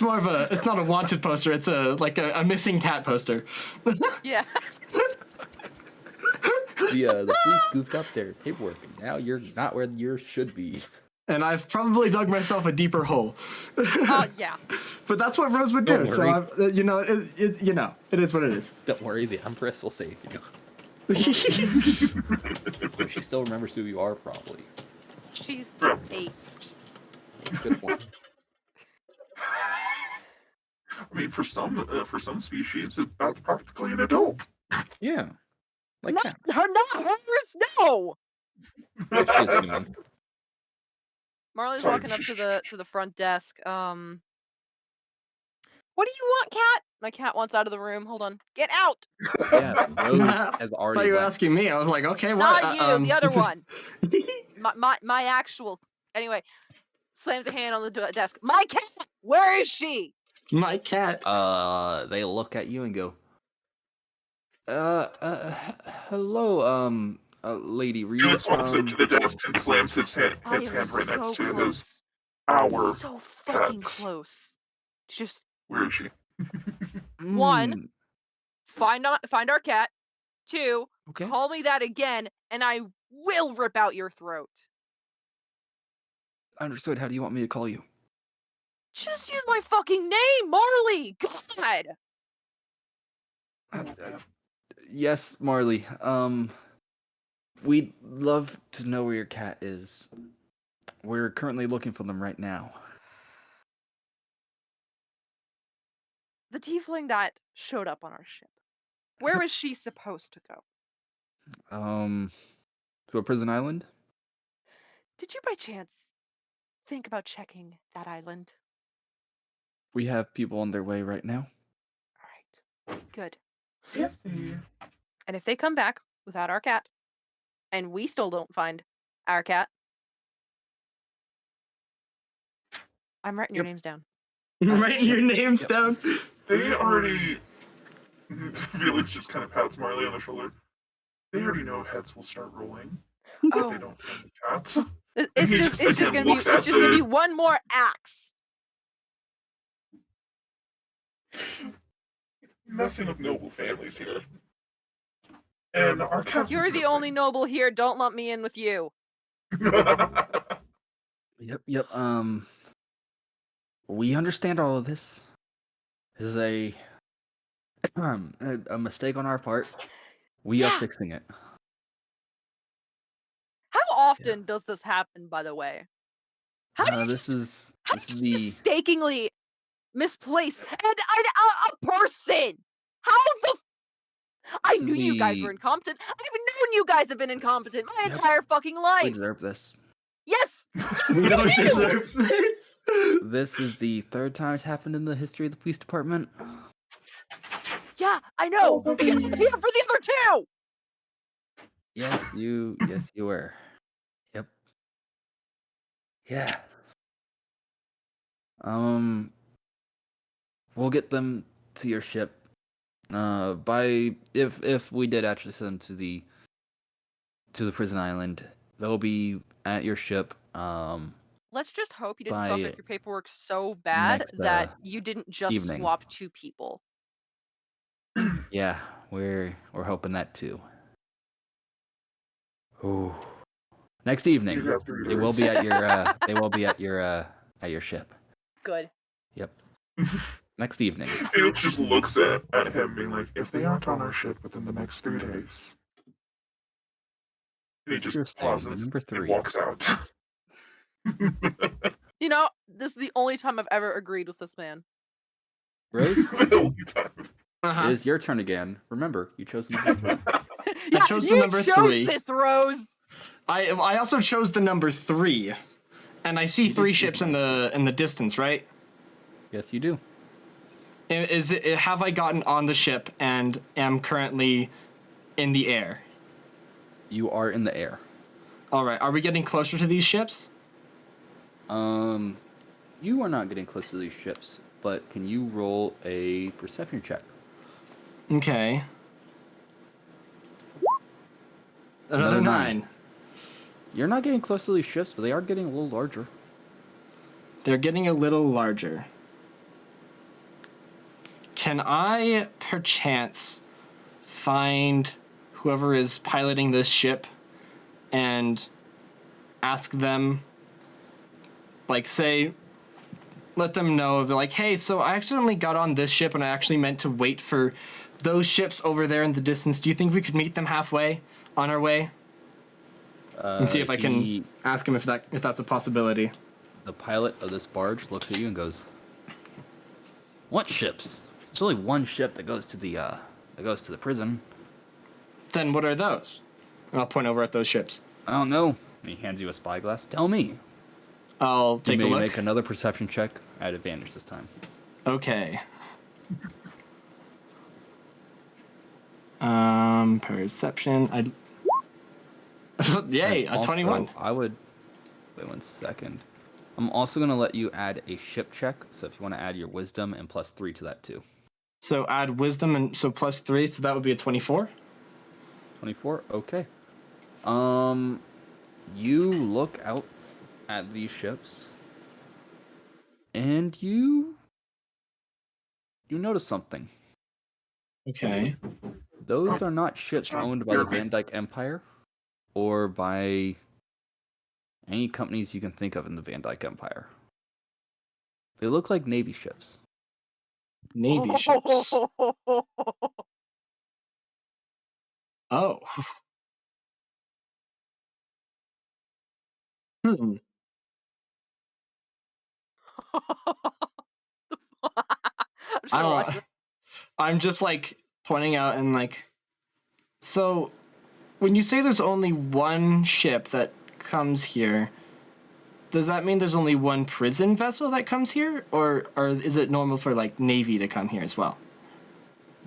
more of it's not a wanted poster. It's a missing cat poster. Yeah. The police scooped up their paperwork, and now you're not where you should be. And I've probably dug myself a deeper hole. Yeah. But that's what Rose would do. So it is what it is. Don't worry, the Empress will save you. She still remembers who you are, probably. She's 8. Good point. I mean, for some species, that's practically an adult. Yeah. Like not hers, no! Marley's walking up to the front desk. What do you want, cat? My cat wants out of the room. Hold on. Get out! Yeah, Rose has already I thought you were asking me. I was like, okay, what? Not you, the other one. my actual... Anyway, slams a hand on the desk. My cat! Where is she? My cat. They look at you and go, hello, Lady Reed. Felix walks up to the desk and slams his hand right next to his. So fucking close. Just. Where is she? 1, find our cat. 2, okay. Call me that again, and I will rip out your throat. Understood. How do you want me to call you? Just use my fucking name, Marley. God. Yes, Marley. We'd love to know where your cat is. We're currently looking for them right now. The tiefling that showed up on our ship. Where is she supposed to go? To a prison island? Did you by chance think about checking that island? We have people on their way right now. All right. Good. Yes. And if they come back without our cat, and we still don't find our cat, I'm writing your names down. Writing your names down? They already... Felix just kind of pats Marley on the shoulder. They already know heads will start rolling. If they don't find the cats. It's just gonna be one more axe. Messing with noble families here. And our cat. You're the only noble here. Don't lump me in with you. Yep. We understand all of this. This is a mistake on our part. We are fixing it. How often does this happen, by the way? How do you mistakenly misplace a person? How the... I knew you guys were incompetent. I've known you guys have been incompetent my entire fucking life. We deserve this. Yes! We don't deserve this. This is the 3rd time it's happened in the history of the police department. Yeah, I know, because I was here for the other 2! Yes, you were. Yep. Yeah. We'll get them to your ship. By if we did actually send them to the prison island, they'll be at your ship. Let's just hope you didn't fuck By up your paperwork so bad next that you didn't just evening. swap 2 people. Yeah, we're hoping that too. Ooh. Next evening, they will be at your ship. Good. Yep. Next evening. Felix just looks at him, being like, "If they aren't on our ship within the next 3 days," and he just pauses number and 3. walks out. You know, this is the only time I've ever agreed with this man. Rose, The only time. it is your turn again. Remember, you chose number 3. I chose the number 3. This, Rose. I also chose the number 3, and I see 3 ships in the distance, right? Yes, you do. Have I gotten on the ship and am currently in the air? You are in the air. All right. Are we getting closer to these ships? You are not getting close to these ships, but can you roll a perception check? Okay. Another 9. You're not getting close to these ships, but they are getting a little larger. They're getting a little larger. Can I, perchance, find whoever is piloting this ship and ask them, like, say, let them know, be like, hey, so I accidentally got on this ship and I actually meant to wait for those ships over there in the distance. Do you think we could meet them halfway on our way? And see if I can ask him if that's a possibility. The pilot of this barge looks at you and goes, "What ships? There's only one ship that goes to the prison." Then what are those? And I'll point over at those ships. I don't know. And he hands you a spyglass. Tell me. I'll take a look. Make another perception check at advantage this time. Okay. Perception. Yay, a 21. I would... Wait 1 second. I'm also going to let you add a ship check, so if you want to add your wisdom and +3 to that too. So add wisdom and so +3, so that would be a 24? 24? Okay. You look out at these ships, and you notice something. Okay. Those are not ships owned by the Van Dyke Empire, or by any companies you can think of in the Van Dyke Empire. They look like Navy ships. Navy ships. Oh. I'm just gonna watch this. I'm just like pointing out and like, so when you say there's only one ship that comes here, does that mean there's only one prison vessel that comes here, or is it normal for like Navy to come here as well?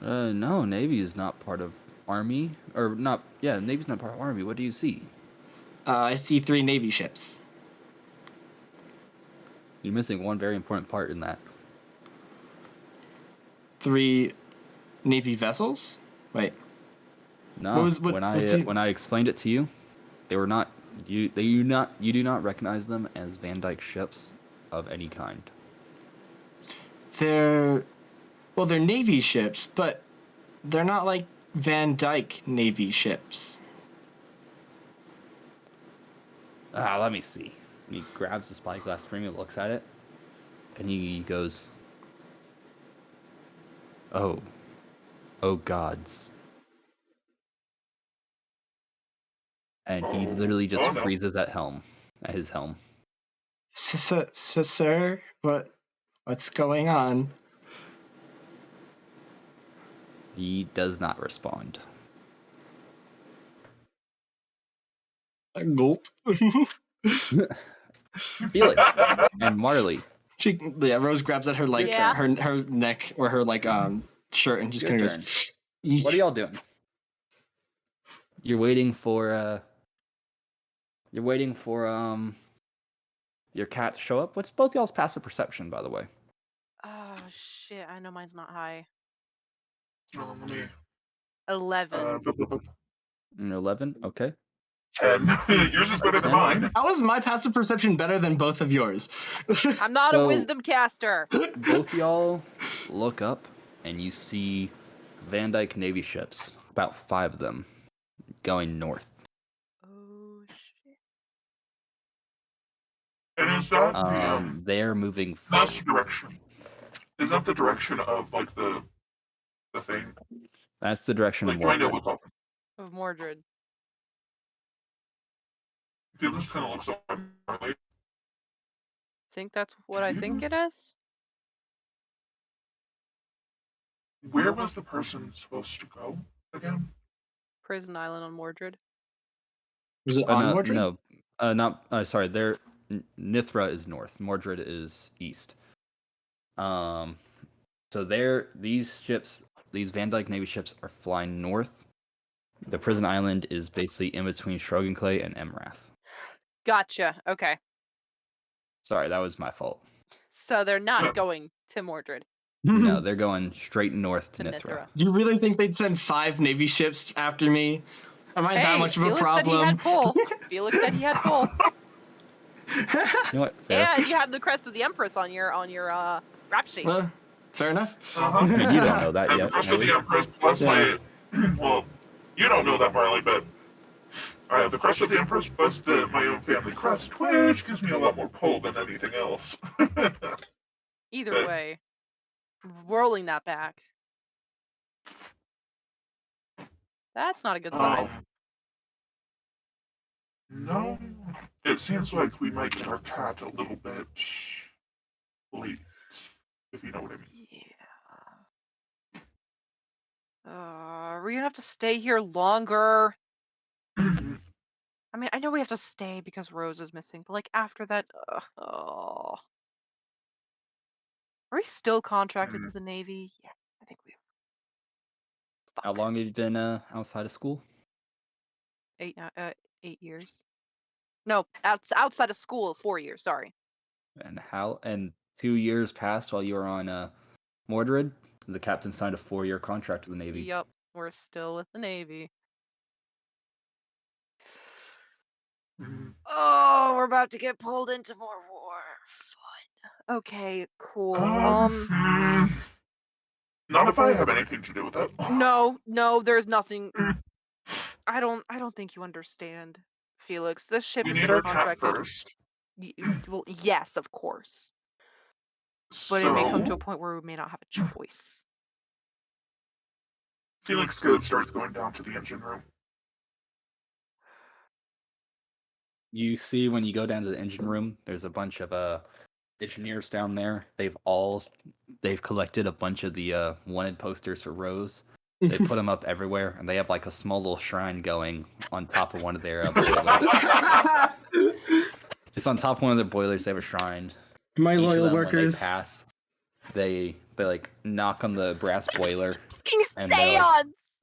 No, Navy is not part of Army, or not. Yeah, Navy's not part of Army. What do you see? I see 3 Navy ships. You're missing one very important part in that. 3 Navy vessels? Wait. No, when I explained it to you, they were not. You do not recognize them as Van Dyke ships of any kind. They're Navy ships, but they're not like Van Dyke Navy ships. Let me see. And he grabs the spyglass ring and looks at it, and he goes, "Oh gods." And he literally just freezes at his helm. Sir, what's going on? He does not respond. Gulp. Felix and Marley. Rose grabs at her her neck or her shirt and just kind of goes. What are y'all doing? You're waiting for your cat to show up. What's both y'all's passive perception, by the way? Oh shit! I know mine's not high. Let me. 11. 11. Okay. 10. Yours is better than mine. How is my passive perception better than both of yours? I'm not a wisdom caster. Both y'all look up and you see Van Dyke Navy ships, about 5 of them, going north. Oh shit! And is that they're moving. That's the direction. Is that the direction of like the thing? That's the direction like, of Mordred. I know Mordred. what's up. Of Mordred. Felix kind of looks like Marley. Think that's what I think it is? Where was the person supposed to go again? Prison Island on Mordred. Was it on Mordred? No, not. Sorry, there. Nithra is north. Mordred is east. So these ships, these Van Dyke Navy ships, are flying north. The prison island is basically in between Shrogenclay and Emrath. Gotcha. Okay. Sorry, that was my fault. So they're not going to Mordred. No, they're going straight north to Nithra. Do you really think they'd send 5 Navy ships after me? Am I that much of Felix a problem? Felix said he had pull. You know what? Fair. And you have the crest of the Empress on your rap sheet. Fair enough. I mean, you don't know that And yet. the crest of the Empress plus my... Well, you don't know that, Marley, but... I have the crest of the Empress plus my own family crest, which gives me a lot more pull than anything else. Either way. Rolling that back. That's not a good sign. No. It seems like we might get our cat a little bit late, if you know what I mean. Yeah. Are we gonna have to stay here longer? I mean, I know we have to stay because Rose is missing, but like after that, oh. Are we still contracted to the Navy? Yeah, I think we are. Fuck. How long have you been outside of school? 8 years. No, outside of school, 4 years. Sorry. And 2 years passed while you were on Mordred. The captain signed a 4-year contract with the Navy. Yep, we're still with the Navy. Oh, we're about to get pulled into more war. Fun. Okay, cool. Not if I have anything to do with it. No, there's nothing. I don't think you understand, Felix. This ship is contracted. First. Well, yes, of course. But it may come to a point where we may not have a choice. Felix starts going down to the engine room. You see when you go down to the engine room, there's a bunch of engineers down there. They've collected a bunch of the wanted posters for Rose. They put them up everywhere, and they have like a small little shrine going on top of one of their boilers. Just on top of one of their boilers, they have a shrine. My Each loyal of them, workers. When they pass, they like knock on the brass boiler. And seance!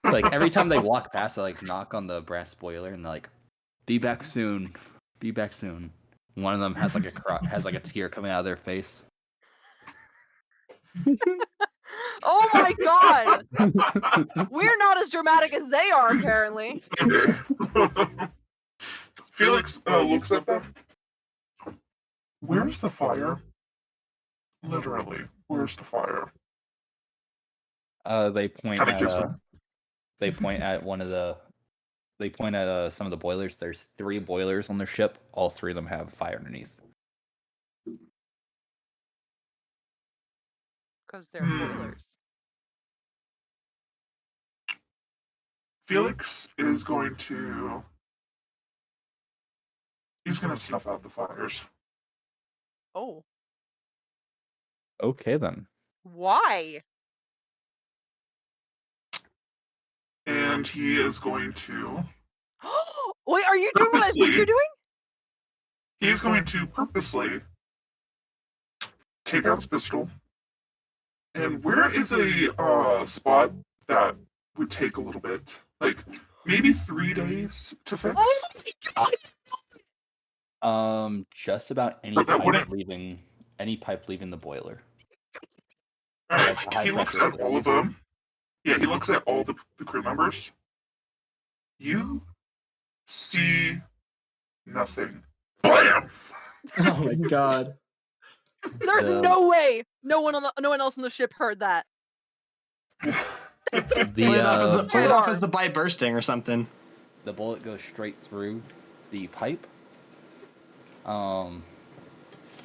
Like every time they walk past, they like knock on the brass boiler, and they're like, "Be back soon, be back soon." One of them has like a tear coming out of their face. Oh my god! We're not as dramatic as they are, apparently. Felix looks at them. Where's the fire? Literally, where's the fire? They point at one of the. They point at some of the boilers. There's 3 boilers on their ship. All 3 of them have fire underneath. Because they're boilers. Felix is going to... He's going to snuff out the fires. Oh. Okay, then. Why? And he is going to... Wait, are you doing what I think you're doing? He's going to purposely take out his pistol. And where is a spot that would take a little bit? Like, maybe 3 days to fix. Oh my god! Just about any But that pipe wouldn't. leaving the boiler. Alright, Like the high he looks pressure at all of system. them. Yeah, he looks at all the crew members. You see nothing. Blam! Oh my god. There's no way no one else on the ship heard that. Play it off as the pipe bursting or something. The bullet goes straight through the pipe.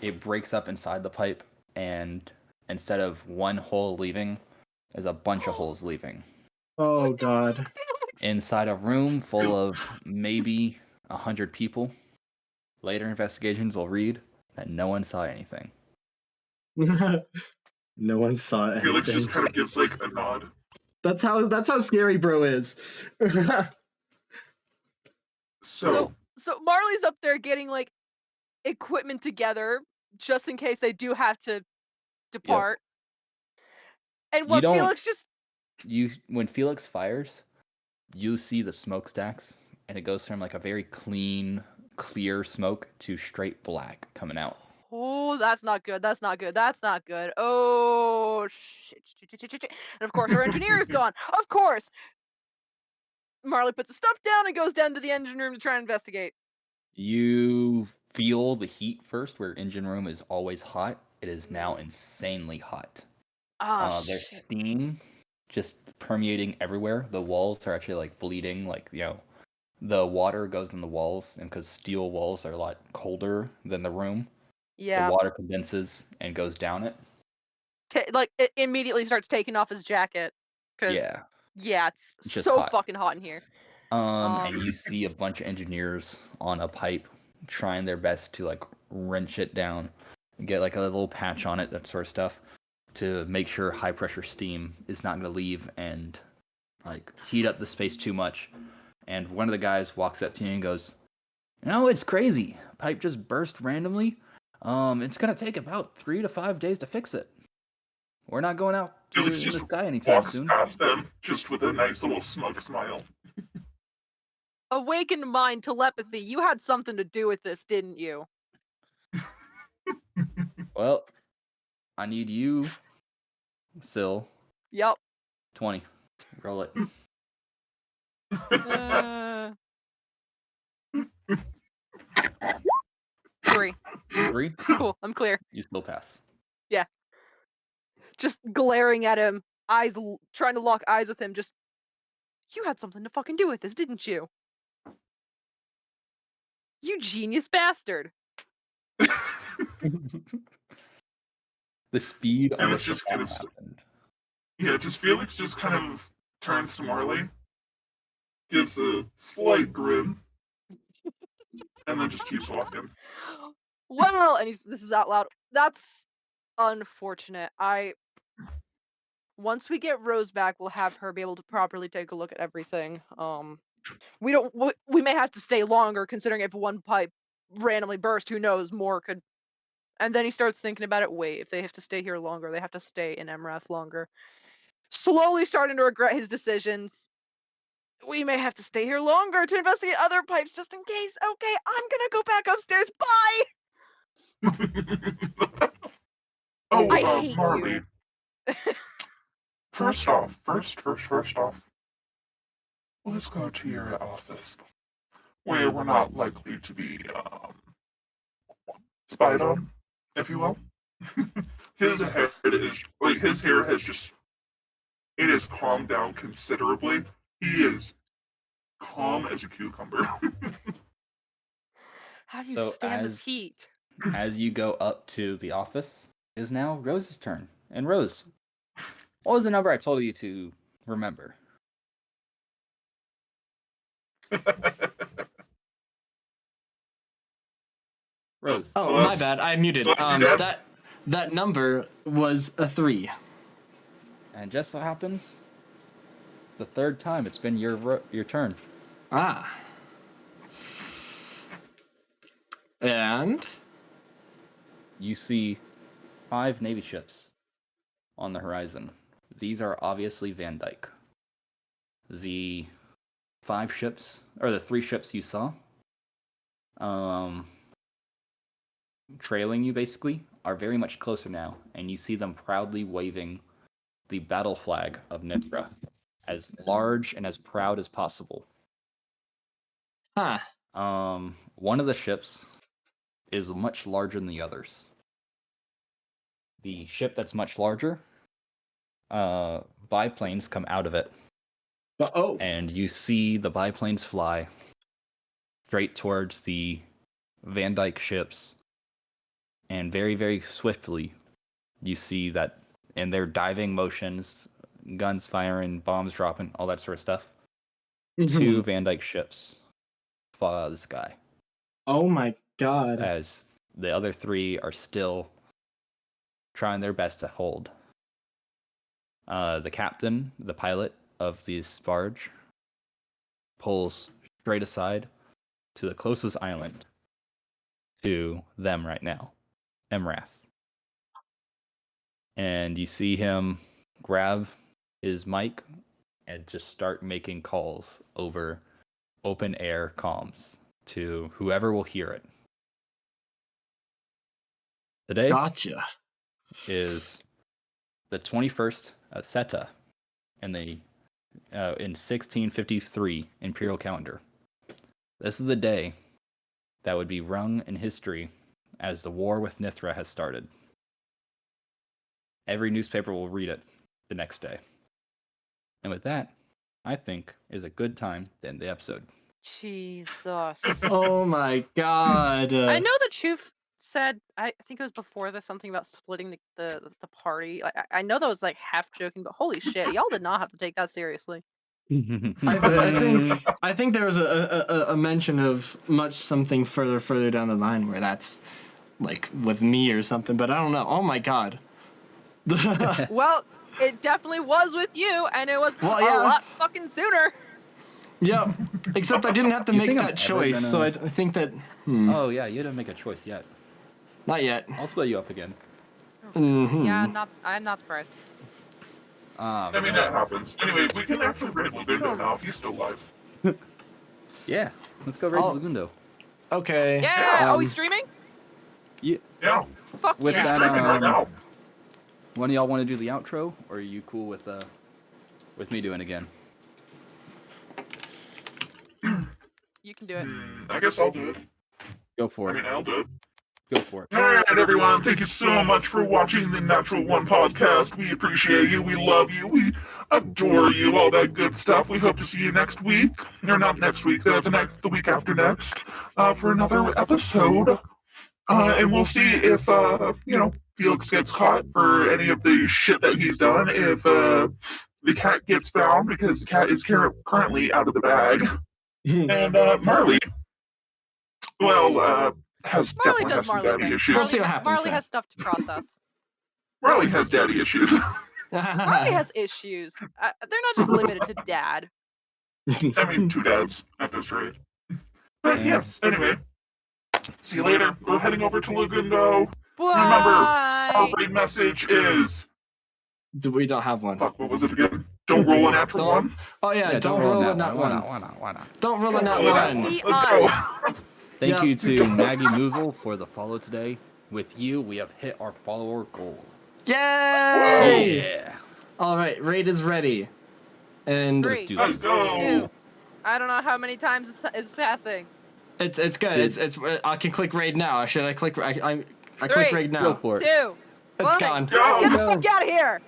It breaks up inside the pipe, and instead of one hole leaving, there's a bunch of holes leaving. Oh god. Inside a room full of maybe 100 people. Later investigations will read that no one saw anything. No one saw anything. Felix just kind of gives like a nod. That's how scary bro is. So Marley's up there getting like equipment together just in case they do have to depart. Yep. And what Felix just when Felix fires, you see the smokestacks, and it goes from like a very clean, clear smoke to straight black coming out. Oh, that's not good. That's not good. That's not good. Oh, shit. And of course, our engineer is gone. Of course. Marley puts his stuff down and goes down to the engine room to try and investigate. You feel the heat first, where engine room is always hot. It is now insanely hot. There's steam just permeating everywhere. The walls are actually like bleeding, like, the water goes in the walls, and because steel walls are a lot colder than the room, the water condenses and goes down it. It immediately starts taking off his jacket. Yeah, it's so hot. Fucking hot in here. And you see a bunch of engineers on a pipe trying their best to like wrench it down, get like a little patch on it, that sort of stuff, to make sure high pressure steam is not going to leave and like heat up the space too much. And one of the guys walks up to you and goes, "It's crazy. Pipe just burst randomly. It's going to take about 3 to 5 days to fix it. We're not going out to the sky anytime soon." Walks past them just with a nice little smug smile. Awakened mind telepathy. You had something to do with this, didn't you? Well, I need you, Syl. Yep. 20. Roll it. 3. 3? Cool, I'm clear. You still pass. Yeah. Just glaring at him, trying to lock eyes with him, you had something to fucking do with this, didn't you? You genius bastard. The speed of it just kind of happened. Yeah, Felix just kind of turns to Marley, gives a slight grin, and then just keeps walking. Well, and this is out loud. That's unfortunate. Once we get Rose back, we'll have her be able to properly take a look at everything. We may have to stay longer, considering if one pipe randomly burst, who knows, more could. And then he starts thinking about it. Wait, if they have to stay here longer, they have to stay in Emrath longer. Slowly starting to regret his decisions. We may have to stay here longer to investigate other pipes just in case. Okay, I'm gonna go back upstairs. Bye! I hate Marley. You. First off, let's go to your office, where we're not likely to be spied on, if you will. His hair has just, it has calmed down considerably. He is calm as a cucumber. How do you stand this heat? As you go up to the office, it is now Rose's turn. And Rose, what was the number I told you to remember? Rose. Oh, my bad. I muted. That number was a 3. And just so happens, the third time it's been your turn. Ah. And you see 5 Navy ships on the horizon. These are obviously Van Dyke. The 5 ships, or the 3 ships you saw, trailing you basically, are very much closer now, and you see them proudly waving the battle flag of Nithra, as large and as proud as possible. Huh. One of the ships is much larger than the others. The ship that's much larger, biplanes come out of it. Oh. And you see the biplanes fly straight towards the Van Dyke ships. And very, very swiftly, you see that in their diving motions, guns firing, bombs dropping, all that sort of stuff, 2 Van Dyke ships fall out of the sky. Oh my god. As the other 3 are still trying their best to hold. The captain, the pilot of this barge, pulls straight aside to the closest island to them right now, Emrath. And you see him grab his mic and just start making calls over open air comms to whoever will hear it. Today is the 21st of Seta in 1653 Imperial calendar. This is the day that would be rung in history as the war with Nithra has started. Every newspaper will read it the next day. And with that, I think is a good time to end the episode. Jesus. Oh my god. I know the Choof said, I think it was before this, something about splitting the party. I know that was like half joking, but holy shit, y'all did not have to take that seriously. I think there was a mention of much something further down the line where that's like with me or something, but I don't know. Oh my god. Well, it definitely was with you, and it was a lot fucking sooner. Yep. Except I didn't have to make that choice, so I think that. Oh yeah, you didn't make a choice yet. Not yet. I'll split you up again. Yeah, I'm not surprised. I mean, that happens. Anyway, we can actually raid Lagundo now if he's still alive. Yeah, let's go raid Lagundo. Okay. Yeah, are we streaming? Yeah. Fuck with yeah. that, Streaming right now. One of y'all want to do the outro, or are you cool with me doing it again? You can do it. I guess I'll do it. Go for it. I mean, I'll do it. Go for it. Alright, everyone, thank you so much for watching the Natural One podcast. We appreciate you, we love you, we adore you, all that good stuff. We hope to see you next week, or not next week, the week after next, for another episode. And we'll see if, Felix gets caught for any of the shit that he's done, if the cat gets found, because the cat is currently out of the bag. And Marley, well, Marley does some Marley daddy things. issues. We'll see what happens Marley then. has stuff to process. Marley has daddy issues. Marley has issues. They're not just limited to dad. I mean, 2 dads at this rate. But yes, anyway. See you later. We're heading over to Lagundo. Remember, our raid message is... We don't have one. Fuck, what was it again? Don't roll a natural one? Oh yeah, don't roll a nat one. Why not? Don't roll a nat Roll one. Let's go. Thank you to Maggie Moozle for the follow today. With you, we have hit our follower goal. Yay! Yeah. All right, raid is ready. And 3, Let's go. 2. I don't know how many times it's passing. it's good. It's I can click raid now. Should I click? I click 3, raid now. Go for it. 2. It's 1. gone. Go. Get the fuck out of here!